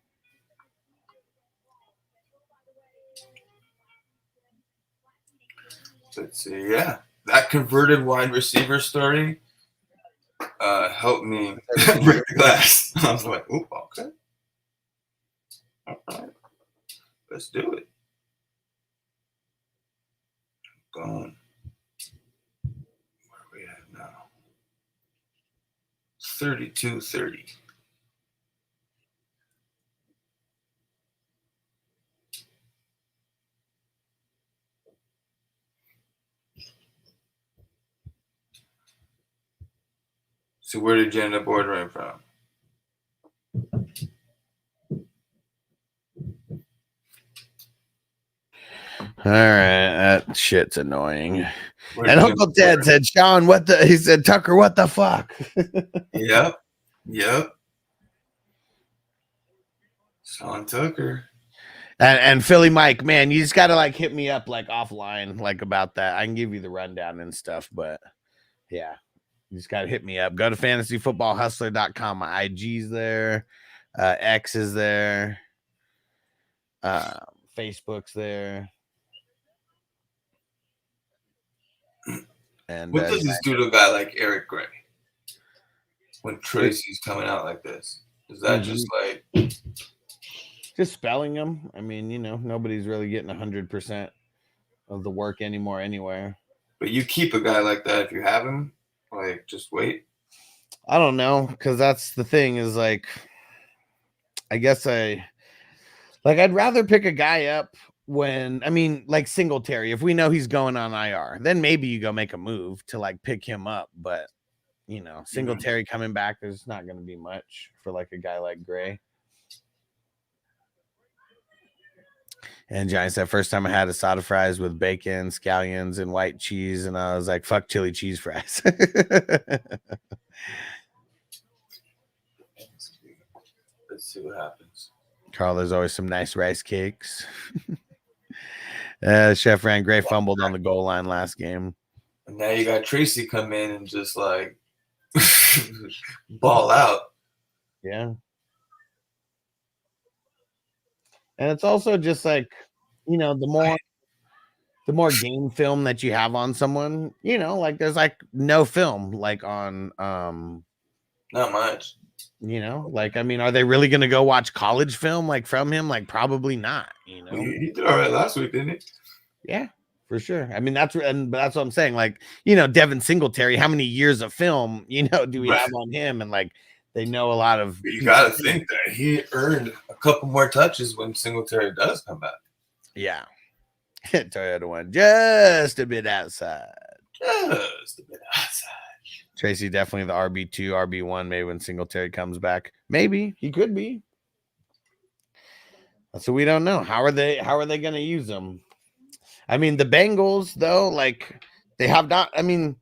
Let's see. Yeah, that converted wide receiver story helped me break the glass. I was like, "Ooh, okay, all right, let's do it." Gone. Where are we at now? 32-30. So where did you end up ordering from? All right, that shit's annoying. And Uncle Ted said, Sean, what the? He said, Tucker, what the fuck? Yep. Sean Tucker. And Philly Mike, man, you just gotta like hit me up like offline, like about that. I can give you the rundown and stuff, but yeah, you just gotta hit me up. Go to fantasyfootballhustler.com. My IG's there, X is there, Facebook's there. And what does this do to a guy like Eric Gray when Tracy's coming out like this? Is that just like just spelling them? I mean, nobody's really getting 100% of the work anymore anywhere. But you keep a guy like that if you have him, like just wait. I don't know, because that's the thing is like, I guess I'd rather pick a guy up when, I mean, like Singletary, if we know he's going on IR, then maybe you go make a move to like pick him up. But, Singletary coming back, there's not going to be much for like a guy like Gray. And Johnny said, first time I had asada fries with bacon, scallions, and white cheese, and I was like, fuck chili cheese fries. Let's see what happens. Carl, there's always some nice rice cakes. Chef ran Gray fumbled on the goal line last game. And now you got Tracy come in and just like ball out. Yeah. And it's also just like, you know, the more game film that you have on someone, you know, like there's like no film like on not much. You know, like I mean, are they really gonna go watch college film like from him? Like probably not, you know. He did all right last week, didn't he? Yeah, for sure. I mean, but that's what I'm saying. Like, you know, Devin Singletary, how many years of film, you know, do we have on him? And like they know a lot of you gotta think that he earned a couple more touches when Singletary does come back. Yeah. Toyota one just a bit outside. Just a bit outside. Tracy definitely the RB2, RB1, maybe when Singletary comes back. Maybe he could be. So we don't know. How are they going to use them? I mean, the Bengals, though, like they have not. I mean,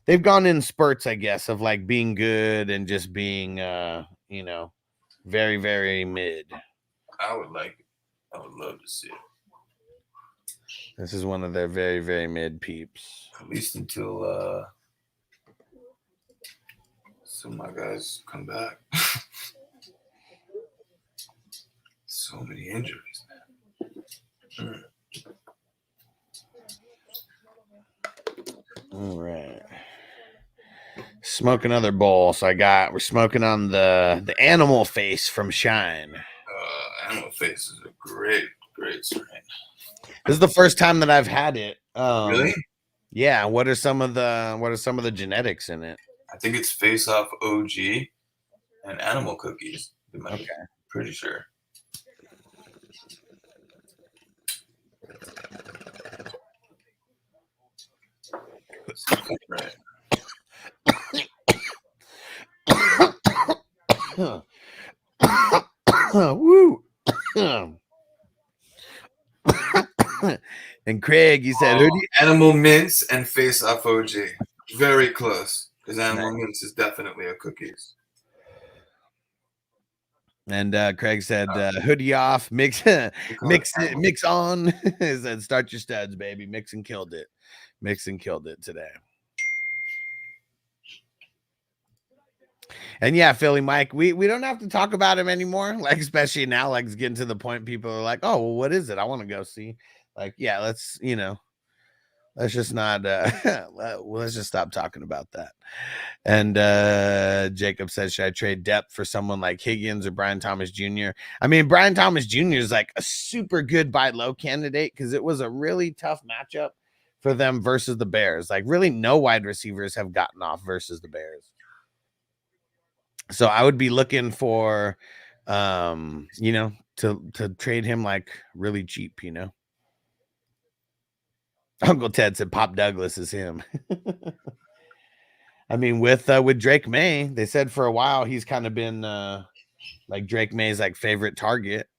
they've gone in spurts, I guess, of like being good and just being, you know, very, very mid. I would love to see it. This is one of their very, very mid peeps. At least until some of my guys come back. So many injuries, man. All right. Smoke another bowl. So we're smoking on the animal face from Shine. Animal face is a great strain. This is the first time that I've had it. Really? Yeah. What are some of the genetics in it? I think it's Face Off OG and Animal Cookies. Okay. Pretty sure. Right. Woo. And Craig, he said, Animal Mints and Face Off OG. Very close. Because Animal Mints is definitely a cookies. And Craig said, hoodie off, mix on. He said, start your studs, baby. Mix and killed it today. And yeah, Philly Mike, we don't have to talk about him anymore. Like, especially now, like it's getting to the point people are like, oh, well, what is it? I want to go see. Like, yeah, let's just not let's just stop talking about that. And Jacob says, should I trade depth for someone like Higgins or Brian Thomas Jr.? I mean, Brian Thomas Jr. is like a super good buy low candidate because it was a really tough matchup for them versus the Bears. Like, really no wide receivers have gotten off versus the Bears. So I would be looking for to trade him like really cheap, you know. Uncle Ted said Pop Douglas is him. I mean, with Drake May, they said for a while he's kind of been like Drake May's like favorite target.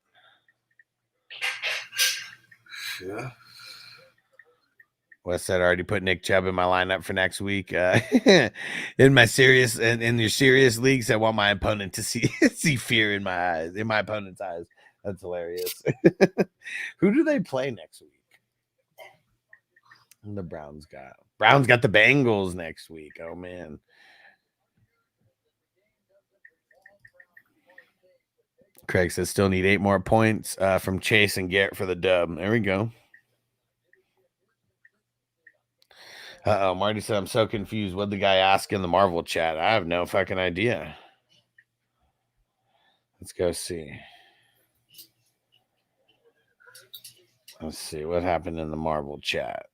Yeah. Wes said, I already put Nick Chubb in my lineup for next week. In your serious leagues, I want my opponent to see fear in my eyes, in my opponent's eyes. That's hilarious. Who do they play next week? The Browns got the Bengals next week. Oh man. Craig says still need 8 more points from Chase and Garrett for the dub. There we go. Marty said I'm so confused. What'd the guy ask in the Marvel chat? I have no fucking idea. Let's go see. Let's see what happened in the Marvel chat.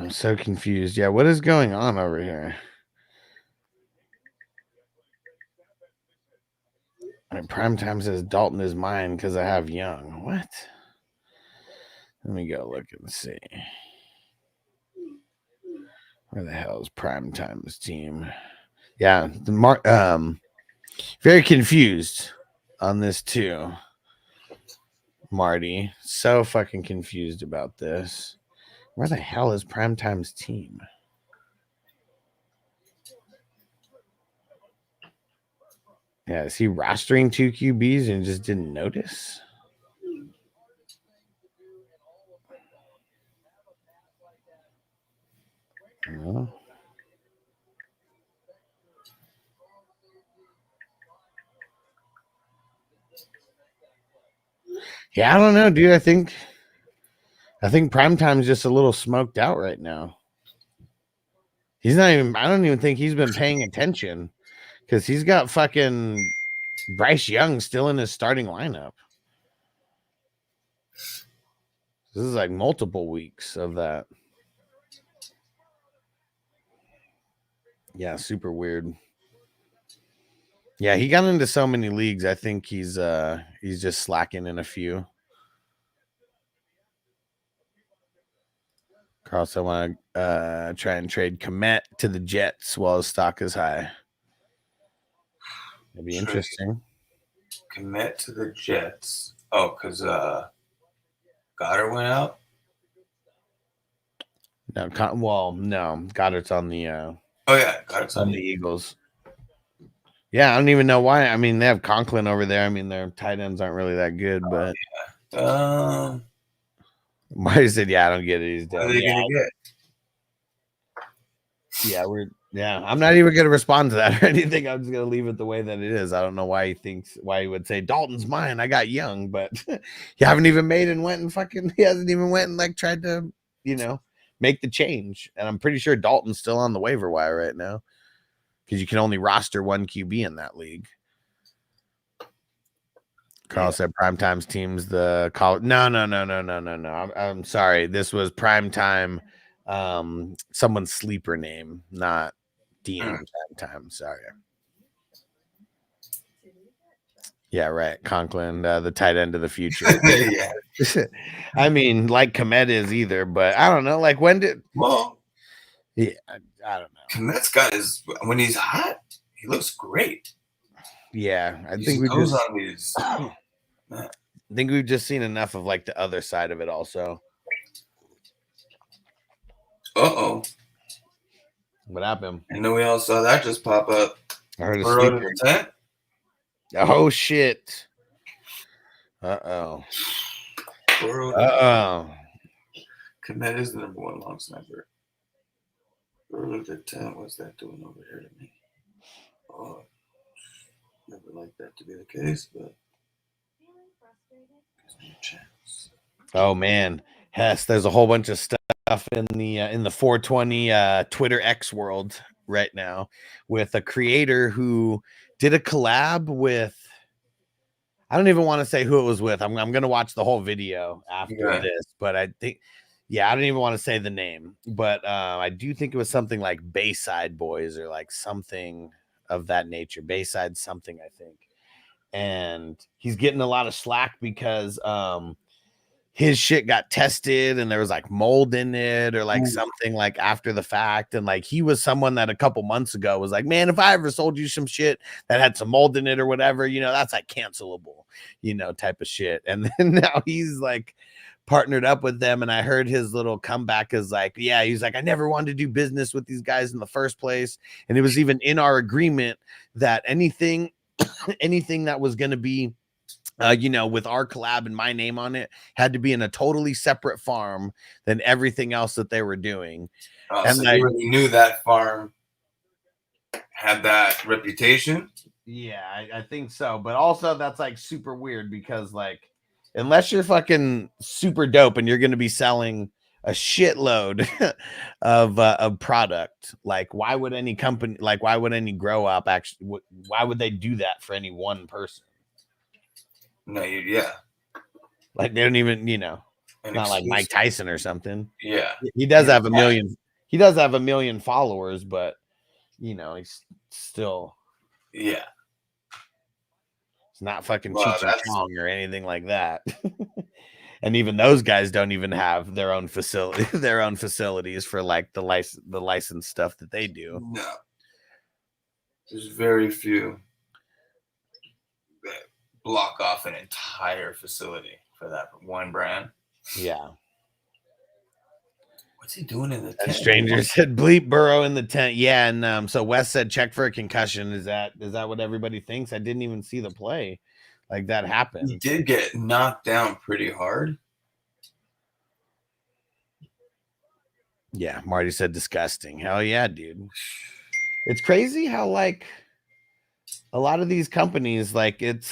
I'm so confused. Yeah, what is going on over here? Primetime says Dalton is mine because I have Young. What? Let me go look and see. Where the hell is Primetime's team? Yeah, very confused on this too. Marty, so fucking confused about this. Where the hell is Primetime's team? Yeah, is he rostering 2 QBs and just didn't notice? No. Yeah, I don't know, dude. I think Primetime's just a little smoked out right now. He's not even, I don't even think he's been paying attention because he's got fucking Bryce Young still in his starting lineup. This is like multiple weeks of that. Yeah, super weird. Yeah, he got into so many leagues. I think he's just slacking in a few. Carlos, I want to try and trade Komet to the Jets while his stock is high. That'd be interesting. Komet to the Jets. Oh, because Goddard went out? No, no. Goddard's on the Goddard's on the Eagles. Yeah, I don't even know why. I mean, they have Conklin over there. I mean, their tight ends aren't really that good, but Marty said, "Yeah, I don't get it." He's done. What are they gonna get? Yeah, I'm not even gonna respond to that or anything. I'm just gonna leave it the way that it is. I don't know why he would say Dalton's mine. I got Young, but he hasn't even like tried to, make the change. And I'm pretty sure Dalton's still on the waiver wire right now because you can only roster 1 QB in that league. Carl said Primetime's team's the college. No. I'm sorry. This was Primetime. Someone's sleeper name, not DM Primetime. Sorry. Yeah, right. Conklin, the tight end of the future. Yeah. I mean, like Komet is either, but I don't know. Like when did? Well, yeah, I don't know. Komet's got when he's hot, he looks great. Yeah, I think we've just seen enough of like the other side of it also. Uh-oh. What happened? And then we all saw that just pop up. I heard a sleeper. Oh shit. Uh-oh. Komet is the number 1 long sniper. Burrow to 10, what's that doing over here to me? Oh, never liked that to be the case, but there's no chance. Oh man. Hess, there's a whole bunch of stuff in the 420 Twitter X world right now with a creator who did a collab with, I don't even want to say who it was with. I'm going to watch the whole video after this, but I think, I don't even want to say the name, but I do think it was something like Bayside Boys or like something of that nature. Bayside something, I think. And he's getting a lot of slack because his shit got tested and there was like mold in it or like something like after the fact. And like he was someone that a couple months ago was like, man, if I ever sold you some shit that had some mold in it or whatever, that's like cancelable, type of shit. And then now he's like partnered up with them. And I heard his little comeback is like, yeah, he's like, I never wanted to do business with these guys in the first place. And it was even in our agreement that anything that was going to be with our collab and my name on it had to be in a totally separate farm than everything else that they were doing. And so you really knew that farm had that reputation? Yeah, I think so. But also that's like super weird because like, unless you're fucking super dope and you're going to be selling a shitload of product, like why would any company, like why would any grow up actually, why would they do that for any one person? No, yeah. Like they don't even, not like Mike Tyson or something. Yeah. He does have a million. He does have a million followers, but he's still. Yeah. It's not fucking Wow, Cheech and Chong or anything like that. And even those guys don't even have their own facilities for like the license stuff that they do. No. There's very few that block off an entire facility for that one brand. Yeah. What's he doing in the tent? And Stranger said bleep Burrow in the tent. Yeah, and so Wes said check for a concussion. Is that what everybody thinks? I didn't even see the play. Like that happened. He did get knocked down pretty hard. Yeah, Marty said disgusting. Hell yeah, dude. It's crazy how like a lot of these companies, like it's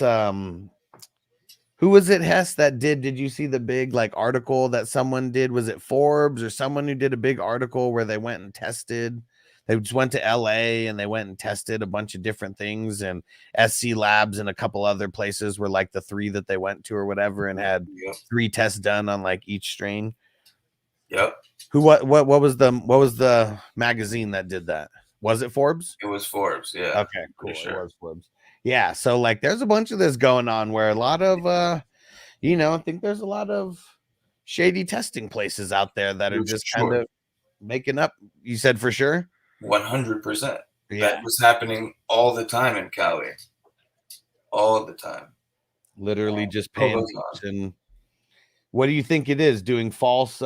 who was it, Hess, that did you see the big like article that someone did? Was it Forbes or someone who did a big article where they went and tested? They just went to LA and they went and tested a bunch of different things, and SC Labs and a couple other places were like the 3 that they went to or whatever, and had 3 tests done on like each strain. Yep. What was the magazine that did that? Was it Forbes? It was Forbes, yeah. Okay, cool. Sure. It was Forbes. Yeah, so like there's a bunch of this going on where a lot of I think there's a lot of shady testing places out there that are just kind of making up. You said for sure? 100%. Yeah. That was happening all the time in Cali. All the time. Literally just paying. And what do you think it is? Doing false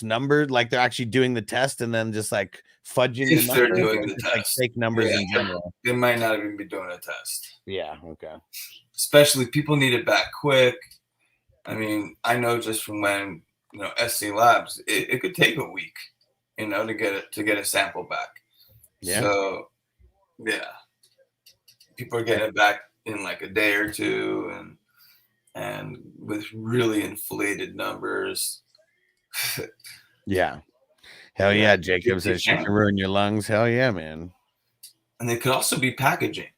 numbers? Like they're actually doing the test and then just like fudging if the they're numbers, doing the just, test. like fake numbers in general. They might not even be doing a test. Yeah, okay. Especially people need it back quick. I mean, I know just from when, SC Labs, it could take a week, to get a sample back. Yeah. So, yeah. People are getting it back in like a day or two and with really inflated numbers. Yeah. Hell yeah, Jacob says she can ruin your lungs. Hell yeah, man. And they could also be packaging.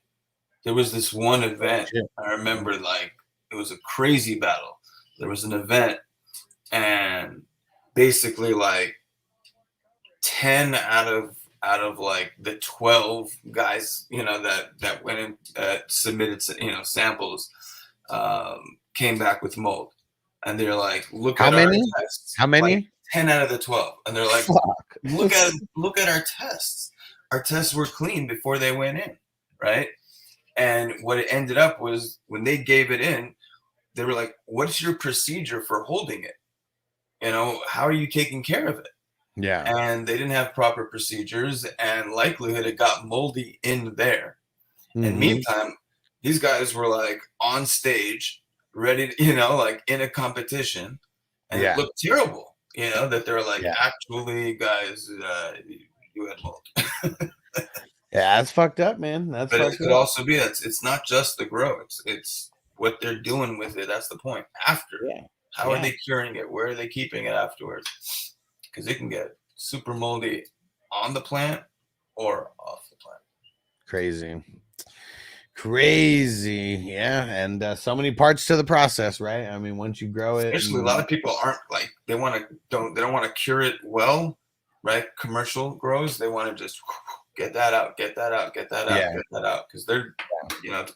There was this one event. I remember, like, it was a crazy battle. There was an event, and basically, like, 10 out of like the 12 guys, that went in, submitted, samples, came back with mold. And they're like, look at our tests. How many? Like 10 out of the 12. And they're like, look at our tests. Our tests were clean before they went in, right? And what it ended up was when they gave it in, they were like, what's your procedure for holding it? How are you taking care of it? Yeah. And they didn't have proper procedures, and likelihood it got moldy in there. Mm-hmm. And meantime, these guys were like on stage, ready to, like in a competition, and it looked terrible, that they're like, actually, guys, you had mold. Yeah, that's fucked up, man. But it could also be it's not just the grow, it's what they're doing with it. That's the point. After, how are they curing it? Where are they keeping it afterwards? Because it can get super moldy on the plant or off the plant. Crazy. Yeah. And so many parts to the process, right? I mean, once you grow it, especially a lot of people aren't like, they don't want to cure it well, right? Commercial grows, they want to just get that out. Because they're,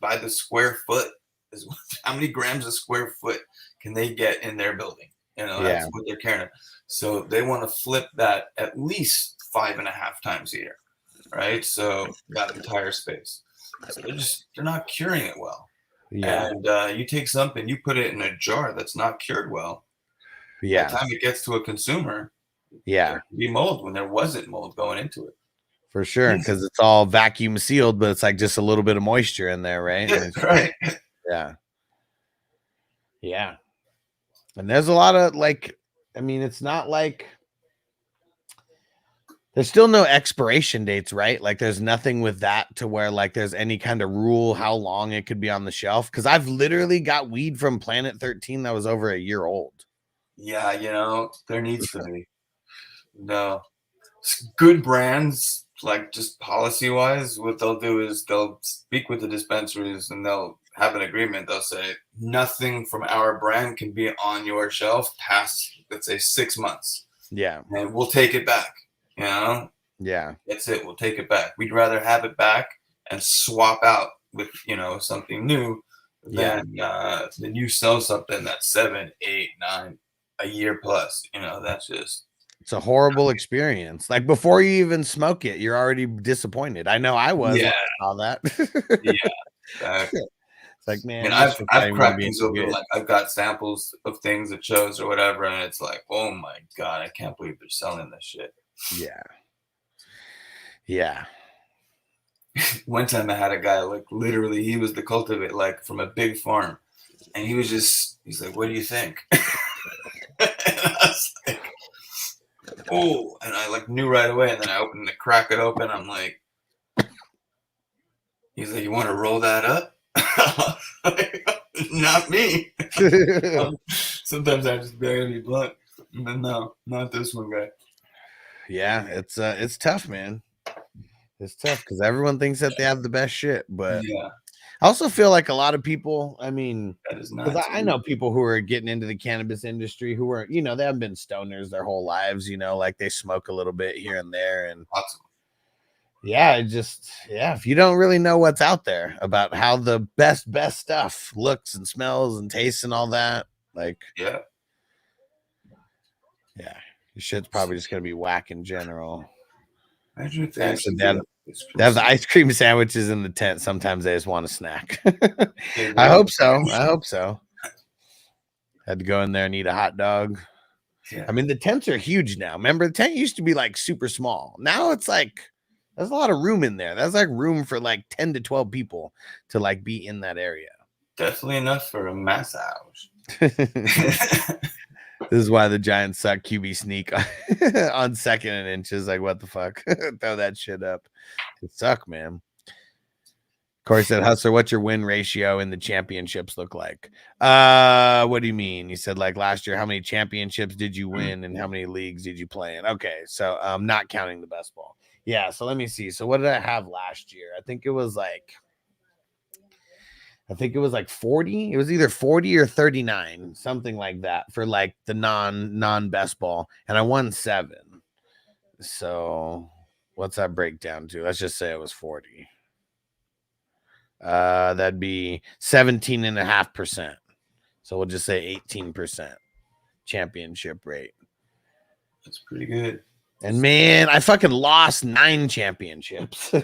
by the square foot is how many grams a square foot can they get in their building? That's what they're caring about. So they want to flip that at least 5.5 times a year, right? So that entire space. So they're not curing it well. Yeah. And you take something, you put it in a jar that's not cured well. Yeah. By the time it gets to a consumer, there could be mold when there wasn't mold going into it. For sure, because it's all vacuum sealed, but it's like just a little bit of moisture in there, right? Right. Yeah. Yeah. And there's a lot of it's not like there's still no expiration dates, right? Like there's nothing with that to where like there's any kind of rule how long it could be on the shelf. Because I've literally got weed from Planet 13 that was over a year old. Yeah, there needs to be. No. Good brands, like just policy wise, what they'll do is they'll speak with the dispensaries and they'll have an agreement. They'll say nothing from our brand can be on your shelf past, let's say, 6 months. Yeah. And we'll take it back. Yeah. That's it. We'll take it back. We'd rather have it back and swap out with something new, then you sell something that's 7, 8, 9 a year plus. That's just, it's a horrible experience. Like before you even smoke it, you're already disappointed. I know I was when I saw that. Exactly. It's like, man, And I've cracked things open. Like I've got samples of things at shows or whatever, and it's like, oh my god, I can't believe they're selling this shit. Yeah. One time I had a guy, like literally, he was the cultivator, like from a big farm, and he's like, "What do you think?" And I was like, "Oh," and I like knew right away, and then I crack it open. I'm like, he's like, "You want to roll that up?" Not me. Sometimes I just barely blunt. But no, not this one, guy. Yeah, it's tough, man. It's tough because everyone thinks that they have the best shit, but I also feel like a lot of people, I mean, because I know people who are getting into the cannabis industry who are, they haven't been stoners their whole lives, like they smoke a little bit here and there. And if you don't really know what's out there about how the best stuff looks and smells and tastes and all that, like, your shit's probably just going to be whack in general. Imagine if they have the ice cream sandwiches in the tent. Sometimes they just want a snack. I hope so. Had to go in there and eat a hot dog. I mean, the tents are huge now. Remember, the tent used to be like super small. Now it's like there's a lot of room in there. There's like room for like 10 to 12 people to like be in that area. Definitely enough for a massage. This is why the Giants suck. QB sneak on 2nd and inches. Like, what the fuck? Throw that shit up. It suck, man. Corey said, Hustler, what's your win ratio in the championships look like? What do you mean? He said, like last year, how many championships did you win and how many leagues did you play in? Okay, so not counting the best ball. Yeah, so let me see. So what did I have last year? I think it was like 40. It was either 40 or 39, something like that for like the non best ball. And I won 7. So what's that break down to? Let's just say it was 40. That'd be 17.5%. So we'll just say 18% championship rate. That's pretty good. And man, I fucking lost 9 championships. You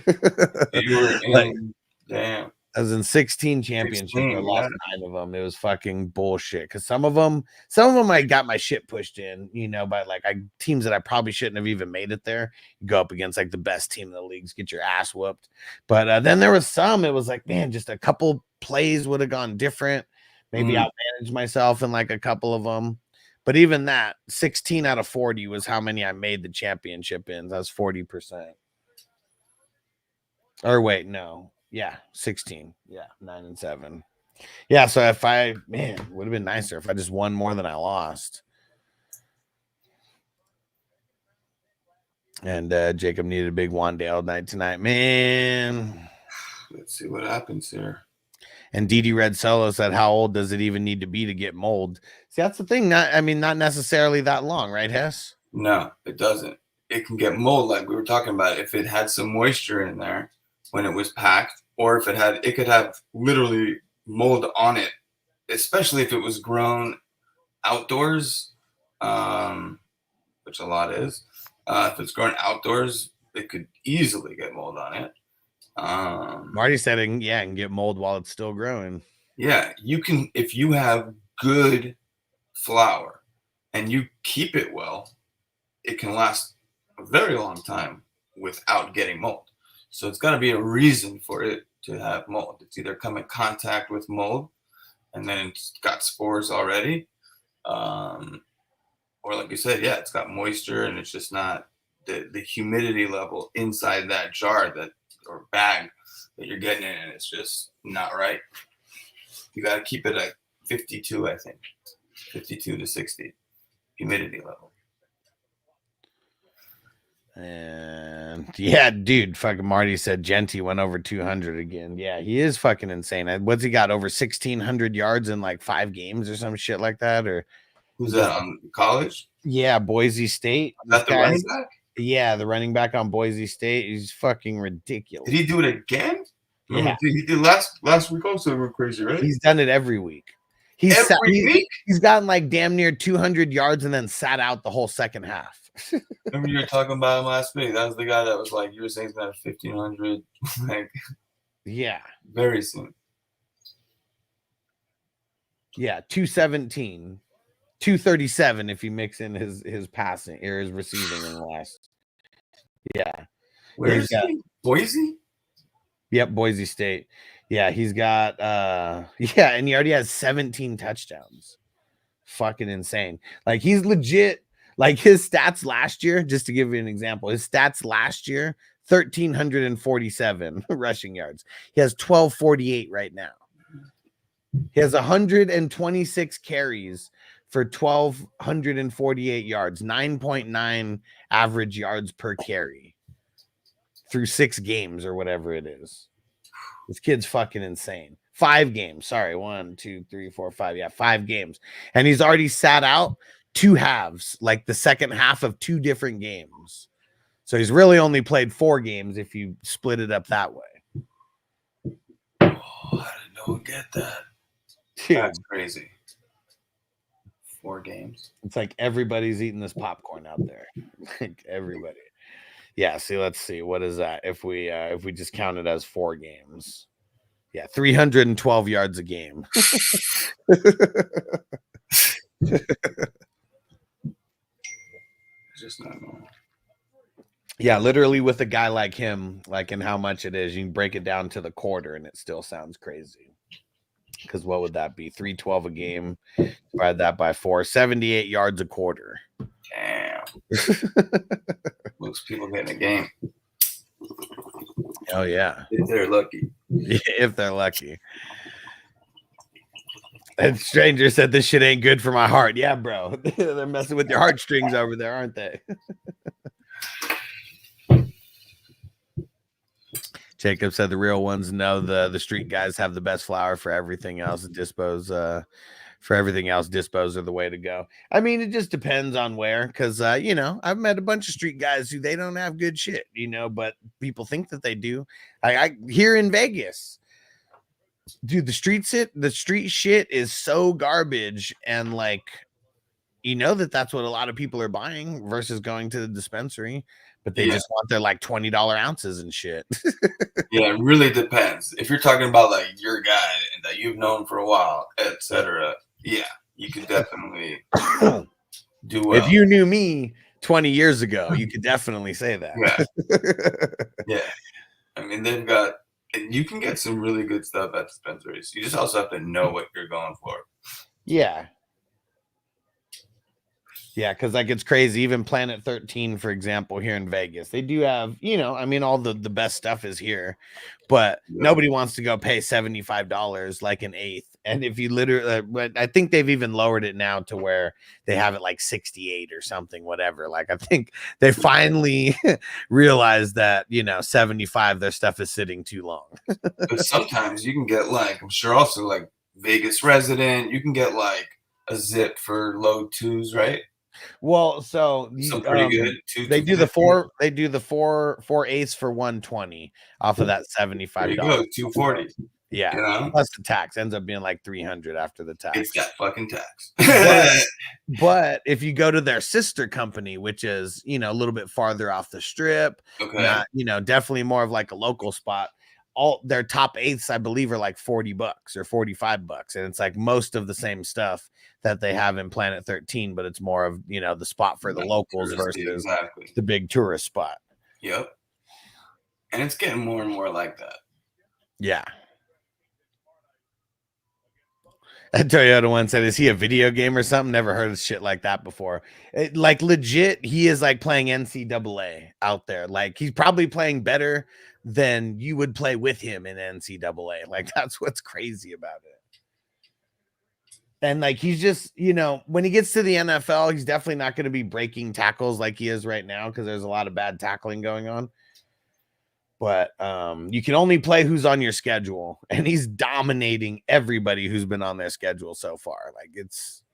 were in, damn. I was in 16 championships. I lost 9 of them. It was fucking bullshit. Because some of them I got my shit pushed in, by like teams that I probably shouldn't have even made it there. You go up against like the best team in the leagues, get your ass whooped. But then there was some. It was like, man, just a couple plays would have gone different. Maybe I'll manage myself in like a couple of them. But even that, 16 out of 40 was how many I made the championship in. That's 40%. Or wait, no. Yeah, 16. Yeah, 9 and 7. Yeah, so if would have been nicer if I just won more than I lost. And Jacob needed a big Wandale night tonight. Man. Let's see what happens here. And DD Red Solo said, how old does it even need to be to get mold? See, that's the thing. Not necessarily that long, right, Hess? No, it doesn't. It can get mold like we were talking about. If it had some moisture in there when it was packed, or if it could have literally mold on it, especially if it was grown outdoors, which a lot is. If it's grown outdoors, it could easily get mold on it. Marty said, and get mold while it's still growing. Yeah, you can, if you have good flour and you keep it well, it can last a very long time without getting mold. So it's got to be a reason for it to have mold. It's either come in contact with mold and then it's got spores already, or like you said, it's got moisture and it's just not the humidity level inside that jar or bag that you're getting in, and it's just not right. You got to keep it at 52, I think, 52 to 60 humidity level. And dude, fucking Marty said Genty went over 200 again. Yeah, he is fucking insane. What's he got, over 1,600 yards in like 5 games or some shit like that? Or who's that, on college? Yeah, Boise State. Is that the running back? Yeah, the running back on Boise State. He's fucking ridiculous. Did he do it again? Yeah. He did last week also went crazy, right? He's done it every week. He's gotten like damn near 200 yards and then sat out the whole second half. Remember you were talking about him last week? That was the guy that was like, you were saying he's got 1,500. Like, yeah. Very soon. Yeah, 217. 237 if you mix in his passing or his receiving in the last. Yeah. Where is he? Boise? Yep, Boise State. Yeah, he's got yeah, and he already has 17 touchdowns. Fucking insane. Like he's legit, like his stats last year, just to give you an example, his stats last year, 1,347 rushing yards. He has 1,248 right now. He has 126 carries for 1,248 yards, 9.9 average yards per carry through 6 games or whatever it is. This kid's fucking insane. 5 games. Sorry. 1, 2, 3, 4, 5. Yeah, 5 games. And he's already sat out 2 halves, like the second half of 2 different games. So he's really only played 4 games if you split it up that way. Oh, I didn't get that. Dude. That's crazy. 4 games. It's like everybody's eating this popcorn out there. Like everybody. Yeah, see, let's see. What is that? If we just count it as 4 games. Yeah, 312 yards a game. Just not normal. Yeah, literally with a guy like him, like in how much it is, you can break it down to the quarter and it still sounds crazy. Because what would that be? 312 a game. Divide that by 4. 78 yards a quarter. Damn. Most people get in a game. Oh, yeah. If they're lucky. If they're lucky. And Stranger said this shit ain't good for my heart. Yeah, bro. They're messing with your heartstrings over there, aren't they? Jacob said the real ones know the street guys have the best flour for everything else. Dispose are the way to go. I mean, it just depends on where, because you know, I've met a bunch of street guys who they don't have good shit, you know, but people think that they do. I here in Vegas, dude, the street shit is so garbage, and like, you know that's what a lot of people are buying versus going to the dispensary. But they just want their like $20 ounces and shit. Yeah, it really depends. If you're talking about like your guy that you've known for a while, etc. Yeah, you could definitely do well. If you knew me 20 years ago, you could definitely say that. Yeah. Yeah. I mean, they've got, and you can get some really good stuff at dispensaries. You just also have to know what you're going for. Yeah. Yeah, because like it's crazy. Even Planet 13, for example, here in Vegas, they do have, you know, I mean, all the best stuff is here, but nobody wants to go pay $75 like an eighth. And if you literally, but I think they've even lowered it now to where they have it like 68 or something, whatever. Like I think they finally realized that, you know, 75, their stuff is sitting too long. But sometimes you can get like, I'm sure also like Vegas resident, you can get like a zip for low 2s, right? Well, so pretty good. They do the 4/8 for 120 off of that $75. There you go, 240. Yeah, you know? Plus the tax ends up being like 300 after the tax. It's got fucking tax. But if you go to their sister company, which is, you know, a little bit farther off the strip, not, you know, definitely more of like a local spot. All their top 8s, I believe, are like $40 or $45, and it's like most of the same stuff that they have in Planet 13, but it's more of, you know, the spot for the locals versus the big tourist spot. Yep. And it's getting more and more like that. Yeah. And Toyota one said, "Is he a video game or something?" Never heard of shit like that before. Like legit, he is like playing NCAA out there. Like he's probably playing better than you would play with him in NCAA. Like that's what's crazy about it. And like he's just, you know, when he gets to the NFL, he's definitely not going to be breaking tackles like he is right now because there's a lot of bad tackling going on. But you can only play who's on your schedule, and he's dominating everybody who's been on their schedule so far. Like it's,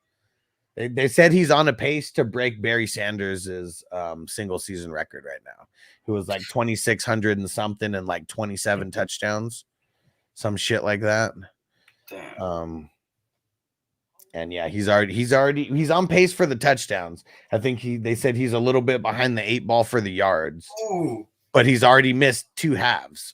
they said he's on a pace to break Barry Sanders's single season record right now, who was like 2,600 and something and like 27 touchdowns. some shit like that. Damn. And yeah, he's on pace for the touchdowns. I think they said he's a little bit behind the 8 ball for the yards. Ooh. But he's already missed 2 halves.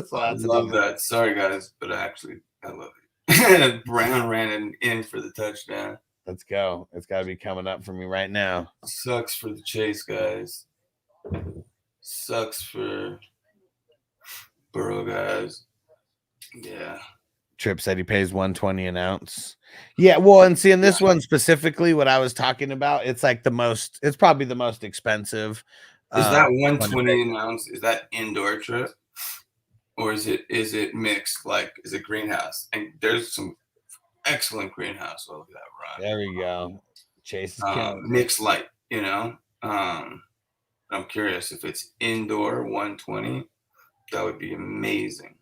So I love that. Sorry guys, but actually I love it. Brown ran in for the touchdown. Let's go. It's got to be coming up for me right now. Sucks for the Chase guys. Sucks for Burrow guys. Yeah. Tripp said he pays $120 an ounce. Yeah, well, and seeing this one specifically, what I was talking about, it's like it's probably the most expensive. Is that 120 an ounce? Is that indoor Tripp? Or is it mixed? Like, is it greenhouse? And there's some excellent greenhouse over that run. There we go. Chase is mixed light, you know. I'm curious if it's indoor 120. That would be amazing.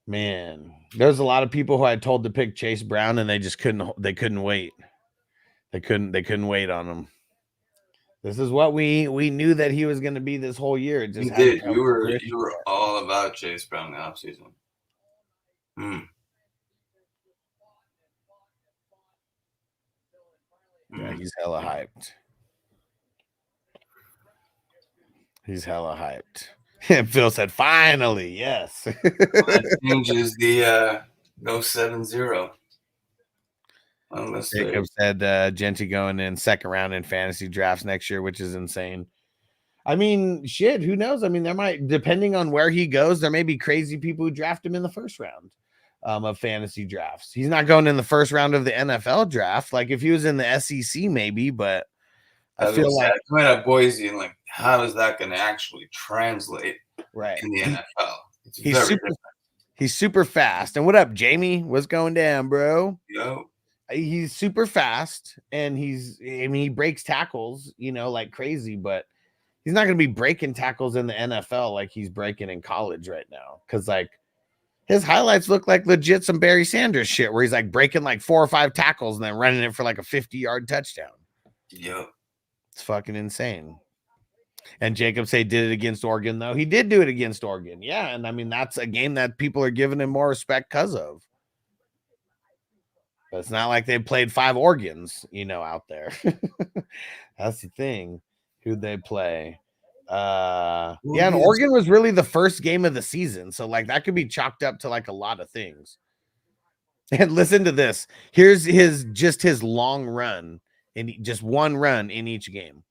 Man, there's a lot of people who I told to pick Chase Brown, and they just couldn't wait. They couldn't wait on him. This is what we knew that he was going to be this whole year. It just you did. You were all about Chase Brown in the offseason. Yeah, he's hella hyped. He's hella hyped. And Phil said, finally, yes. That changes the no 7-0. Jacob said Genty going in second round in fantasy drafts next year, which is insane. I mean, shit, who knows? I mean, there might, depending on where he goes, there may be crazy people who draft him in the first round of fantasy drafts. He's not going in the first round of the NFL draft. Like if he was in the SEC, maybe, but I feel like coming out of Boise and like, how is that going to actually translate right in the NFL? He's super fast. And what up, Jamie? What's going down, bro? Yo. He's super fast, and he breaks tackles, you know, like crazy, but he's not going to be breaking tackles in the NFL like he's breaking in college right now. Because like his highlights look like legit some Barry Sanders shit, where he's like breaking like 4 or 5 tackles and then running it for like a 50-yard touchdown. Yep. It's fucking insane. And Jacob say did it against Oregon, though. He did do it against Oregon. Yeah. And I mean, that's a game that people are giving him more respect because of. But it's not like they played 5 Oregons, you know, out there. That's the thing. Who'd they play? Yeah, and Oregon was really the first game of the season. So, like, that could be chalked up to, like, a lot of things. And listen to this. Here's his long run, in just one run in each game.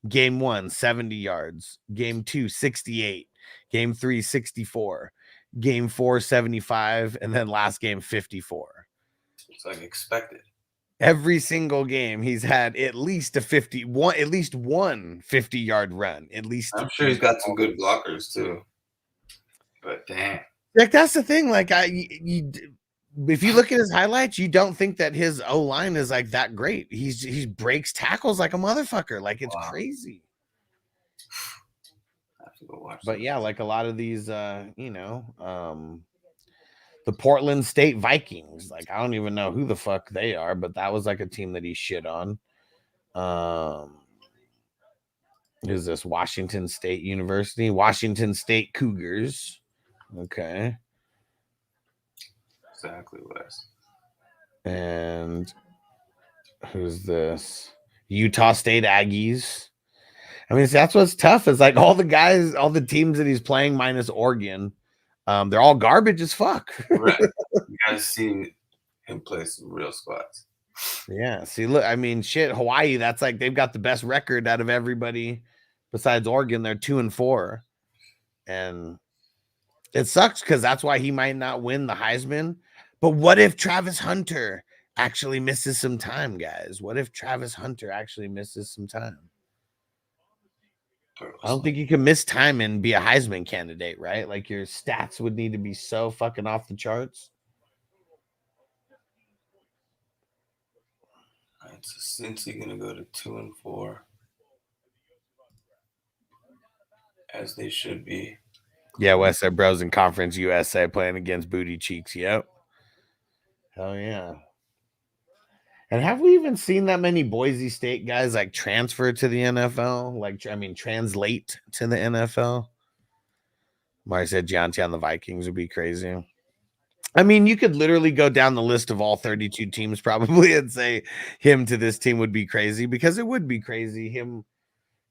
Game 1, 70 yards. Game 2, 68. Game 3, 64. Game 4, 75. And then last game, 54. It's like expected. Every single game he's had at least one 50-yard run. At least I'm sure he's got some good blockers too. But damn. Like that's the thing. Like if you look at his highlights, you don't think that his O-line is like that great. He breaks tackles like a motherfucker. Like it's crazy. I have to go watch but yeah, like a lot of these the Portland State Vikings. Like, I don't even know who the fuck they are, but that was like a team that he shit on. Who's this? Washington State University, Washington State Cougars. Okay. Exactly, Wes. And who's this? Utah State Aggies. I mean, that's what's tough. Is like all the teams that he's playing minus Oregon. They're all garbage as fuck. Right. You guys see him play some real squads. Yeah. See, look, I mean, shit, Hawaii, that's like they've got the best record out of everybody besides Oregon. They're 2-4. And it sucks because that's why he might not win the Heisman. But what if Travis Hunter actually misses some time, guys? What if Travis Hunter actually misses some time? I don't think you can miss time and be a Heisman candidate, right? Like your stats would need to be so fucking off the charts. All right, so Cincy gonna go to 2-4, as they should be. Yeah, West Side Bros in Conference USA playing against Booty Cheeks. Yep. Hell yeah. And have we even seen that many Boise State guys like transfer to the NFL? Like, I mean, translate to the NFL? Mari said Gianti on the Vikings would be crazy. I mean, you could literally go down the list of all 32 teams probably and say him to this team would be crazy, because it would be crazy him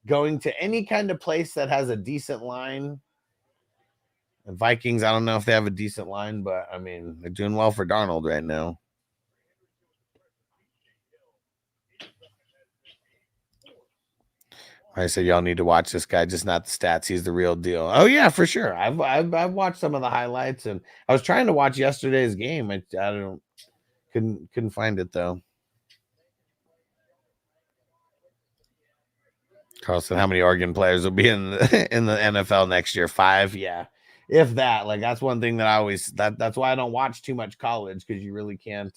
going to any kind of place that has a decent line. The Vikings, I don't know if they have a decent line, but I mean, they're doing well for Darnold right now. I said y'all need to watch this guy, just not the stats. He's the real deal. Oh yeah, for sure. I've watched some of the highlights, and I was trying to watch yesterday's game. I couldn't find it though. Carlson, how many Oregon players will be in the NFL next year? 5, yeah, if that. Like that's one thing that I always that's why I don't watch too much college, because you really can't.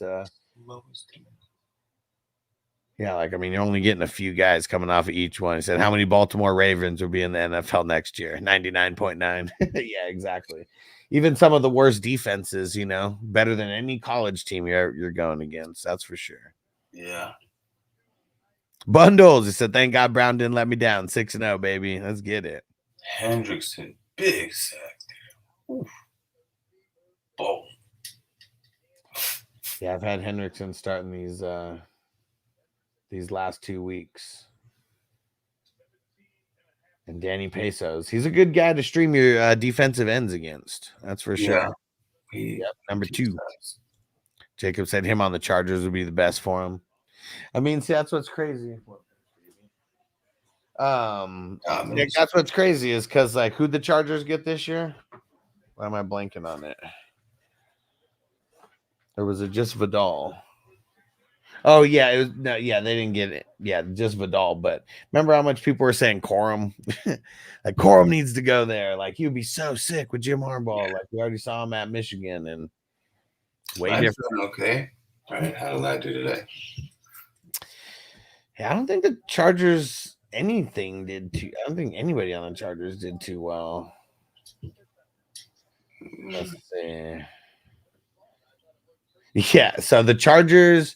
Yeah, like I mean, you're only getting a few guys coming off of each one. He said, how many Baltimore Ravens will be in the NFL next year? 99.9. Yeah, exactly. Even some of the worst defenses, you know, better than any college team you're going against. That's for sure. Yeah. Bundles. He said, thank God Brown didn't let me down. 6-0, baby. Let's get it. Hendrickson, big sack there. Oof. Boom. Yeah, I've had Hendrickson starting these last 2 weeks. And Danny Pesos. He's a good guy to stream your defensive ends against. That's for sure. Yep, number 2. Jacob said him on the Chargers would be the best for him. I mean, see, that's what's crazy. Nick, that's what's crazy is because, like, who'd the Chargers get this year? Why am I blanking on it? Or was it just Vidal? Oh, yeah. It was no, yeah, they didn't get it. Yeah, just Vidal. But remember how much people were saying Corum? Like, Corum needs to go there. Like, he would be so sick with Jim Harbaugh. Like, we already saw him at Michigan. And way different. Okay. All right. How did I do today? Yeah, I don't think the Chargers anything did too. I don't think anybody on the Chargers did too well. Let's see. Yeah, so the Chargers,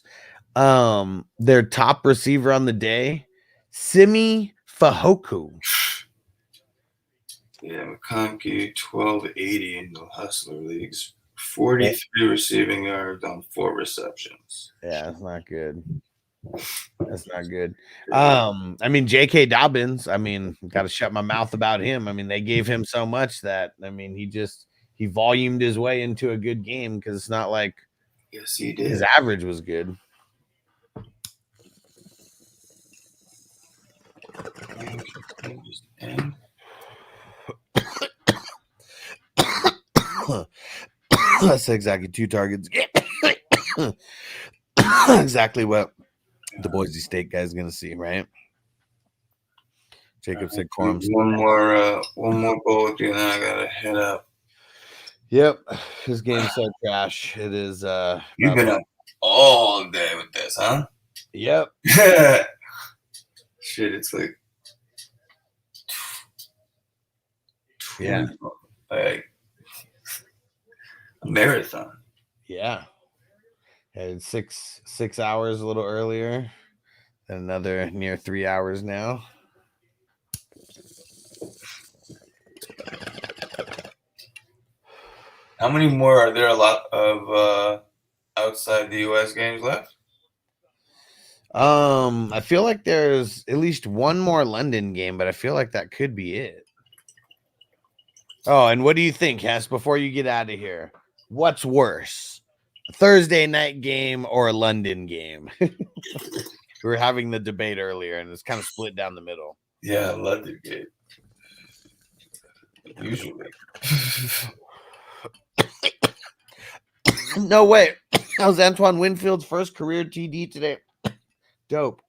their top receiver on the day, Simi Fahoku. Yeah, McConkey, 1280 in the Hustler Leagues. 43 receiving yards on 4 receptions. Yeah, that's not good. That's not good. I mean, J.K. Dobbins, I mean, got to shut my mouth about him. I mean, they gave him so much that, I mean, he volumed his way into a good game, because it's not like yes, he did. His average was good. That's exactly 2 targets. Exactly what the Boise State guy's gonna see, right? Jacob said Corum. One more bullet, and then I gotta head up. Yep, his game's so trash. It is. You've been up all day with this, huh? Yep. Shit, it's like yeah, like a marathon. Yeah. Had 6 hours a little earlier, and another near 3 hours now. How many more are there? A lot of outside the U.S. games left. I feel like there's at least one more London game, but I feel like that could be it. Oh, and what do you think, Hess? Before you get out of here, what's worse? A Thursday night game or a London game? We were having the debate earlier, and it's kind of split down the middle. Yeah, London game. Usually. No way. That was Antoine Winfield's first career TD today. Dope.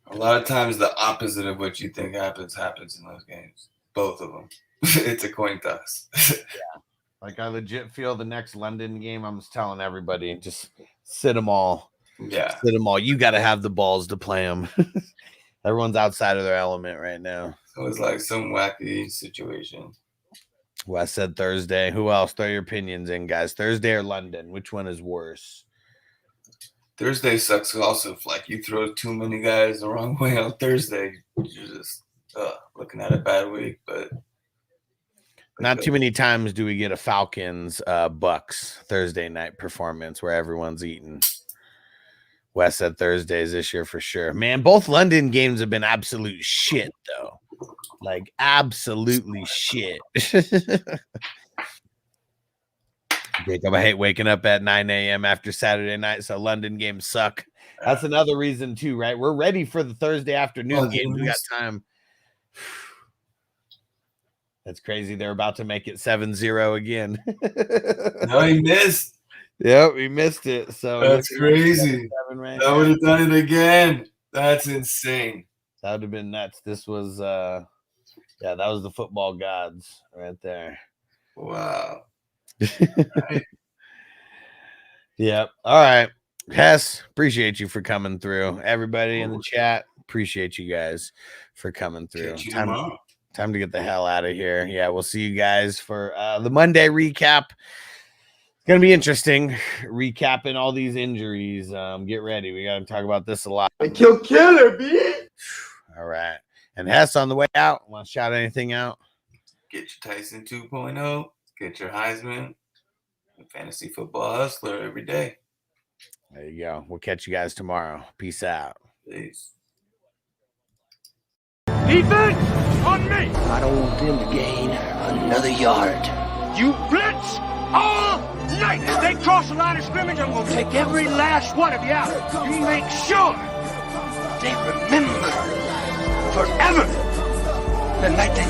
A lot of times the opposite of what you think happens in those games. Both of them. It's a coin toss. Yeah. Like, I legit feel the next London game, I'm just telling everybody, just sit them all. Yeah. Sit them all. You got to have the balls to play them. Everyone's outside of their element right now. So it's like some wacky situation. Well, I said Thursday. Who else? Throw your opinions in, guys. Thursday or London? Which one is worse? Thursday sucks also. If, like, you throw too many guys the wrong way on Thursday, you're just looking at a bad week. But Not too many times do we get a Falcons Bucks Thursday night performance where everyone's eating. Wes said Thursdays this year for sure. Man, both London games have been absolute shit, though. Like, absolutely shit. Jacob, I hate waking up at 9 a.m. after Saturday night, so London games suck. That's another reason, too, right? We're ready for the Thursday afternoon game. We got time. That's crazy. They're about to make it 7-0 again. No, he missed. Yep, we missed it. So that's crazy. Right, that would have done it again. That's insane. That would have been nuts. This was that was the football gods right there. Wow. Right. Yep. All right. Hess, appreciate you for coming through. Everybody in the chat, appreciate you guys for coming through. Time to get the hell out of here. Yeah, we'll see you guys for the Monday recap. It's gonna be interesting recapping all these injuries. Get ready. We gotta talk about this a lot. Killer, bitch. All right. And Hess on the way out. Want to shout anything out? Get your Tyson 2.0. Get your Heisman. Fantasy Football Hustler every day. There you go. We'll catch you guys tomorrow. Peace out. Peace. Defense on me. I don't want them to gain another yard. You blitz all night. If they cross the line of scrimmage, I'm going to take every last one of you out. You make sure they remember forever the night they